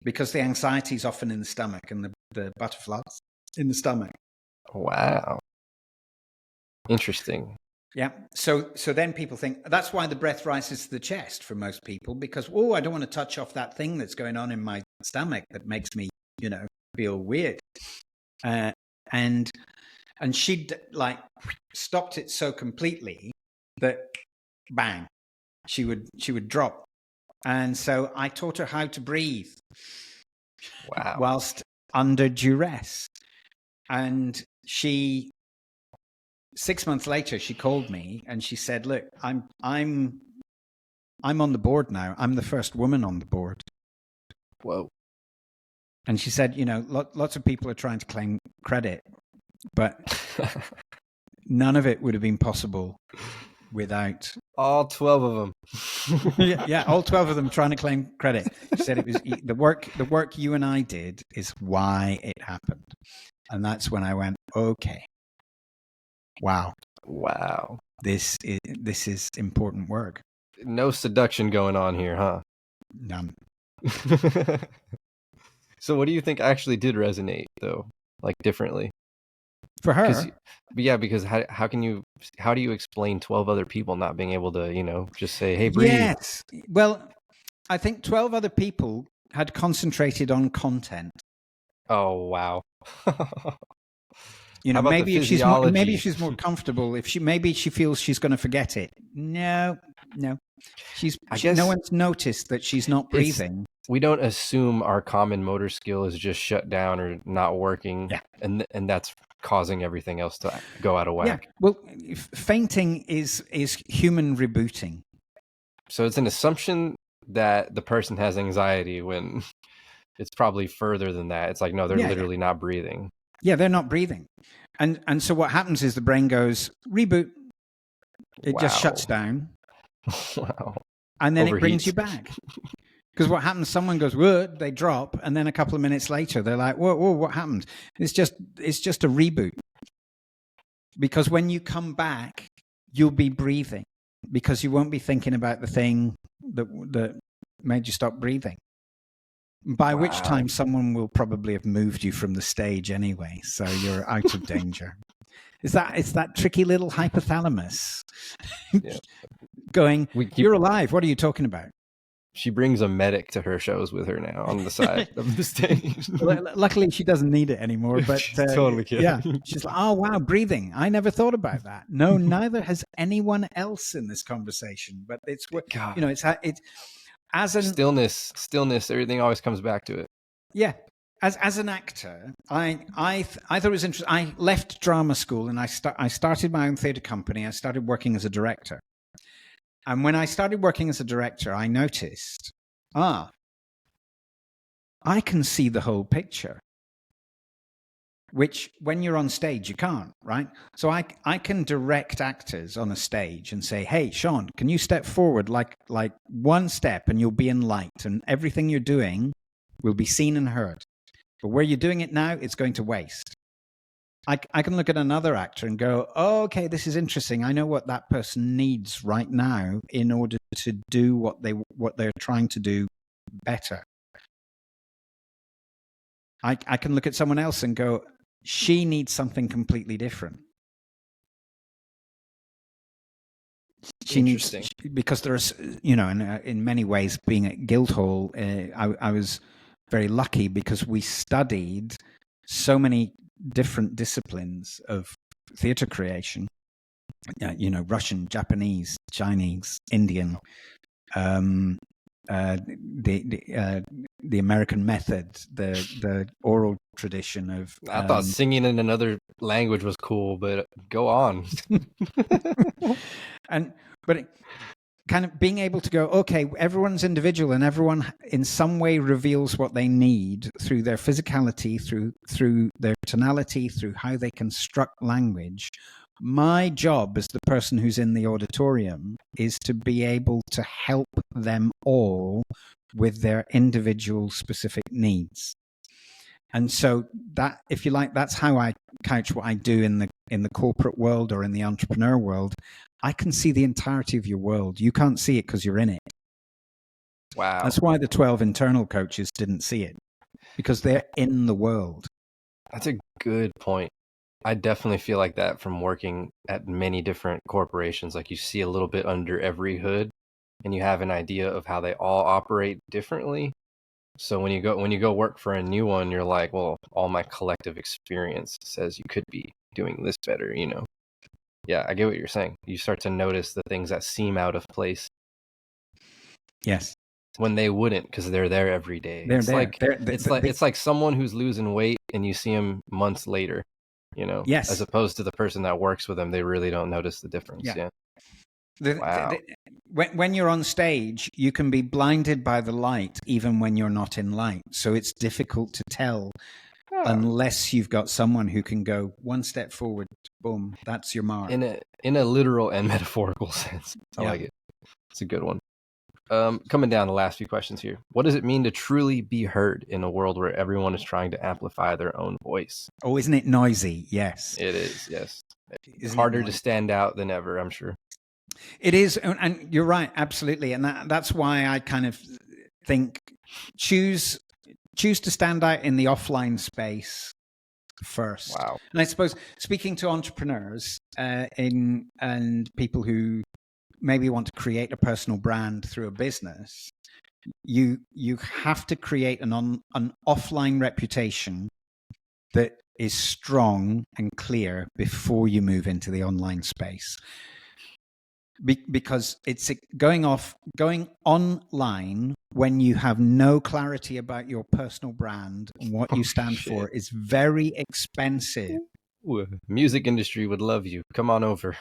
Because the anxiety is often in the stomach and the butterflies in the stomach. Wow. Interesting. Yeah. So then people think that's why the breath rises to the chest for most people, because, I don't want to touch off that thing that's going on in my stomach that makes me, feel weird. And she'd like stopped it so completely that bang, she would drop. And so I taught her how to breathe. Wow. Whilst under duress. And 6 months later, she called me and she said, look, I'm on the board now. I'm the first woman on the board. Whoa. And she said, lots of people are trying to claim credit, but none of it would have been possible without all 12 of them. yeah, all 12 of them trying to claim credit. She said it was the work you and I did is why it happened. And that's when I went, okay. Wow. This is important work. No seduction going on here, huh? None. So what do you think actually did resonate though? Like differently? For her? Because how do you explain 12 other people not being able to, just say, hey, breathe? Yes. Well, I think 12 other people had concentrated on content. Oh, wow. Maybe if she's more comfortable, maybe she feels she's going to forget it. No. No one's noticed that she's not breathing. We don't assume our common motor skill is just shut down or not working. Yeah. And that's causing everything else to go out of whack. Yeah. Well, fainting is human rebooting. So it's an assumption that the person has anxiety when it's probably further than that. It's like, no, they're literally not breathing. Yeah, they're not breathing. And so what happens is the brain goes, reboot. It just shuts down. Wow. And then it brings you Overheats. back. Because what happens, someone goes, whoa, they drop, and then a couple of minutes later, they're like, whoa, what happened? It's just a reboot. Because when you come back, you'll be breathing, because you won't be thinking about the thing that made you stop breathing. By which time someone will probably have moved you from the stage anyway, so you're out of danger. It's that tricky little hypothalamus going, you're alive. What are you talking about? She brings a medic to her shows with her now on the side of the stage. Luckily, she doesn't need it anymore. But totally kidding. Yeah, she's like, oh wow, breathing. I never thought about that. No, neither has anyone else in this conversation. But it's God. It's as an stillness. Everything always comes back to it. Yeah. As an actor, I thought it was interesting. I left drama school and I started my own theatre company. I started working as a director. And when I started working as a director, I noticed, I can see the whole picture, which when you're on stage, you can't, right? So I can direct actors on a stage and say, hey, Sean, can you step forward like one step and you'll be in light and everything you're doing will be seen and heard. But where you're doing it now, it's going to waste. I can look at another actor and go, oh, okay, this is interesting. I know what that person needs right now in order to do what they're trying to do better. I can look at someone else and go, she needs something completely different. She needs, because there's, in many ways, being at Guildhall, I was very lucky because we studied so many different disciplines of theatre creation, Russian, Japanese, Chinese, Indian, the American method, the oral tradition of. I thought singing in another language was cool, but go on. But kind of being able to go, okay, everyone's individual and everyone in some way reveals what they need through their physicality, through their tonality, through how they construct language. My job as the person who's in the auditorium is to be able to help them all with their individual specific needs. And so that, if you like, that's how I couch what I do in the corporate world or in the entrepreneur world. I can see the entirety of your world. You can't see it because you're in it. Wow. That's why the 12 internal coaches didn't see it, because they're in the world. That's a good point. I definitely feel like that from working at many different corporations. Like you see a little bit under every hood and you have an idea of how they all operate differently. So when you go work for a new one, you're like, well, all my collective experience says you could be doing this better, Yeah, I get what you're saying. You start to notice the things that seem out of place. Yes. When they wouldn't, because they're there every day. It's like someone who's losing weight and you see them months later, Yes. As opposed to the person that works with them, they really don't notice the difference. Yeah. Wow. When you're on stage, you can be blinded by the light even when you're not in light. So it's difficult to tell unless you've got someone who can go one step forward, boom, that's your mark. In a literal and metaphorical sense. I like it. It's a good one. Coming down the last few questions here. What does it mean to truly be heard in a world where everyone is trying to amplify their own voice? Oh, isn't it noisy? Yes. It is, yes. It's harder to stand out than ever, I'm sure. It is, and you're right, absolutely. And that's why I kind of think choose to stand out in the offline space first. Wow. And I suppose speaking to entrepreneurs and people who maybe want to create a personal brand through a business, you have to create an offline reputation that is strong and clear before you move into the online space. Because it's going online when you have no clarity about your personal brand and what you stand for is very expensive. Ooh, music industry would love you. Come on over.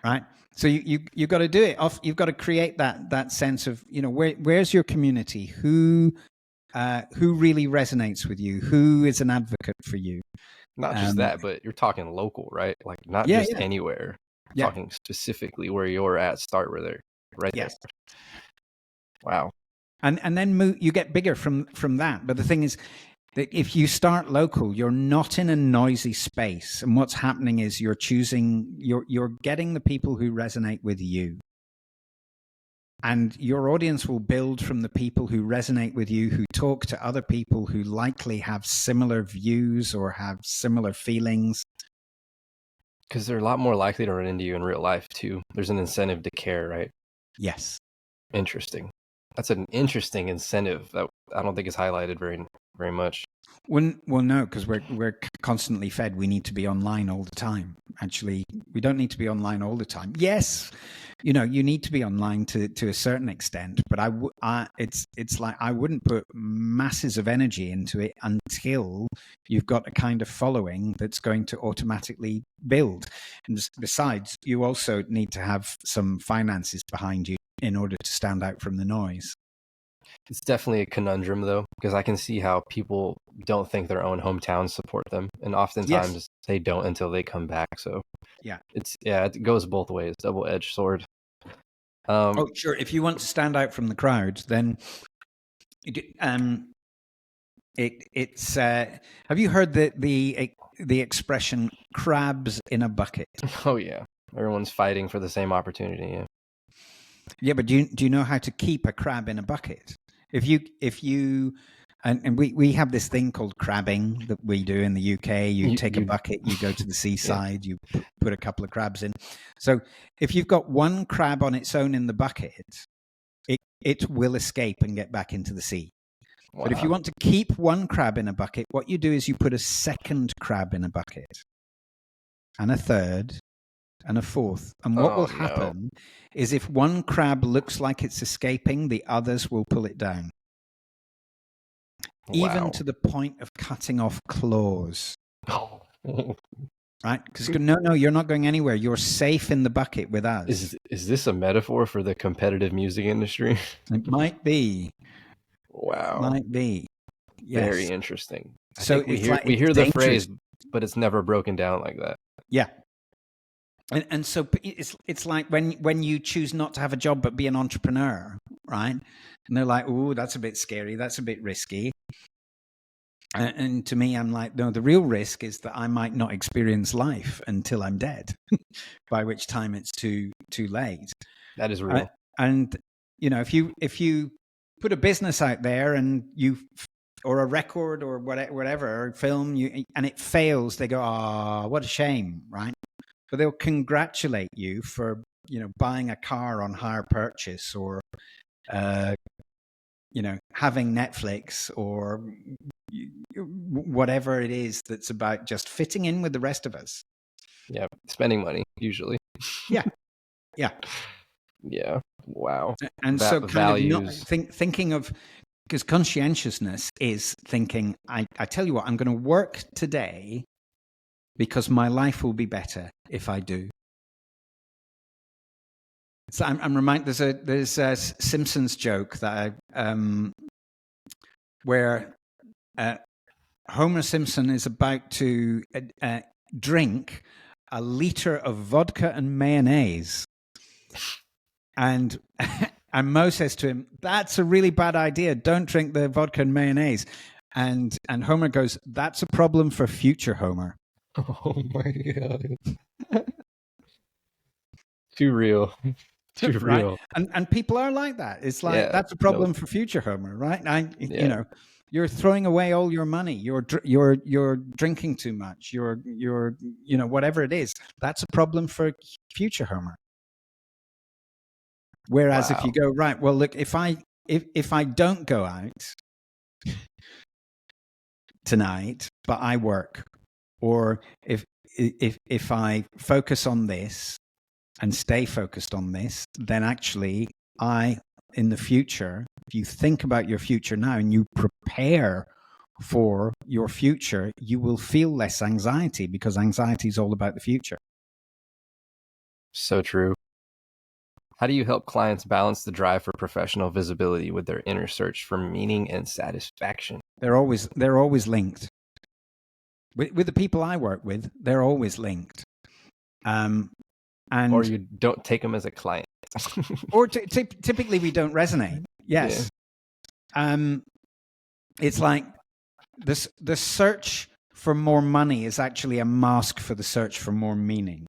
Right. So you got to do it. You've got to create that sense of, where's your community? Who who really resonates with you, who is an advocate for you. Not just that, but you're talking local, right? Like not just anywhere. You're talking specifically where you're at. Start where they're right there. Wow. And then you get bigger from that. But the thing is that if you start local, you're not in a noisy space, and what's happening is you're getting the people who resonate with you. And your audience will build from the people who resonate with you, who talk to other people who likely have similar views or have similar feelings. Because they're a lot more likely to run into you in real life, too. There's an incentive to care, right? Yes. Interesting. That's an interesting incentive that I don't think is highlighted very much. Well, no, because we're constantly fed. We need to be online all the time. Actually, we don't need to be online all the time. Yes, you need to be online to a certain extent, but it's like I wouldn't put masses of energy into it until you've got a kind of following that's going to automatically build. And besides, you also need to have some finances behind you in order to stand out from the noise. It's definitely a conundrum, though, because I can see how people don't think their own hometowns support them, and oftentimes they don't until they come back. So it goes both ways, double-edged sword. Sure. If you want to stand out from the crowd, then it's. Have you heard the expression "crabs in a bucket"? Oh yeah, everyone's fighting for the same opportunity. Yeah. Yeah, but do you know how to keep a crab in a bucket? If you and we have this thing called crabbing that we do in the UK. You take a bucket, you go to the seaside, you put a couple of crabs in. So if you've got one crab on its own in the bucket, it will escape and get back into the sea. Wow. But if you want to keep one crab in a bucket, what you do is you put a second crab in a bucket, and a third, and a fourth. And what will happen is if one crab looks like it's escaping, the others will pull it down. Wow. Even to the point of cutting off claws. Right? Because no, you're not going anywhere. You're safe in the bucket with us. Is this a metaphor for the competitive music industry? It might be. Wow. It might be. Yes. Very interesting. So we hear the phrase, but it's never broken down like that. Yeah. And so it's like when you choose not to have a job but be an entrepreneur, right? And they're like, "Oh, that's a bit scary. That's a bit risky." And to me, I'm like, no, the real risk is that I might not experience life until I'm dead, by which time it's too late. That is real. And if you put a business out there and or a record or whatever, or film, and it fails, they go, "Oh, what a shame," right? But they'll congratulate you for, buying a car on hire purchase, or, having Netflix, or whatever it is that's about just fitting in with the rest of us. Yeah, spending money, usually. Yeah. Wow. And so kind of thinking of, because conscientiousness is thinking, I tell you what, I'm going to work today because my life will be better if I do. So I'm reminded, there's a Simpsons joke that where Homer Simpson is about to drink a liter of vodka and mayonnaise, and Mo says to him, "That's a really bad idea. Don't drink the vodka and mayonnaise." And Homer goes, "That's a problem for future Homer." Oh my God. Too real. Too real. Right? And people are like that. It's like, that's a problem for future Homer, right? You're throwing away all your money. You're drinking too much. You're whatever it is. That's a problem for future Homer. Whereas if you go, right, well, look, if I don't go out tonight, but I work, or if I focus on this and stay focused on this, then actually in the future, if you think about your future now and you prepare for your future, you will feel less anxiety, because anxiety is all about the future. So true. How do you help clients balance the drive for professional visibility with their inner search for meaning and satisfaction? They're always linked. With the people I work with, they're always linked. And or you don't take them as a client. or typically we don't resonate. Yes. Yeah. It's like the search for more money is actually a mask for the search for more meaning.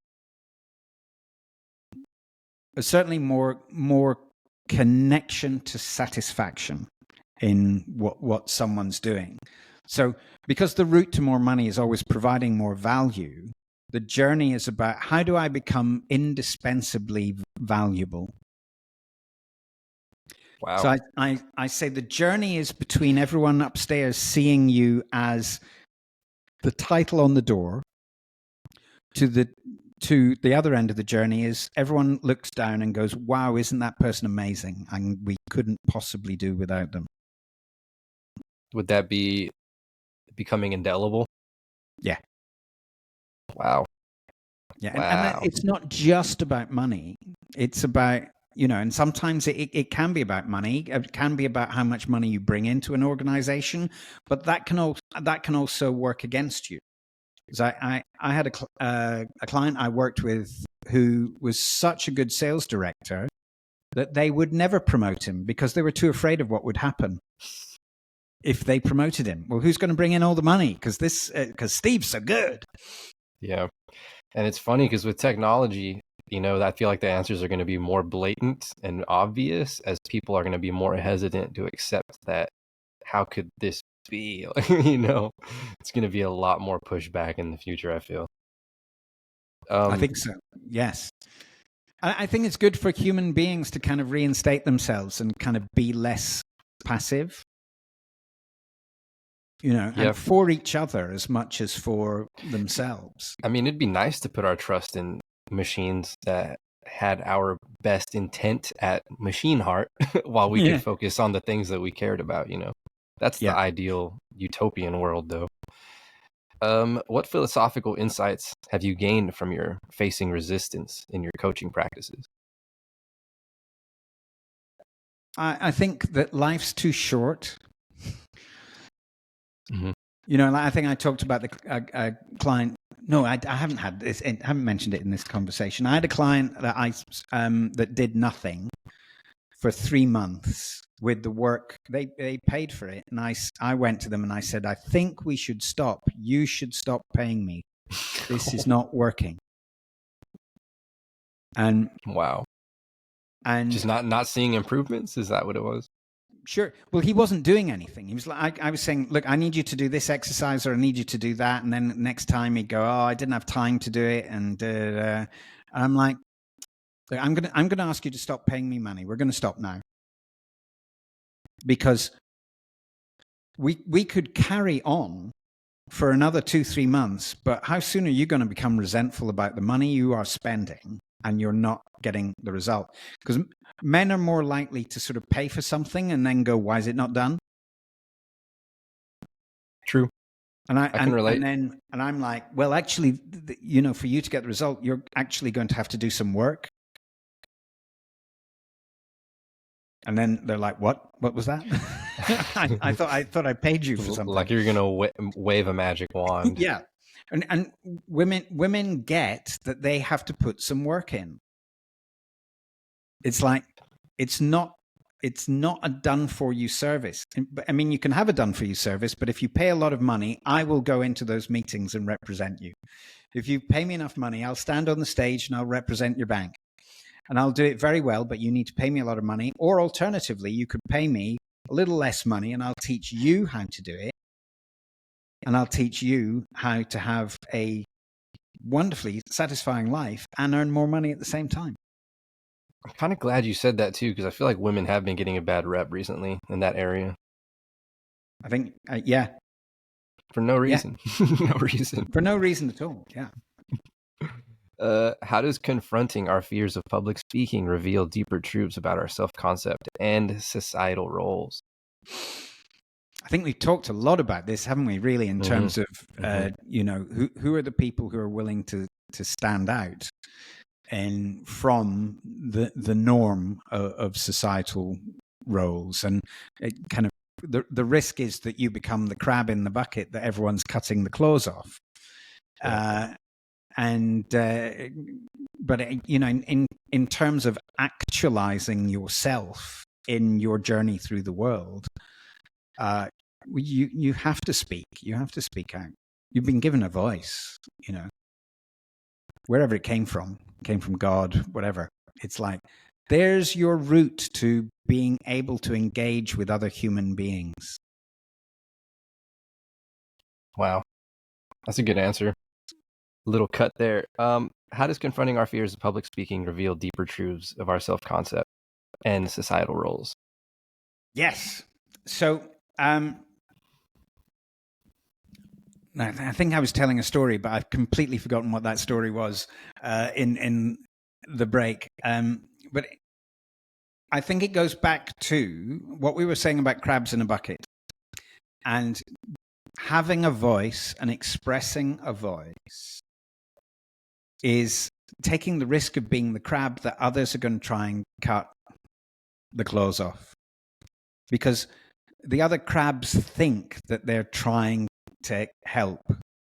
There's certainly more connection to satisfaction in what someone's doing. So because the route to more money is always providing more value, the journey is about how do I become indispensably valuable? Wow. So I say the journey is between everyone upstairs seeing you as the title on the door to the other end of the journey is everyone looks down and goes, wow, isn't that person amazing? And we couldn't possibly do without them. Would that be becoming indelible? Yeah. Wow. Yeah. Wow. And it's not just about money. It's about, and sometimes it can be about money. It can be about how much money you bring into an organization, but that can also work against you. Because I had a client I worked with who was such a good sales director that they would never promote him because they were too afraid of what would happen if they promoted him. Well, who's going to bring in all the money? Because Steve's so good. Yeah. And it's funny because with technology, I feel like the answers are going to be more blatant and obvious as people are going to be more hesitant to accept that. How could this be? It's going to be a lot more pushback in the future, I feel. I think so. Yes. I think it's good for human beings to kind of reinstate themselves and kind of be less passive, and for each other as much as for themselves. I mean, it'd be nice to put our trust in machines that had our best intent at machine heart while we could focus on the things that we cared about, That's the ideal utopian world, though. What philosophical insights have you gained from your facing resistance in your coaching practices? I think that life's too short. Mm-hmm. I think I talked about a client. No, I haven't had this. I haven't mentioned it in this conversation. I had a client that that did nothing for 3 months with the work. They paid for it, and I went to them and I said, I think we should stop. You should stop paying me. This is not working. And wow. And just not seeing improvements? Is that what it was? Sure. Well, he wasn't doing anything. He was like, I was saying, look, I need you to do this exercise or I need you to do that. And then next time he'd go, oh, I didn't have time to do it. And I'm like, look, I'm going to ask you to stop paying me money. We're going to stop now. Because we could carry on for another 2-3 months, but how soon are you going to become resentful about the money you are spending and you're not getting the result? Because men are more likely to sort of pay for something and then go, why is it not done? True. And I can relate. And I'm like, well, actually, for you to get the result, you're actually going to have to do some work. And then they're like, what? What was that? I thought I paid you for something. Like you're going to wave a magic wand. Yeah. And women get that they have to put some work in. It's like, it's not a done for you service. I mean, you can have a done for you service, but if you pay a lot of money, I will go into those meetings and represent you. If you pay me enough money, I'll stand on the stage and I'll represent your bank. And I'll do it very well, but you need to pay me a lot of money. Or alternatively, you could pay me a little less money and I'll teach you how to do it. And I'll teach you how to have a wonderfully satisfying life and earn more money at the same time. I'm kind of glad you said that too, because I feel like women have been getting a bad rep recently in that area. I think, yeah. For no reason. Yeah. No reason. For no reason at all, yeah. How does confronting our fears of public speaking reveal deeper truths about our self-concept and societal roles? I think we've talked a lot about this, haven't we, really, in terms of, who are the people who are willing to stand out from the norm of societal roles, and it kind of the risk is that you become the crab in the bucket that everyone's cutting the claws off. Yeah. But in terms of actualizing yourself in your journey through the world, you have to speak. You have to speak out. You've been given a voice, wherever it came from God, whatever. It's like, there's your route to being able to engage with other human beings. Wow. That's a good answer. Little cut there. How does confronting our fears of public speaking reveal deeper truths of our self-concept and societal roles? Yes. So, I think I was telling a story, but I've completely forgotten what that story was in the break. But I think it goes back to what we were saying about crabs in a bucket, and having a voice and expressing a voice is taking the risk of being the crab that others are going to try and cut the claws off. Because the other crabs think that they're trying to help.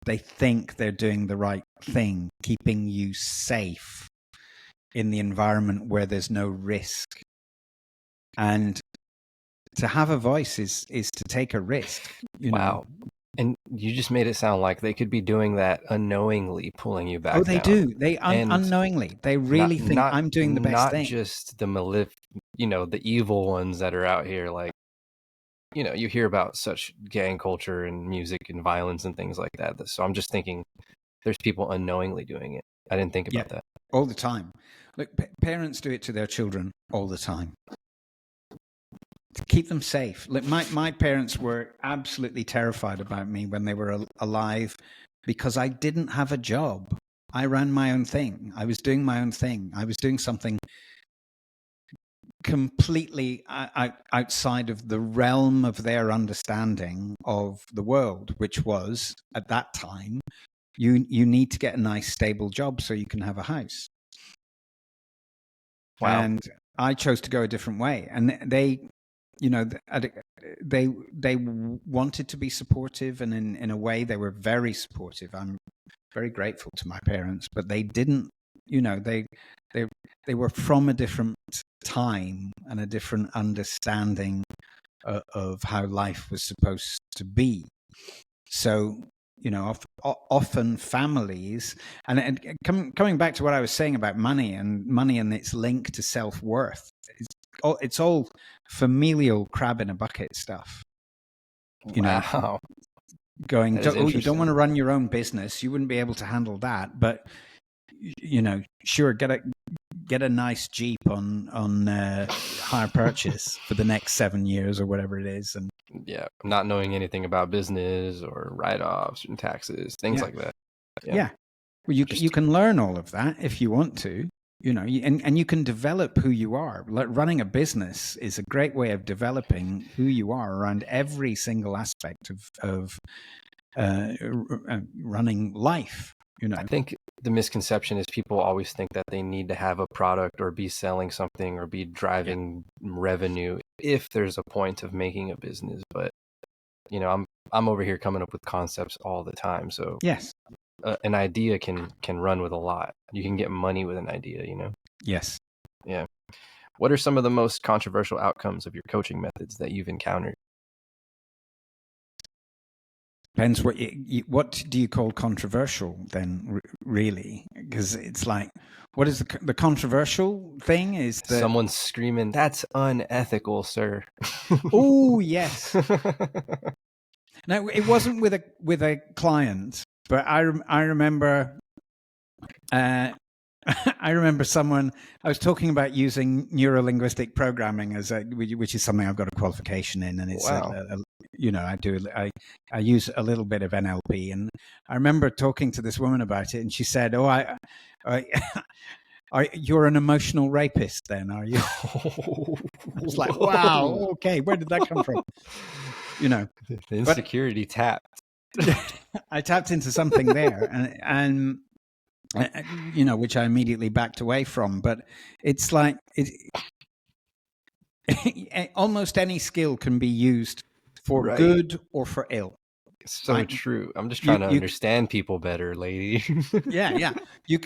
They think they're doing the right thing, keeping you safe in the environment where there's no risk. And to have a voice is to take a risk. Wow. And you just made it sound like they could be doing that unknowingly, pulling you back. Oh, they down. do. They unknowingly. They really think I'm doing the best thing. Not just the the evil ones that are out here. Like, you hear about such gang culture and music and violence and things like that. So I'm just thinking, there's people unknowingly doing it. I didn't think about that. All the time. Look, parents do it to their children all the time. To keep them safe. Look, my parents were absolutely terrified about me when they were alive, because I didn't have a job. I ran my own thing. I was doing my own thing. I was doing something completely outside of the realm of their understanding of the world, which was, at that time, you need to get a nice stable job so you can have a house. Wow. And I chose to go a different way, and they wanted to be supportive, and in a way they were very supportive. I'm very grateful to my parents, but they didn't, they were from a different time and a different understanding of how life was supposed to be. So, often families, and coming back to what I was saying about money and its link to self-worth, it's all familial crab in a bucket stuff. Wow. Going, you don't want to run your own business. You wouldn't be able to handle that. But, sure, get a nice Jeep on hire purchase for the next 7 years or whatever it is. And not knowing anything about business or write-offs and taxes, things like that. Yeah. Well, you can learn all of that if you want to. And you can develop who you are. Running a business is a great way of developing who you are around every single aspect of running life. I think the misconception is people always think that they need to have a product or be selling something or be driving revenue if there's a point of making a business. But I'm over here coming up with concepts all the time. So yes. An idea can run with a lot. You can get money with an idea, Yes. Yeah. What are some of the most controversial outcomes of your coaching methods that you've encountered? Depends what do you call controversial then, really? Because it's like, what is the controversial thing? Is that someone's screaming, "That's unethical, sir." Oh, yes. No, it wasn't with a client. But I remember, I remember someone. I was talking about using neuro-linguistic programming which is something I've got a qualification in, and it's I use a little bit of NLP, and I remember talking to this woman about it, and she said, "Oh, you're an emotional rapist, then, are you?" I was like, "Wow, okay, where did that come from?" The insecurity tapped. I tapped into something there, and which I immediately backed away from. But it's like almost any skill can be used for Right. good or for ill. So Right? true. I'm just You trying to you understand people better, lady. yeah. You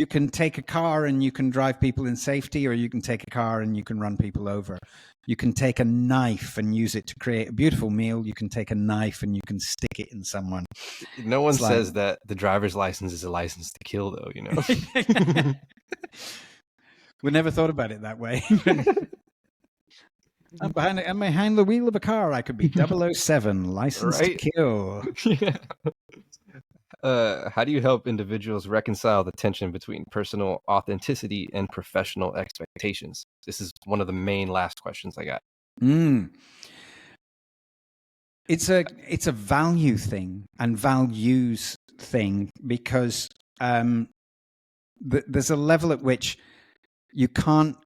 can take a car and you can drive people in safety, or you can take a car and you can run people over. You can take a knife and use it to create a beautiful meal. You can take a knife and you can stick it in someone. No one It's like says that the driver's license is a license to kill, though, you know? we never thought about it that way. I'm behind the wheel of a car. I could be 007, licensed to Right? kill. Yeah. How do you help individuals reconcile the tension between personal authenticity and professional expectations? This is one of the main last questions I got. Mm. It's a value thing and values thing, because there's a level at which you can't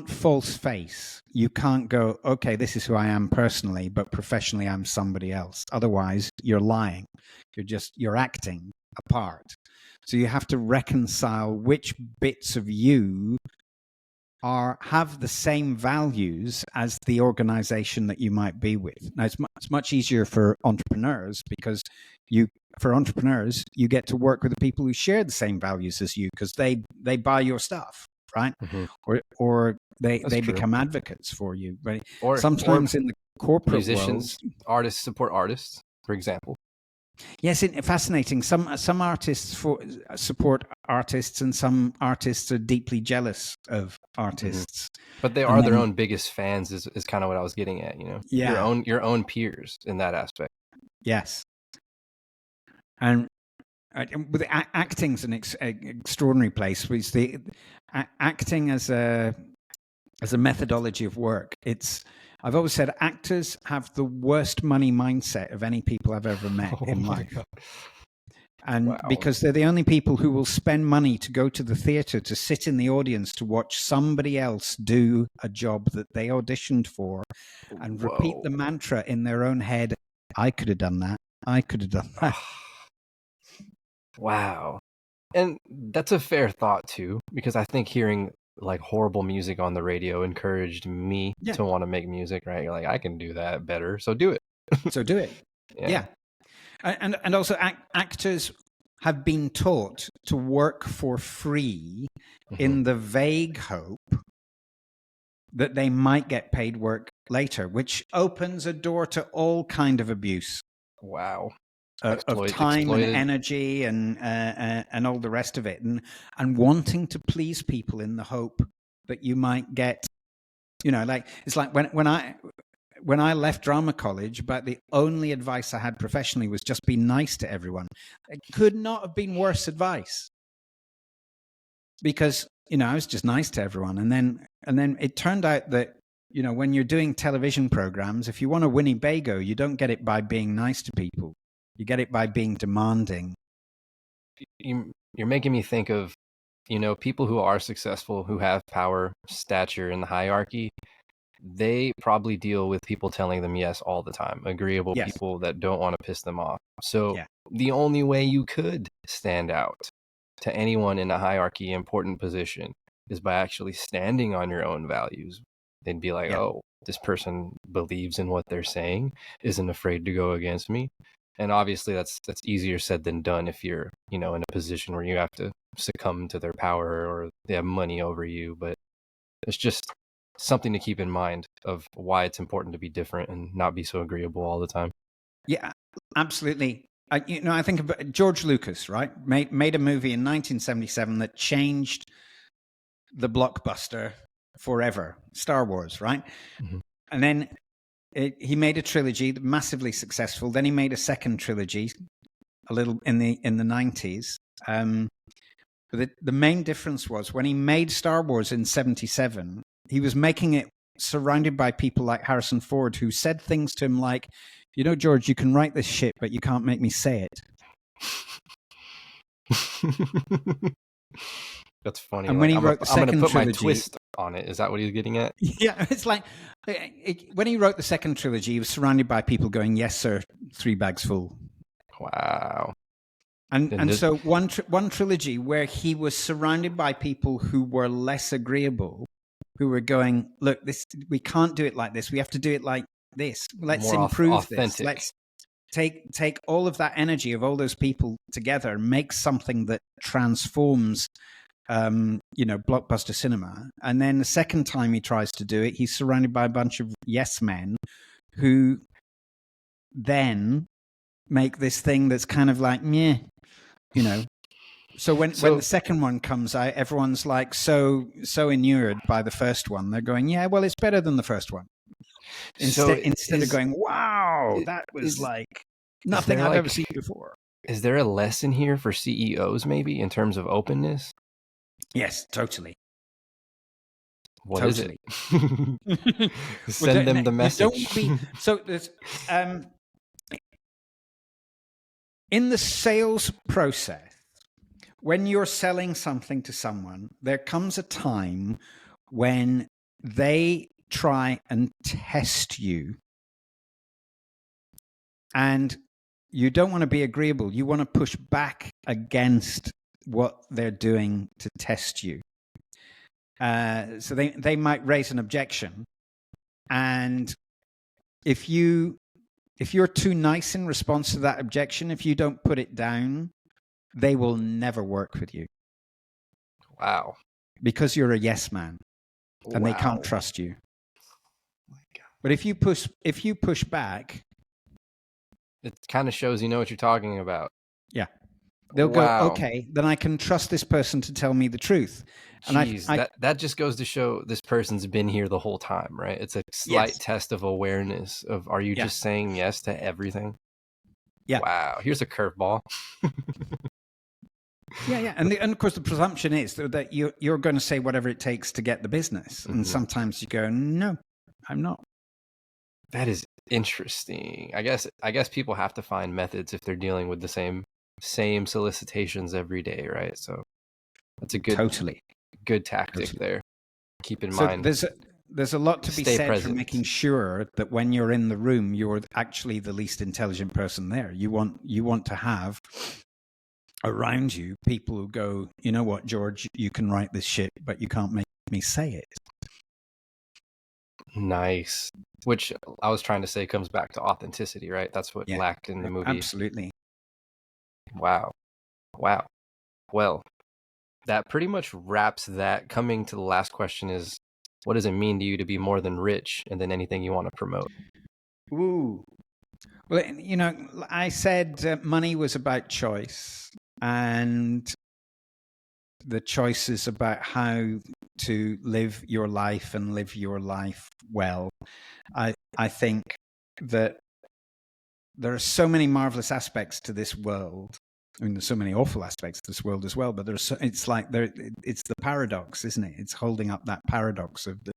false face. You can't go, okay, this is who I am personally, but professionally I'm somebody else. Otherwise, you're lying. You're acting a part. So you have to reconcile which bits of you have the same values as the organization that you might be with. Now, it's much easier for entrepreneurs, because for entrepreneurs, you get to work with the people who share the same values as you, because they buy your stuff, right? Mm-hmm. Or they That's true. become advocates for you. But Or sometimes in the corporate musicians, world, artists support artists, for example. yes, fascinating. Some artists support artists, and some artists are deeply jealous of artists. But they are their own biggest fans, is kind of what I was getting at, you know? Yeah. Your own peers in that aspect. Yes. And with acting's an extraordinary place. Which the acting as a methodology of work. I've always said actors have the worst money mindset of any people I've ever met in life. God. And wow. Because they're the only people who will spend money to go to the theater, to sit in the audience, to watch somebody else do a job that they auditioned for, and repeat the mantra in their own head, I could have done that. I could have done that. Wow. And that's a fair thought too, because I think hearing like horrible music on the radio encouraged me to want to make music, right? You're like, I can do that better, so do it. So do it. Yeah. And also actors have been taught to work for free in the vague hope that they might get paid work later, which opens a door to all kind of abuse. Wow. Of time and energy and all the rest of it, and wanting to please people in the hope that you might get, like it's like when I left drama college, about the only advice I had professionally was just be nice to everyone. It could not have been worse advice, because I was just nice to everyone, and then it turned out that when you're doing television programs, if you want a Winnebago, you don't get it by being nice to people. You get it by being demanding. You're making me think of, people who are successful, who have power, stature in the hierarchy. They probably deal with people telling them yes all the time, agreeable people that don't want to piss them off. So the only way you could stand out to anyone in a hierarchy important position is by actually standing on your own values. They'd be like, oh, this person believes in what they're saying, isn't afraid to go against me. And obviously that's easier said than done if you're, in a position where you have to succumb to their power or they have money over you. But it's just something to keep in mind of why it's important to be different and not be so agreeable all the time. Yeah, absolutely. I think about George Lucas, right? Made a movie in 1977 that changed the blockbuster forever, Star Wars, right? Mm-hmm. And then he made a trilogy, massively successful. Then he made a second trilogy, a little in the 90s. But the main difference was when he made Star Wars in 77, he was making it surrounded by people like Harrison Ford, who said things to him like, George, you can write this shit, but you can't make me say it. That's funny. And when he wrote the second trilogy, I'm going to put my twist on it. Is that what he's getting at? Yeah, it's like when he wrote the second trilogy, he was surrounded by people going, "Yes, sir, 3 bags full." Wow. And so one trilogy where he was surrounded by people who were less agreeable, who were going, look, we can't do it like this. We have to do it like this. Let's improve this. Let's take all of that energy of all those people together and make something that transforms, blockbuster cinema. And then the second time he tries to do it, he's surrounded by a bunch of yes men who then make this thing that's kind of like, meh, So when the second one comes out, everyone's like so inured by the first one. They're going, yeah, well, it's better than the first one. Instead of going, wow, that was like nothing I've ever seen before. Is there a lesson here for CEOs maybe in terms of openness? Yes, totally. What is it? Send them the message. So there's in the sales process, when you're selling something to someone, there comes a time when they try and test you. And you don't want to be agreeable. You want to push back against what they're doing to test you. So they might raise an objection. And if you're too nice in response to that objection, if you don't put it down, they will never work with you. Wow. Because you're a yes man and they can't trust you. But if you push back, it kind of shows you know what you're talking about. Yeah. They'll go, okay, then I can trust this person to tell me the truth. And Jeez, that just goes to show this person's been here the whole time, right? It's a slight test of awareness of, are you just saying yes to everything? Yeah. Wow. Here's a curveball. Yeah. And of course, the presumption is that you're going to say whatever it takes to get the business. Mm-hmm. And sometimes you go, no, I'm not. That is interesting. I guess people have to find methods if they're dealing with the same solicitations every day, right? So that's a good tactic there. Keep in mind. There's a lot to be said present. for making sure that when you're in the room, you're actually the least intelligent person there. You want to have around you people who go, you know what, George, you can write this shit, but you can't make me say it. Nice. Which I was trying to say comes back to authenticity, right? That's what lacked in the movie. Absolutely. Wow. Well, that pretty much wraps that. Coming to the last question is, what does it mean to you to be more than rich, and then anything you want to promote? Ooh. Well, I said money was about choice, and the choice is about how to live your life and live your life well. I think that there are so many marvelous aspects to this world. I mean, there's so many awful aspects to this world as well, but it's the paradox, isn't it? It's holding up that paradox of the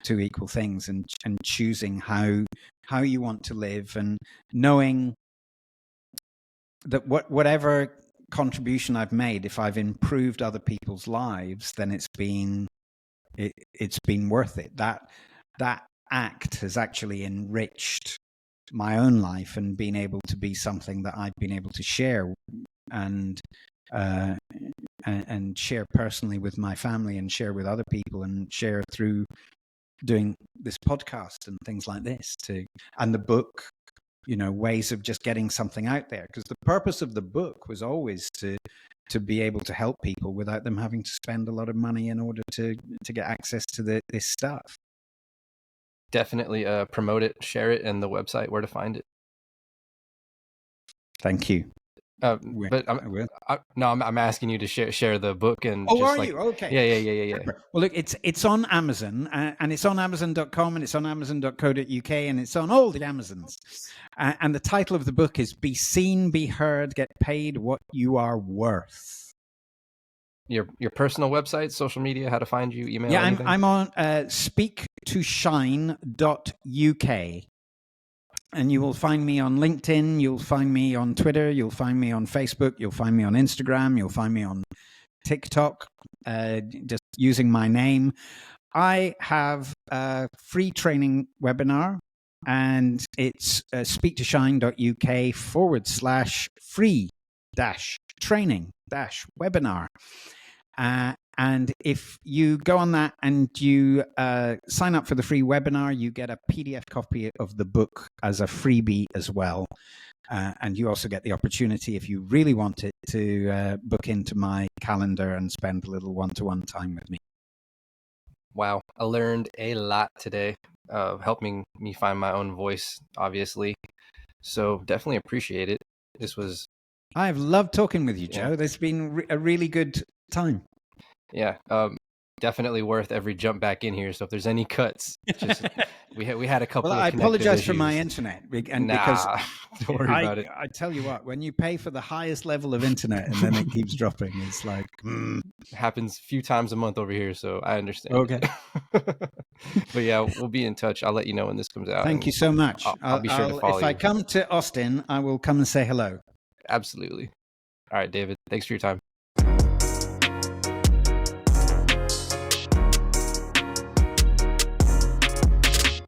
two equal things and choosing how you want to live, and knowing that whatever contribution I've made, if I've improved other people's lives, then it's been worth it. That act has actually enriched my own life and been able to be something that I've been able to share and share personally with my family, and share with other people, and share through doing this podcast and things like this and the book, ways of just getting something out there. Because the purpose of the book was always to be able to help people without them having to spend a lot of money in order to get access to this stuff. Definitely promote it, share it, and the website, where to find it. Thank you. But I'm asking you to share the book and. Oh, are you? Okay. Yeah. Well, look, it's on Amazon, and it's on Amazon.com, and it's on Amazon.co.uk, and it's on all the Amazons. And the title of the book is "Be Seen, Be Heard, Get Paid What You Are Worth." Your personal website, social media, how to find you, email. Yeah, anything? I'm on speaktoshine.uk. And you will find me on LinkedIn, you'll find me on Twitter, you'll find me on Facebook, you'll find me on Instagram, you'll find me on TikTok, just using my name. I have a free training webinar, and it's speaktoshine.uk/free training-webinar. And if you go on that and you sign up for the free webinar, you get a PDF copy of the book as a freebie as well. And you also get the opportunity, if you really want it, to book into my calendar and spend a little one-to-one time with me. Wow, I learned a lot today, helping me find my own voice, obviously. So definitely appreciate it. I've loved talking with you, Joe. This has been a really good time. Yeah, definitely worth every jump back in here. So if there's any cuts, just we had a couple. Well, of I apologize issues. For my internet, and because don't worry about it. I tell you what, when you pay for the highest level of internet and then it keeps dropping, it's like it happens a few times a month over here. So I understand. Okay, but yeah, we'll be in touch. I'll let you know when this comes out. Thank you so much. I'll be sure to follow you. If I come to Austin, I will come and say hello. Absolutely. All right, David. Thanks for your time.